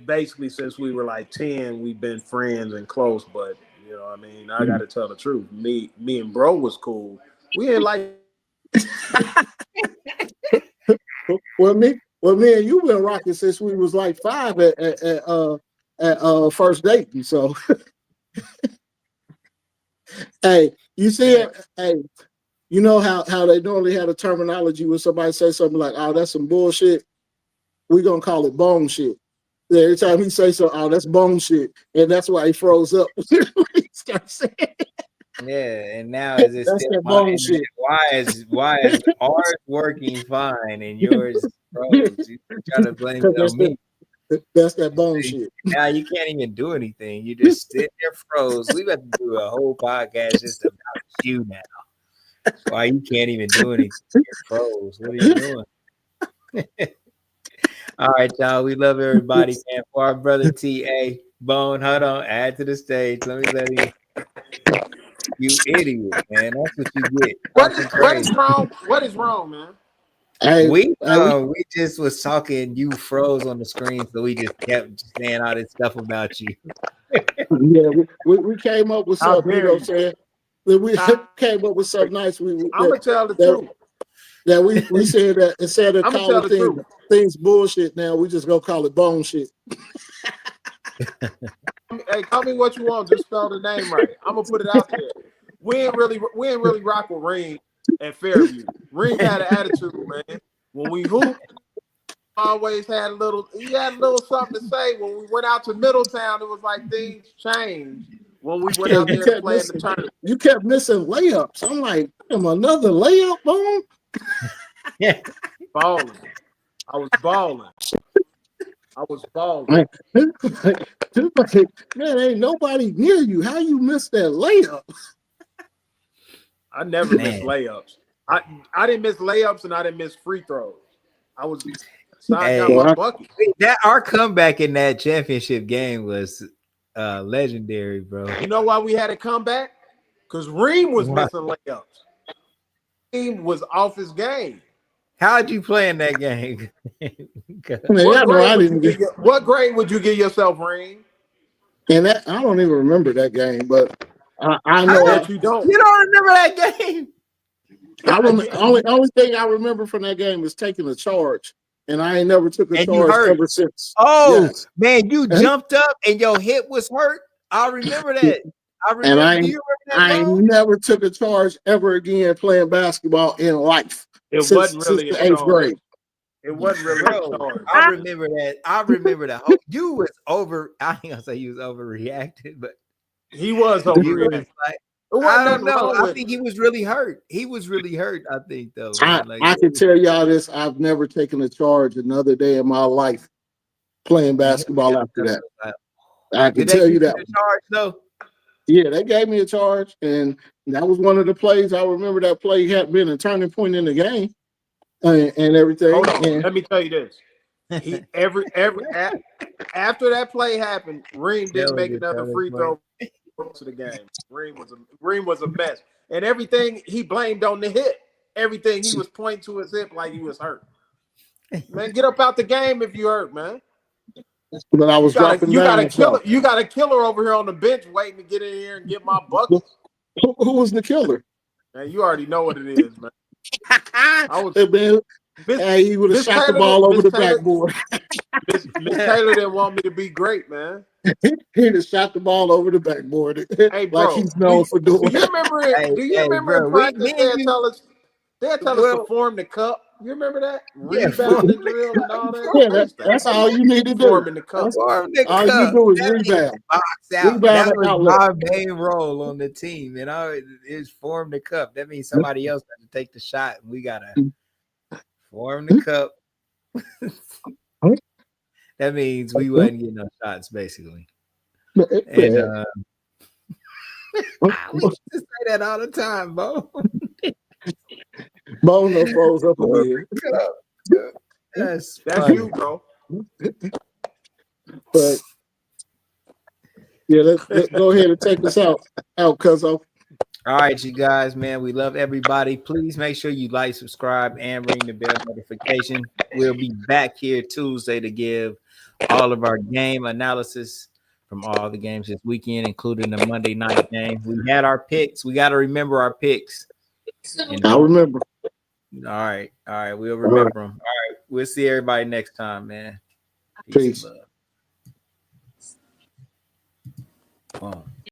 basically since we were like 10, we've been friends and close. But I mean, I got to tell the truth. Me and bro was cool, We ain't like. Well, me and you been rocking since we was like 5 at first date. So, hey, you see it? Hey, you know how they normally have a terminology when somebody says something like, "Oh, that's some bullshit." We gonna call it bone shit. Every time he say so, "Oh, that's bone shit," and that's why he froze up. He starts saying, Yeah, and now is it "That's still that bone mine? shit." Why is ours working fine and yours froze? You try to blame it on me. That's that bone shit. Now you can't even do anything. You just sit there froze. We got to do a whole podcast just about you now. Why you can't even do anything? You're froze. What are you doing? All right, y'all. We love everybody, man. For our brother TA Bone, hold on. Add to the stage. Let me let him. You idiot, man. That's what you get. What is wrong? What is wrong, man? Hey, We just was talking. You froze on the screen, so we just kept saying all this stuff about you. yeah, we came up with something. You know what I'm saying? We came up with something nice. I'm gonna tell the truth. That we said that instead of I'm gonna tell calling things bullshit, now we just gonna call it bone shit. Hey, call me what you want. Just spell the name right. I'm gonna put it out there. We ain't really rock with Reem at Fairview. Reem had an attitude, man. When we hooped, always had a little something to say. When we went out to Middletown, it was like things changed. When we went out there to play in the tournament, you kept missing layups. I'm like, damn, another layup, Bone? Yeah, balling. I was balling. Man, ain't nobody near you. How you missed that layup? I never missed layups. I didn't miss layups and I didn't miss free throws. I got my bucket. That our comeback in that championship game was legendary, bro. You know why we had a comeback? Because Reem was missing layups. Reem was off his game. How'd you play in that game? What grade would you give yourself, Reem? And that I don't even remember that game, but I know that you don't. You don't remember that game? Only thing I remember from that game is taking a charge, and I ain't never took a charge ever since. Oh yes. Man, you jumped up and your hip was hurt. I remember that. Do you remember that? I never took a charge ever again playing basketball in life. It wasn't really since the 8th grade. It wasn't really a charge. I remember that. I remember that. You was over. I ain't gonna say you was overreacted, but he was overreacted. I don't know. I think he was really hurt. He was really hurt. I think though. I can tell y'all this. I've never taken a charge another day in my life playing basketball after that. I can tell you that. Charge though. Yeah, they gave me a charge, and that was one of the plays. I remember that play had been a turning point in the game, and everything. Hold on. Let me tell you this. After that play happened, Reem didn't make another free throw to the game. Reem was a mess, and everything he blamed on the hip. Everything he was pointing to his hip like he was hurt. Man, get up out the game if you hurt, man. But I was dropping you got a killer over here on the bench waiting to get in here and get my bucket. Who was the killer? Man, you already know what it is, man. He would have shot the ball over the backboard. Miss Taylor didn't want me to be great, man. He just shot the ball over the backboard. Hey, bro, like he's known for doing. Do you remember it? Do you remember in practice they'll tell us to form the cup? You remember that? Rebound and drill and all that. Yeah, that's all you need to do. Forming the cup. All you do is rebound. Box out. That was my main role on the team, and it's form the cup. That means somebody else has to take the shot, and we gotta form the cup. That means we wasn't getting no shots, basically. And we used to say that all the time, Bo. Bono froze up again. That's you, bro. But yeah, let's go ahead and take us out, cuzzo. All right, you guys, man. We love everybody. Please make sure you like, subscribe, and ring the bell notification. We'll be back here Tuesday to give all of our game analysis from all the games this weekend, including the Monday night game. We had our picks. We got to remember our picks. I remember. All right. We'll remember them. All right. We'll see everybody next time, man. Peace. And love. Boom.